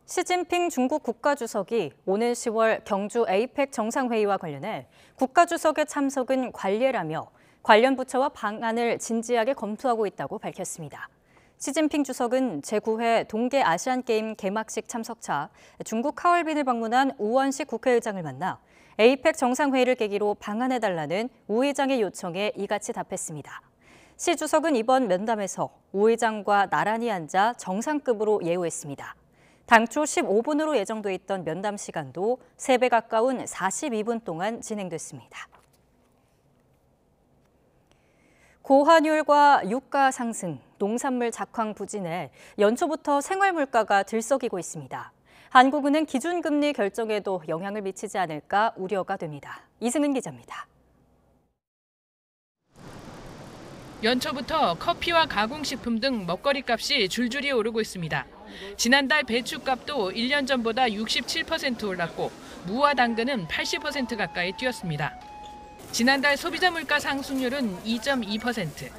시진핑 중국 국가주석이 오는 10월 경주 APEC 정상회의와 관련해 국가주석의 참석은 관례라며 관련 부처와 방안을 진지하게 검토하고 있다고 밝혔습니다. 시진핑 주석은 제9회 동계아시안게임 개막식 참석차 중국 하얼빈을 방문한 우원식 국회의장을 만나 APEC 정상회의를 계기로 방한해달라는 우 의장의 요청에 이같이 답했습니다. 시 주석은 이번 면담에서 오 의장과 나란히 앉아 정상급으로 예우했습니다. 당초 15분으로 예정돼 있던 면담 시간도 3배 가까운 42분 동안 진행됐습니다. 고환율과 유가 상승, 농산물 작황 부진에 연초부터 생활물가가 들썩이고 있습니다. 한국은행 기준금리 결정에도 영향을 미치지 않을까 우려가 됩니다. 이승은 기자입니다. 연초부터 커피와 가공식품 등 먹거리값이 줄줄이 오르고 있습니다. 지난달 배추값도 1년 전보다 67% 올랐고 무와 당근은 80% 가까이 뛰었습니다. 지난달 소비자 물가 상승률은 2.2%,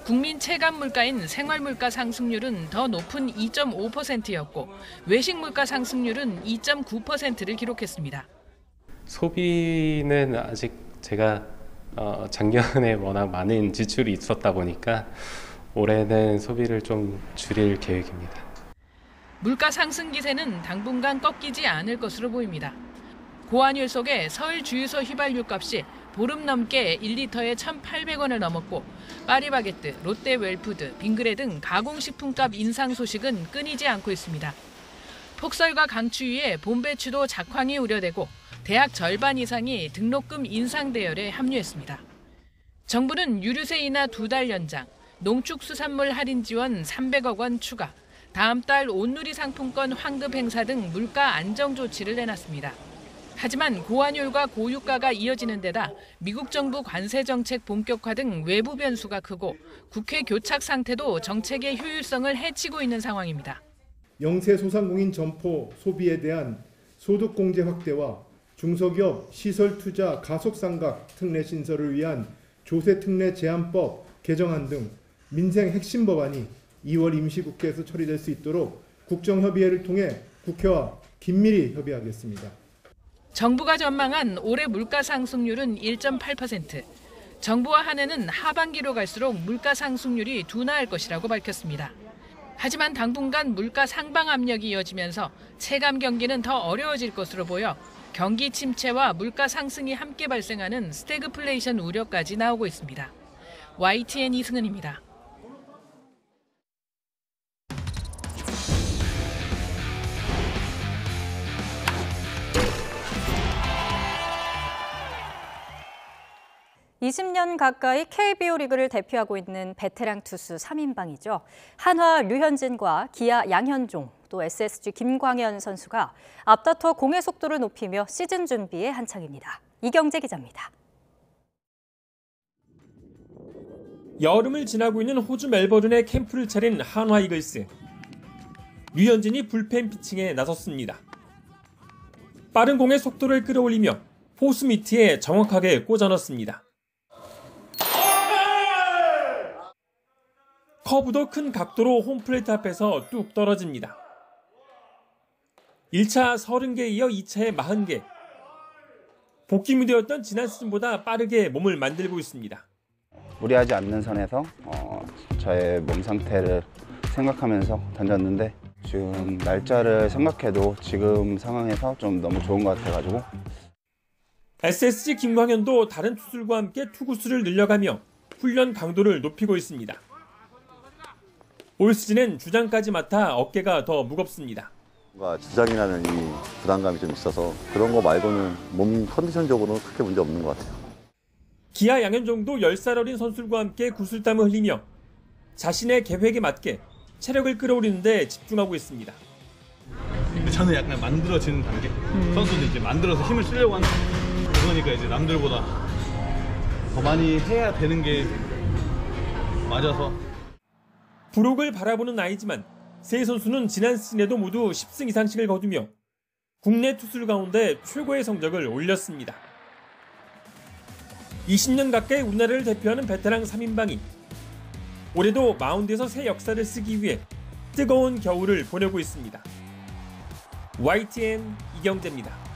국민 체감 물가인 생활물가 상승률은 더 높은 2.5%였고 외식 물가 상승률은 2.9%를 기록했습니다. 소비는 아직 제가 작년에 워낙 많은 지출이 있었다 보니까 올해는 소비를 좀 줄일 계획입니다. 물가 상승 기세는 당분간 꺾이지 않을 것으로 보입니다. 고환율 속에 서울 주유소 휘발유 값이 보름 넘게 1리터에 1,800원을 넘었고 파리바게뜨, 롯데 웰푸드, 빙그레 등 가공식품값 인상 소식은 끊이지 않고 있습니다. 폭설과 강추위에 봄배추도 작황이 우려되고 대학 절반 이상이 등록금 인상 대열에 합류했습니다. 정부는 유류세 인하 2달 연장, 농축수산물 할인 지원 300억 원 추가, 다음 달 온누리 상품권 환급 행사 등 물가 안정 조치를 내놨습니다. 하지만 고환율과 고유가가 이어지는 데다 미국 정부 관세 정책 본격화 등 외부 변수가 크고 국회 교착 상태도 정책의 효율성을 해치고 있는 상황입니다. 영세 소상공인 점포 소비에 대한 소득 공제 확대와 중소기업 시설 투자 가속 상각 특례 신설을 위한 조세 특례 제한법 개정안 등 민생 핵심 법안이 2월 임시국회에서 처리될 수 있도록 국정협의회를 통해 국회와 긴밀히 협의하겠습니다. 정부가 전망한 올해 물가 상승률은 1.8%. 정부와 한해는 하반기로 갈수록 물가 상승률이 둔화할 것이라고 밝혔습니다. 하지만 당분간 물가 상방 압력이 이어지면서 체감 경기는 더 어려워질 것으로 보여 경기 침체와 물가 상승이 함께 발생하는 스태그플레이션 우려까지 나오고 있습니다. YTN 이승은입니다. (20년) 가까이 KBO 리그를 대표하고 있는 베테랑 투수 3인방이죠. 한화 류현진과 기아 양현종, 또 SSG 김광현 선수가 앞다퉈 공의 속도를 높이며 시즌 준비에 한창입니다. 이경재 기자입니다. 여름을 지나고 있는 호주 멜버른에 캠프를 차린 한화 이글스. 류현진이 불펜 피칭에 나섰습니다. 빠른 공의 속도를 끌어올리며 포수 미트에 정확하게 꽂아 넣습니다. 커브도 큰 각도로 홈플레이트 앞에서 뚝 떨어집니다. 1차 30개에 이어 2차에 40개. 복귀 무대였던 지난 시즌보다 빠르게 몸을 만들고 있습니다. 무리하지 않는 선에서 저의 몸 상태를 생각하면서 던졌는데 지금 날짜를 생각해도 지금 상황에서 좀 너무 좋은 것 같아가지고. SSG 김광현도 다른 투수들과 함께 투구수를 늘려가며 훈련 강도를 높이고 있습니다. 올 시즌엔 주장까지 맡아 어깨가 더 무겁습니다. 주장이라는 이 부담감이 좀 있어서 그런 거 말고는 몸 컨디션적으로는 크게 문제 없는 것 같아요. 기아 양현종도 10살 어린 선수들과 함께 구슬땀을 흘리며 자신의 계획에 맞게 체력을 끌어올리는 데 집중하고 있습니다. 근데 저는 약간 만들어지는 단계. 선수도 이제 만들어서 힘을 쓰려고 하는 그러니까 이제 남들보다 더 많이 해야 되는 게 맞아서. 부록을 바라보는 나이지만 세 선수는 지난 시즌에도 모두 10승 이상씩을 거두며 국내 투수들 가운데 최고의 성적을 올렸습니다. 20년 가까이 우리나라를 대표하는 베테랑 3인방이 올해도 마운드에서 새 역사를 쓰기 위해 뜨거운 겨울을 보내고 있습니다. YTN 이경재입니다.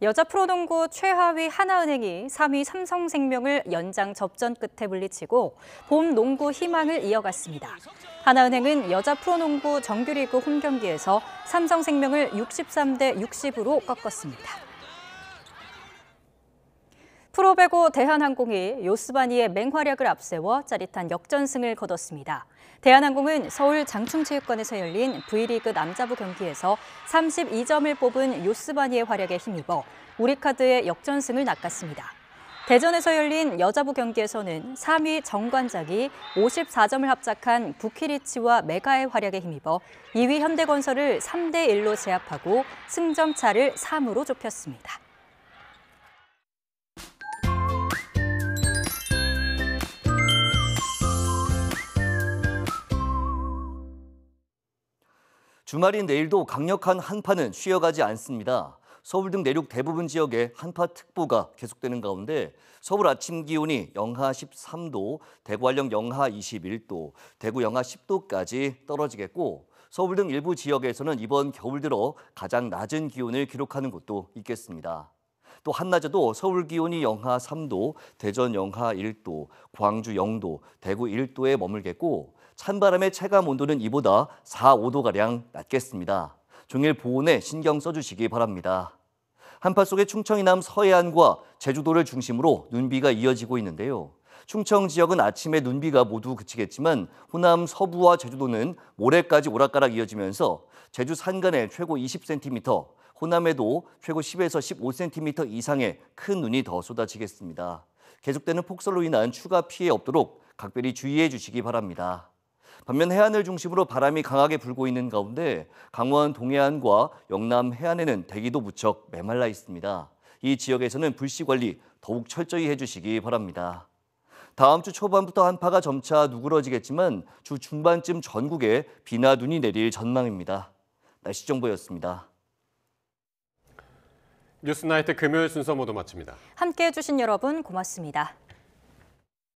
여자 프로농구 최하위 하나은행이 3위 삼성생명을 연장 접전 끝에 물리치고 봄 농구 희망을 이어갔습니다. 하나은행은 여자 프로농구 정규리그 홈경기에서 삼성생명을 63대 60으로 꺾었습니다. 프로배구 대한항공이 요스바니의 맹활약을 앞세워 짜릿한 역전승을 거뒀습니다. 대한항공은 서울 장충체육관에서 열린 V리그 남자부 경기에서 32점을 뽑은 요스바니의 활약에 힘입어 우리카드의 역전승을 낚았습니다. 대전에서 열린 여자부 경기에서는 3위 정관장이 54점을 합작한 부키리치와 메가의 활약에 힘입어 2위 현대건설을 3대1로 제압하고 승점 차를 3으로 좁혔습니다. 주말인 내일도 강력한 한파는 쉬어가지 않습니다. 서울 등 내륙 대부분 지역에 한파특보가 계속되는 가운데 서울 아침 기온이 영하 13도, 대구 한령 영하 21도, 대구 영하 10도까지 떨어지겠고 서울 등 일부 지역에서는 이번 겨울 들어 가장 낮은 기온을 기록하는 곳도 있겠습니다. 또 한낮에도 서울 기온이 영하 3도, 대전 영하 1도, 광주 0도, 대구 1도에 머물겠고 찬바람의 체감 온도는 이보다 4, 5도가량 낮겠습니다. 종일 보온에 신경 써주시기 바랍니다. 한파 속에 충청 이남 서해안과 제주도를 중심으로 눈비가 이어지고 있는데요. 충청 지역은 아침에 눈비가 모두 그치겠지만 호남 서부와 제주도는 모레까지 오락가락 이어지면서 제주 산간에 최고 20cm, 호남에도 최고 10에서 15cm 이상의 큰 눈이 더 쏟아지겠습니다. 계속되는 폭설로 인한 추가 피해 없도록 각별히 주의해 주시기 바랍니다. 반면 해안을 중심으로 바람이 강하게 불고 있는 가운데 강원 동해안과 영남 해안에는 대기도 무척 메말라 있습니다. 이 지역에서는 불씨 관리 더욱 철저히 해주시기 바랍니다. 다음 주 초반부터 한파가 점차 누그러지겠지만 주 중반쯤 전국에 비나 눈이 내릴 전망입니다. 날씨 정보였습니다. 뉴스나이트 금요일 순서 모두 마칩니다. 함께해 주신 여러분 고맙습니다.